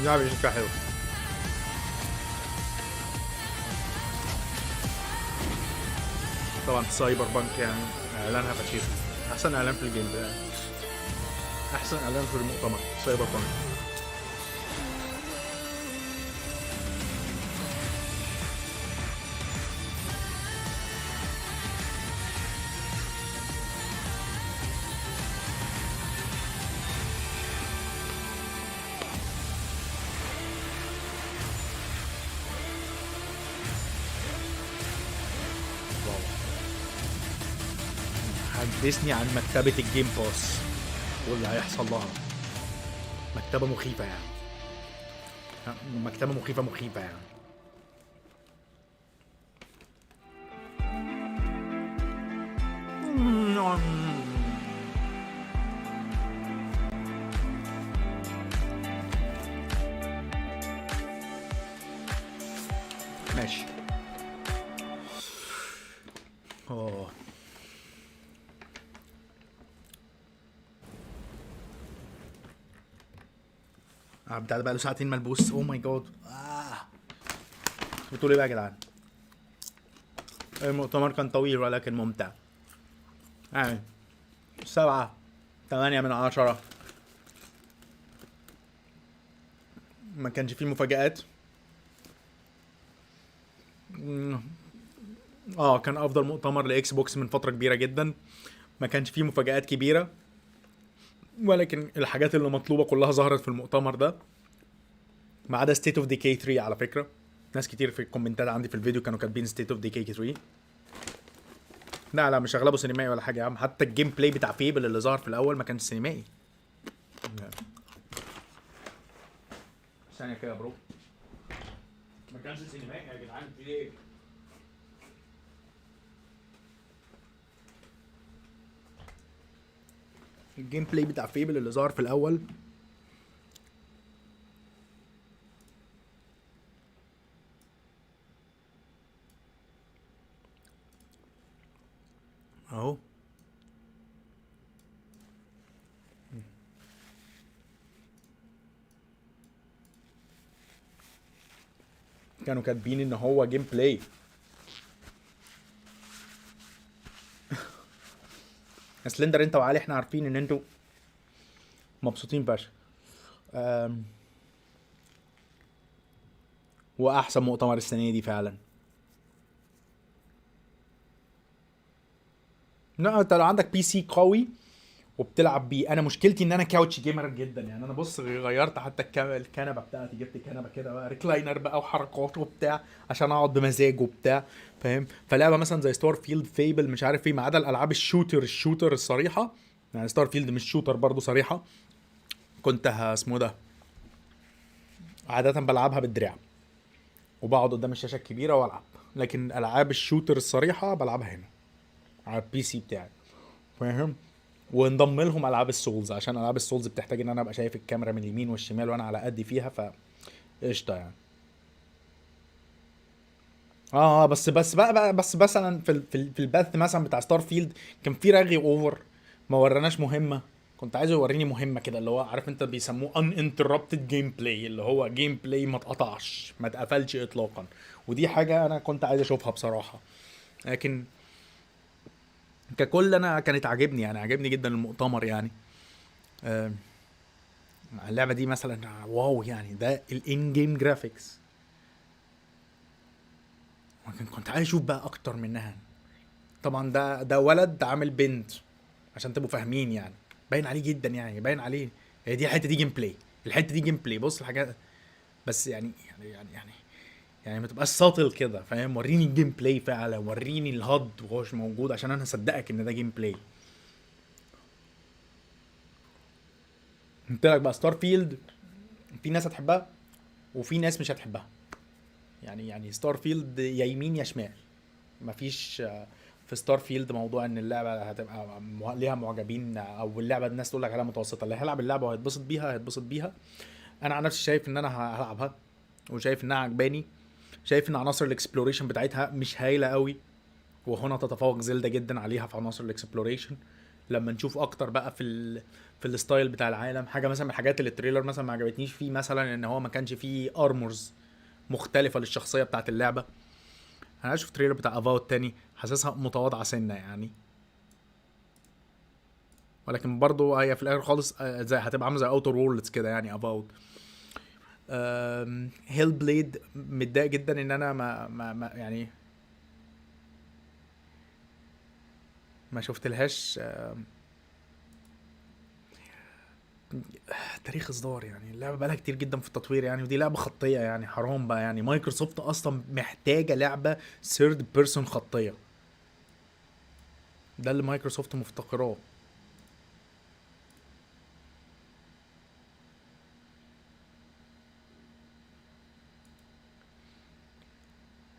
اللعبة شكلها حلو. طبعا سايبر بانك يعني اعلانها فشيخ، احسن اعلان في الجيم ده، احسن اعلان في المؤتمر سايبر بانك. حدثني عن مكتبة الجيم باس واللي هيحصل لها. مكتبة مخيفة يعني، مكتبة مخيفة يعني. ماشي. بتاع ده بقى له ساعتين ملبوس. او ماي جاد. بتقول ايه بقى يا جدعان؟ المؤتمر كان طويل ولكن ممتع. يعني 7/8. ما كانش فيه مفاجآت. كان افضل مؤتمر لاكس بوكس من فترة كبيرة جدا. ما كانش فيه مفاجآت كبيرة، ولكن الحاجات اللي مطلوبة كلها ظهرت في المؤتمر ده، ما عدا ستيت اوف ديكي 3 على فكرة. ناس كتير في الكومنتات عندي في الفيديو كانوا كاتبين ستيت اوف ديكي 3. لا مش اغلبه سينمائي ولا حاجة يا عم. حتى الجيم بلاي بتاع فيبل اللي ظهر في الاول ما كانش سينمائي. ثانية كده يا برو، ما كانش سينمائي يا جدعان. في ايه؟ الجيم بلاي بتاع فيبل اللي ظهر في الاول اهو. كانوا كاتبين ان هو جيم بلاي. سلندر انت وعلي احنا عارفين ان انتوا مبسوطين فشخ. واحسن مؤتمر السنه دي فعلا. لا انت لو عندك بي سي قوي وبتلعب بيه. انا مشكلتي ان انا كاوتش جيمر جدا يعني. انا بص غيرت حتى الكنبه بتاعتي، جبت كنبه كده بقى ريكلاينر بقى وحركات وبتاع عشان اقعد بمزاج وبتاع، فاهم؟ فلعبه مثلا زي ستار فيلد فيبل مش عارف ايه، ما عدا الالعاب الشوتر الصريحه يعني. ستار فيلد مش شوتر برضو صريحه، كنت اسمه ده عاده بلعبها بالدراع وبقعد قدام الشاشه الكبيره والعب. لكن العاب الشوتر الصريحه بلعبها هنا على البي سي بتاعي، فاهم؟ وانضم لهم العاب السولز، عشان العاب السولز بتحتاج ان انا ابقى شايف الكاميرا من اليمين والشمال وانا على قدي فيها، ف قشطه يعني. بس مثلا في البث مثلا بتاع ستار فيلد كان في رغي اوفر، ما وراناش مهمه. كنت عايزه يوريني مهمه كده اللي هو عارف انت بيسموه uninterrupted جيم بلاي، اللي هو جيم بلاي ما اتقطعش ما اتقفلش اطلاقا. ودي حاجه انا كنت عايز اشوفها بصراحه. لكن ككل انا كانت عاجبني يعني، عاجبني جدا المؤتمر يعني. اللعبه دي مثلا واو يعني، ده الان جيم جرافيكس. كنت عايز اشوف بقى اكتر منها. طبعا ده ولد عامل بنت عشان تبقوا فاهمين يعني، باين عليه جدا يعني، باين عليه. هي دي الحته دي جيم بلاي، الحته دي جيم بلاي. بص الحاجات بس يعني يعني ما تبقاش ساطل كده، فاهم؟ وريني الجيم بلاي فعلا، وريني الهد وهو مش موجود عشان انا هصدقك ان ده جيم بلاي. قلت لك بقى ستار فيلد في ناس هتحبها وفي ناس مش هتحبها. يعني ستار فيلد يا يمين يا شمال. مفيش في ستار فيلد موضوع ان اللعبه هتبقى ليها معجبين او اللعبه الناس تقول لك عليها متوسطه. اللي هيلعب اللعبه وهيتبسط بيها هيتبسط بيها. انا عن نفسي شايف ان انا هلعبها وشايف انها عجباني. شايف ان عناصر الاكسبلوريشن بتاعتها مش هايله قوي، وهنا تتفوق زلدا جدا عليها في عناصر الاكسبلوريشن. لما نشوف اكتر بقى في الستايل بتاع العالم. حاجه مثلا من الحاجات اللي التريلر مثلا ما عجبتنيش فيه مثلا ان هو ما كانش فيه ارمورز مختلفه للشخصيه بتاعت اللعبه. انا اشوف تريلر بتاع افاوت تاني حاسسها متواضعه سنه يعني، ولكن برضو هي في الاخر خالص زي هتبقى عامله زي اوتر وورلدز كده يعني افاوت. هيل بليد متضايق جدا ان انا ما يعني ما شفتلهاش تاريخ اصدار. يعني اللعبه بقالها كتير جدا في التطوير يعني، ودي لعبه خطيه يعني حرام بقى. يعني مايكروسوفت اصلا محتاجه لعبه ثيرد بيرسون خطيه، ده اللي مايكروسوفت مفتقراه.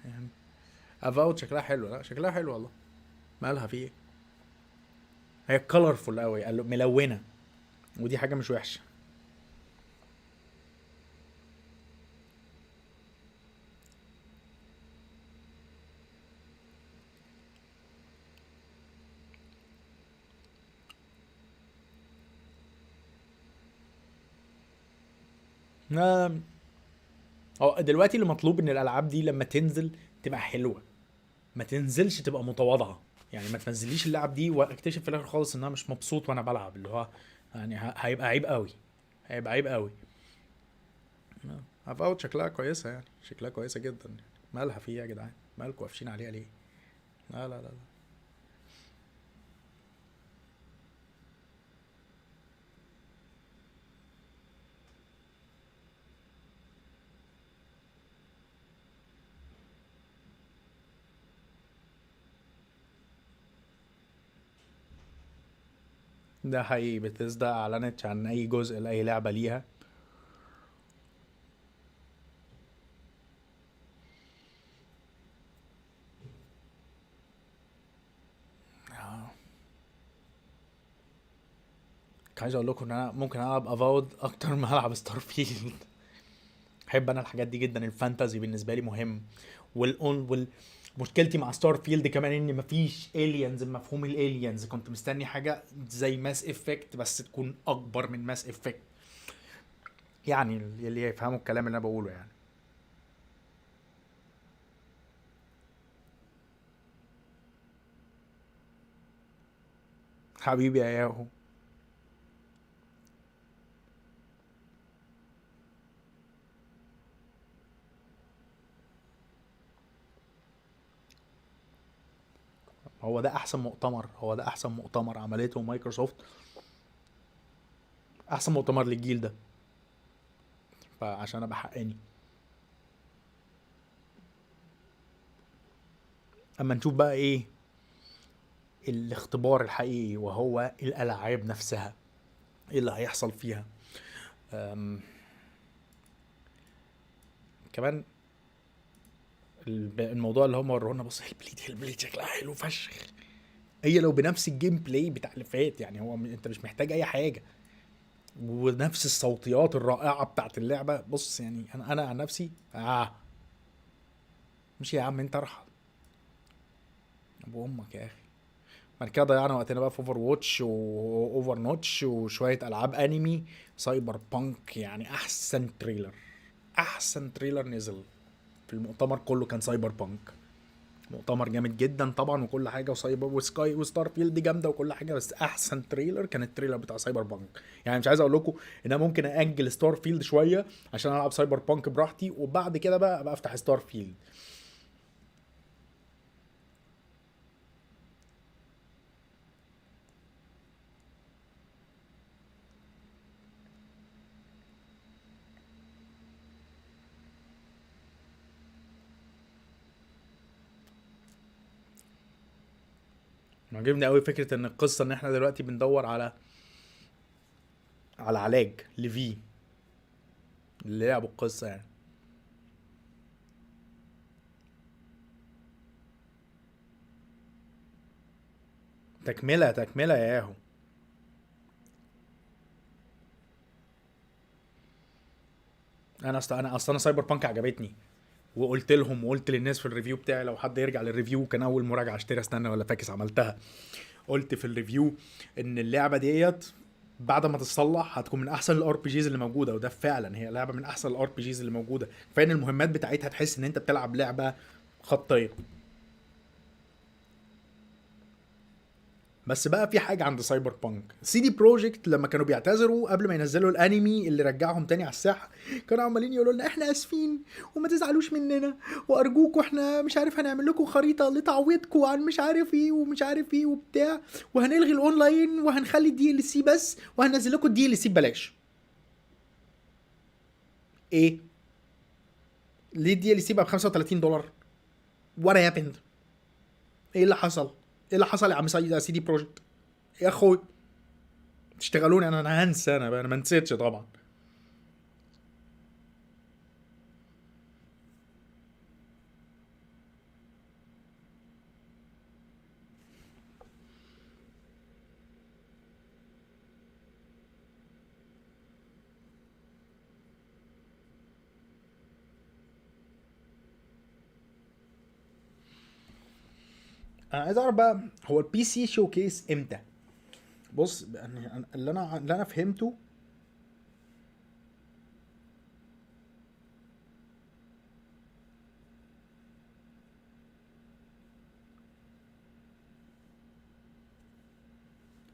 يعني افاوت شكلها حلو، لا شكلها حلو والله. مالها في ايه؟ هي كولرفول قوي ملونه، ودي حاجه مش وحشه. هو دلوقتي اللي مطلوب ان الالعاب دي لما تنزل تبقى حلوه، ما تنزلش تبقى متواضعه. يعني ما تنزليش اللعب دي واكتشف في الاخر خالص ان انا مش مبسوط وانا بلعب، اللي هو يعني هيبقى عيب قوي، هيبقى عيب قوي. هاف اوت شكلها كويسه يعني، شكلها كويسه جدا. مالها فيه يا جدعان؟ مالكوا قافشين عليها ليه؟ لا لا لا لا. ده حقيقي، بتزدا اعلنت عن اي جزء لاي لعبه ليها. عايز اقول لكم ان انا ممكن العب افاود اكتر ما العب ستار فيلد. بحب انا الحاجات دي جدا، الفانتازي بالنسبه لي مهم. مشكلتي مع ستار فيلد كمان ان مفيش الينز بمفهوم الالينز. كنت مستني حاجه زي ماس افكت بس تكون اكبر من ماس افكت، يعني اللي يفهموا الكلام اللي انا بقوله يعني. حبيبي يا ياهو. هو ده احسن مؤتمر، هو ده احسن مؤتمر عملته مايكروسوفت، احسن مؤتمر للجيل ده، فعشان ابقى حقاني. اما نشوف بقى ايه الاختبار الحقيقي وهو الالعاب نفسها، ايه اللي هيحصل فيها. كمان الموضوع اللي هم ورونا، بص البليد شكلها حلو فشخ. هي لو بنفس الجيم بلاي بتاع اللي فات يعني، هو انت مش محتاج اي حاجه، ونفس الصوتيات الرائعه بتاعت اللعبه. بص يعني انا عن نفسي مش يا عم انت ارحم ابو امك يا اخي. بعد كده ضيعنا وقتنا بقى في اوفر واتش واوفر نوتش وشويه العاب انمي. سايبر بانك يعني احسن تريلر، احسن تريلر نزل في المؤتمر كله كان سايبر بانك. مؤتمر جامد جدا طبعا وكل حاجه، وسايبر وسكاي وستار فيلد جامده وكل حاجه، بس احسن تريلر كان التريلر بتاع سايبر بانك. يعني مش عايز اقول لكم ان انا ممكن اجل ستار فيلد شويه عشان العب سايبر بانك براحتي، وبعد كده بقى افتح ستار فيلد. عجبني قوي فكره ان القصه ان احنا دلوقتي بندور على علاج لفي اللي لعبوا القصه يعني. تكمله يا ياهو. انا اصلا سايبر بانك عجبتني، وقلت لهم وقلت للناس في الريفيو بتاعي، لو حد يرجع للريفيو كان اول مراجعه اشتري استنى ولا فاكس عملتها. قلت في الريفيو ان اللعبه ديت بعد ما تتصلح هتكون من احسن الار بي جيز اللي موجوده، وده فعلا هي لعبه من احسن الار بي جيز اللي موجوده. فان المهمات بتاعتها تحس ان انت بتلعب لعبه خطيه. بس بقى في حاجه عند سايبر بانك، سي دي بروجكت لما كانوا بيعتذروا قبل ما ينزلوا الانمي اللي رجعهم تاني على الساحه، كانوا عمالين يقولوا لنا احنا اسفين وما تزعلوش مننا وارجوكوا احنا مش عارف هنعمل لكم خريطه لتعويضكم عن مش عارف ايه ومش عارف ايه وبتاع، وهنلغي الاونلاين وهنخلي الدي ال سي بس، وهننزل لكم الدي ال سي ببلاش. ايه ليه الدي ال سي بقى ب $35؟ وات هابند؟ ايه اللي حصل؟ ايه اللي حصل يا عم سي دي بروجكت يا اخوي؟ تشتغلوني انا هنسى، انا ما نسيتش طبعا. انا عايز اعرف بقى هو البي سي شوكيس امتى؟ بص اللي انا فهمته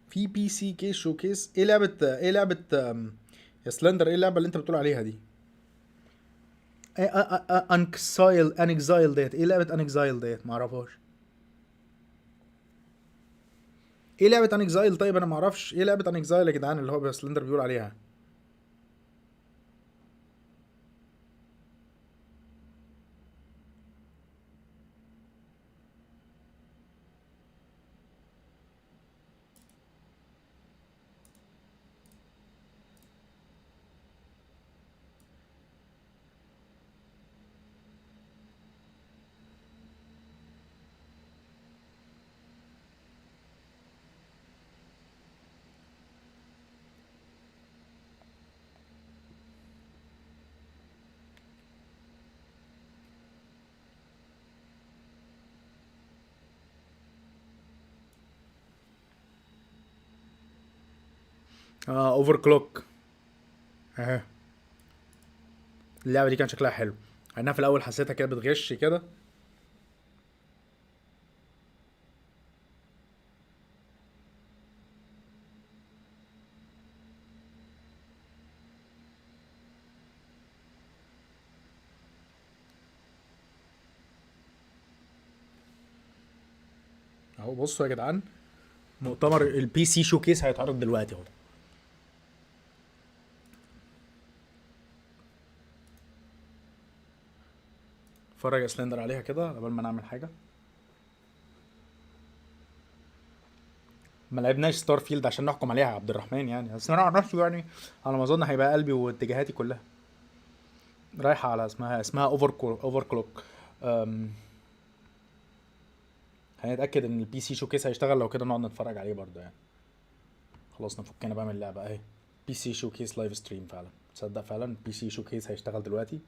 في بي سي كيس شوكيس. ايه لعبه يا سلندر؟ ايه اللعبه اللي انت بتقول عليها دي؟ انكزايل ديت. ايه لعبه انكزايل ديت؟ ما اعرفهاش. ايه لعبه انكزايل؟ طيب انا ما اعرفش ايه لعبه انكزايل يا جدعان اللي هو سلندر بيقول عليها. اوفر كلوك اهي. اللعبه دي كان شكلها حلو، انا في الاول حسيتها كده بتغش كده. اهو بصوا يا جدعان، مؤتمر البي سي شوكيس هيتعرض دلوقتي اهو. اتفرج يا سلندر عليها كده قبل ما نعمل حاجه. ما لعبناش ستار فيلد عشان نحكم عليها يا عبد الرحمن يعني، بس انا عن نفسي يعني على ما اظن هيبقى قلبي واتجاهاتي كلها رايحه على اسمها اوفر كلوك. هنتاكد ان البي سي شوكيس هيشتغل، لو كده نقعد نتفرج عليه برضه يعني. خلاص نفكنا بقى من اللعبه اهي. بي سي شوكيس لايف ستريم فعلا. تصدق فعلا بي سي شوكيس هيشتغل دلوقتي.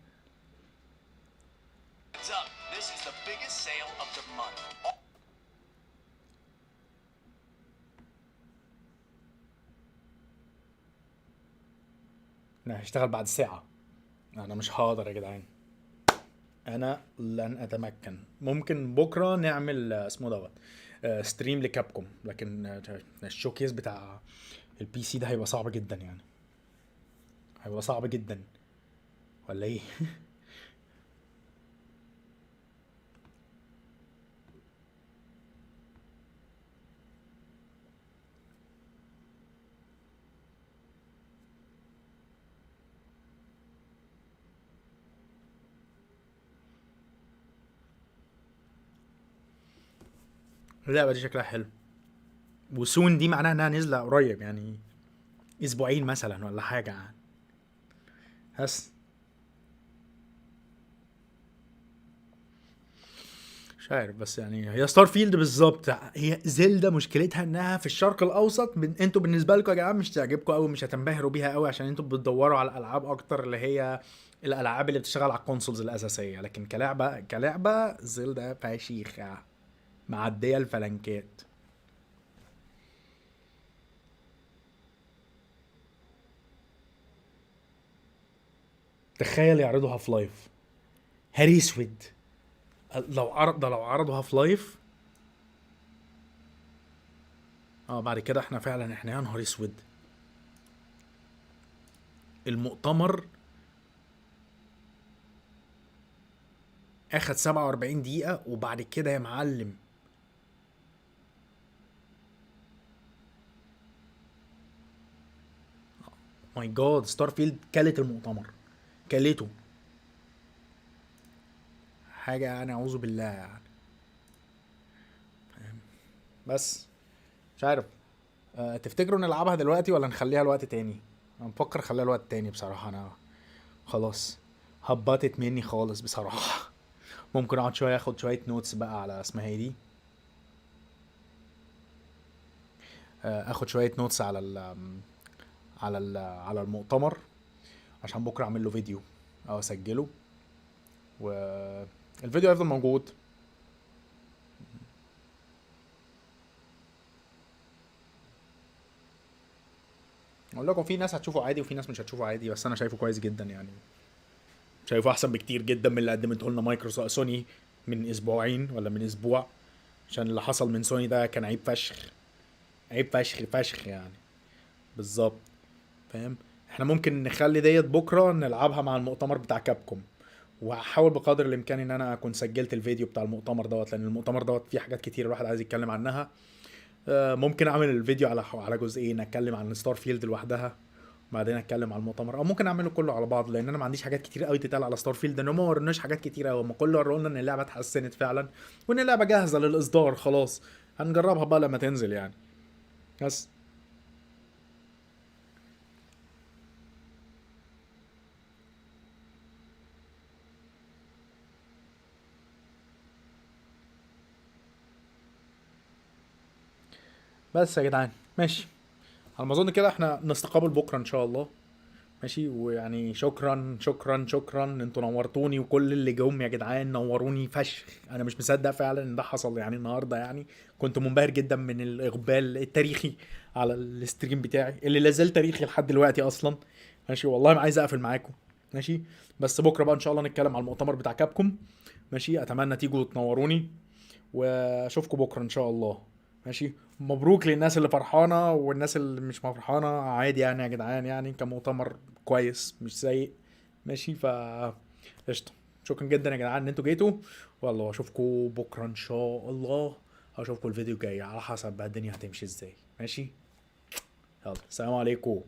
لا هيشتغل بعد ساعة. انا مش هقدر يا جدعان، انا لن اتمكن. ممكن بكرة نعمل اسمه دوت ستريم لكابكوم، لكن الشوكيس بتاع البي سي ده هيبقى صعب جدا يعني، هيبقى صعب جدا ولا ايه؟ اللعبة دي شكلها حلو. وسون دي معناها انها نازله قريب، يعني اسبوعين مثلا ولا حاجه يعني. بس مش عارف، بس يعني هي ستار فيلد بالظبط. هي زلدا مشكلتها انها في الشرق الاوسط. انتوا بالنسبه لكم يا جماعه مش تعجبكم قوي، مش هتنبهروا بيها قوي، عشان انتوا بتدوروا على الالعاب اكتر اللي هي الالعاب اللي بتشتغل على الكونسولز الاساسيه. لكن كلعبه زلدا فشيخه، معديه الفلنكات. تخيل يعرضوا هاف لايف، هاري اسود. لو عرضوا هاف لايف، بعد كده احنا فعلا يا نهار اسود. المؤتمر اخد 47 دقيقة، وبعد كده يا معلم ماي جاد، ستارفيلد كلت المؤتمر، كلته حاجة يعني اعوذ بالله يعني. بس مش عارف، تفتكروا نلعبها دلوقتي ولا نخليها لوقت تاني؟ انا بفكر اخليها لوقت تاني بصراحة. انا خلاص هبطت مني خالص بصراحة. ممكن اقعد شوية اخد شوية نوتس بقى على اسمها ايه دي، اخد شوية نوتس على المؤتمر، عشان بكرة اعمل له فيديو او اسجله، والفيديو هيفضل موجود. اقول لكم في ناس هتشوفه عادي وفي ناس مش هتشوفه عادي، بس انا شايفه كويس جدا يعني. شايفه احسن بكتير جدا من اللي قدمته لنا مايكروسوفت سوني من اسبوعين ولا من اسبوع. عشان اللي حصل من سوني ده كان عيب فشخ، عيب فشخ فشخ يعني. بالظبط، فاهم. احنا ممكن نخلي ديت بكره نلعبها مع المؤتمر بتاع كابكوم، وهحاول بقدر الامكان ان انا اكون سجلت الفيديو بتاع المؤتمر دوت، لان المؤتمر دوت فيه حاجات كتير الواحد عايز يتكلم عنها. ممكن اعمل الفيديو على جزئين، اتكلم عن ستار فيلد لوحدها بعدين اتكلم على المؤتمر، او ممكن اعمله كله على بعض، لان انا ما عنديش حاجات كتير قوي تتقال على ستار فيلد، لان هم ما ورناش حاجات كتير قوي. هم كله ورونا ان اللعبه اتحسنت فعلا، وان اللعبه جاهزه للاصدار خلاص. هنجربها بقى لما تنزل يعني. بس بس يا جدعان ماشي، على ما اظن كده احنا نستقبل بكره ان شاء الله. ماشي، ويعني شكرا شكرا شكرا، انتوا نورتوني، وكل اللي جم يا جدعان نوروني فشخ. انا مش مصدق فعلا ان ده حصل يعني النهارده. يعني كنت منبهر جدا من الاقبال التاريخي على الستريم بتاعي اللي لازال تاريخي لحد دلوقتي اصلا. ماشي، والله ما عايز اقفل معاكم. ماشي، بس بكره بقى ان شاء الله نتكلم على المؤتمر بتاع كابكوم. ماشي، اتمنى تيجوا تنوروني، واشوفكم بكره ان شاء الله. ماشي، مبروك للناس اللي فرحانه، والناس اللي مش فرحانه عادي يعني يا جدعان، يعني كان مؤتمر كويس مش سيء. ماشي، قشطه. شكرا جدا يا جدعان ان انتوا جيتوا، والله اشوفكم بكره ان شاء الله. هشوفكم الفيديو الجاي على حسب بقى الدنيا هتمشي ازاي. ماشي، يلا سلام عليكم.